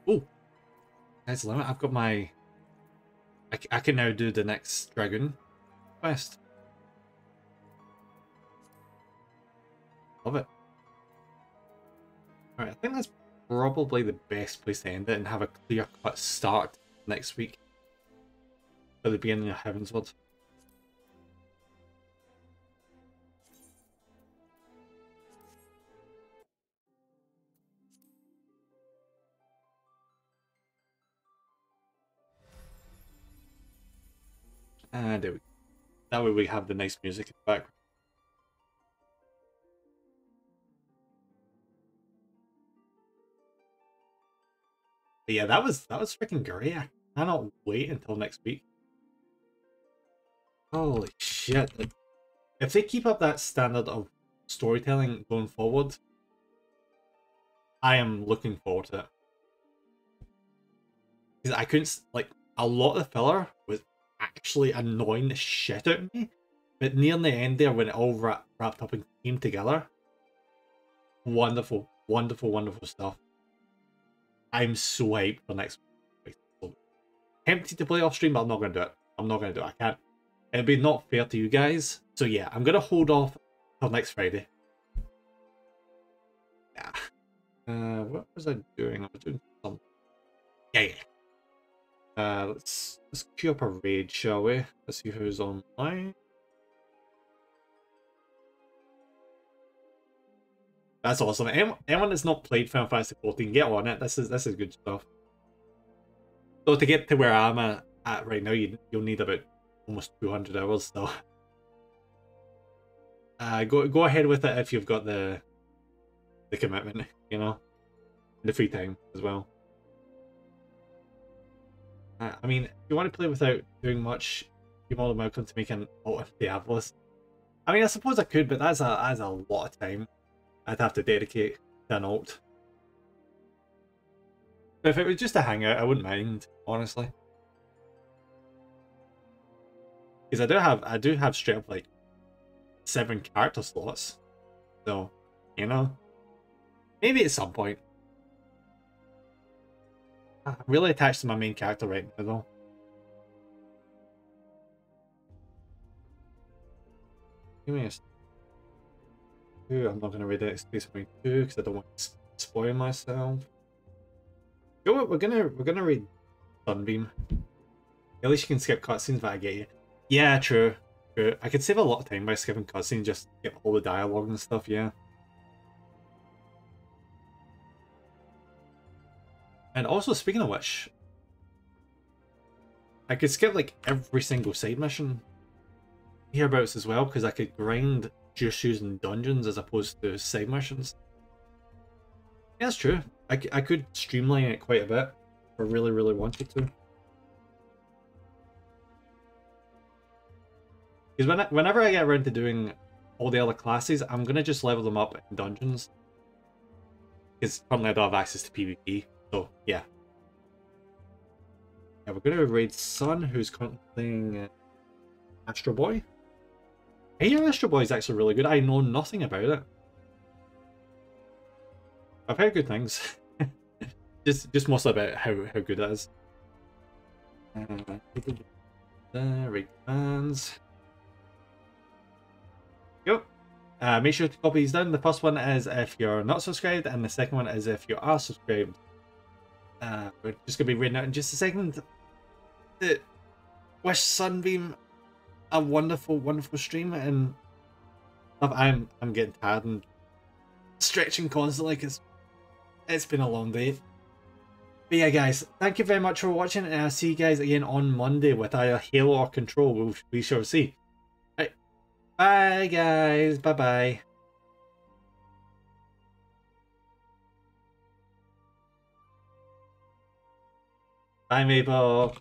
Oh! There's the limit. I've got my... I can now do the next dragon quest. Love it. Alright, I think that's probably the best place to end it and have a clear-cut start next week. For the beginning of Heavensward. And there we go. That way we have the nice music in the background. But yeah, that was freaking great. I cannot wait until next week. Holy shit. If they keep up that standard of storytelling going forward, I am looking forward to it. Because I couldn't, like, a lot of the filler was actually annoying the shit out of me. But near the end there, when it all wrapped up and came together, wonderful, wonderful, wonderful stuff. I'm so hyped for next week. So tempted to play off stream, but I'm not going to do it. I'm not going to do it. I can't. It'd be not fair to you guys. So yeah, I'm going to hold off till next Friday. Yeah. What was I doing? I was doing something. Yeah. Let's queue up a raid, shall we? Let's see who's online. That's awesome. Anyone that's not played Final Fantasy 14, get on it. This is good stuff. So to get to where I'm at right now, you'll need about almost 200 hours. So go ahead with it if you've got the commitment, you know, the free time as well. I mean, if you want to play without doing much, you're more than welcome to make an alt of Diablos. I mean, I suppose I could, but that's a lot of time I'd have to dedicate to an alt. But if it was just a hangout, I wouldn't mind, honestly. Because I do have straight up like 7 character slots. So, you know, maybe at some point. I'm really attached to my main character right now, though. Give me a... I'm not going to read it Space Marine 2 because I don't want to spoil myself. You know what? We're gonna read Sunbeam. At least you can skip cutscenes, but I get you. Yeah, true. True. I could save a lot of time by skipping cutscenes, just get all the dialogue and stuff, yeah. And also, speaking of which, I could skip like every single side mission hereabouts as well, because I could grind just using dungeons as opposed to side missions. Yeah, that's true. I could streamline it quite a bit if I really, really wanted to. Because whenever I get around to doing all the other classes, I'm going to just level them up in dungeons. Because currently I don't have access to PvP, so yeah. Yeah, we're going to raid Sun, who's currently playing Astro Boy. I hear Astro Boy is actually really good. I know nothing about it. I've heard good things. just mostly about how good it is. Raid fans. Yep. Make sure to copy these down. The first one is if you're not subscribed, and the second one is if you are subscribed. We're just going to be reading out in just a second. Wish Sunbeam a wonderful, wonderful stream, and I'm getting tired and stretching constantly because it's been a long day. But yeah, guys, thank you very much for watching, and I'll see you guys again on Monday with either Halo or Control. We shall see. Right. Bye, guys. Bye-bye. Bye, Mabel.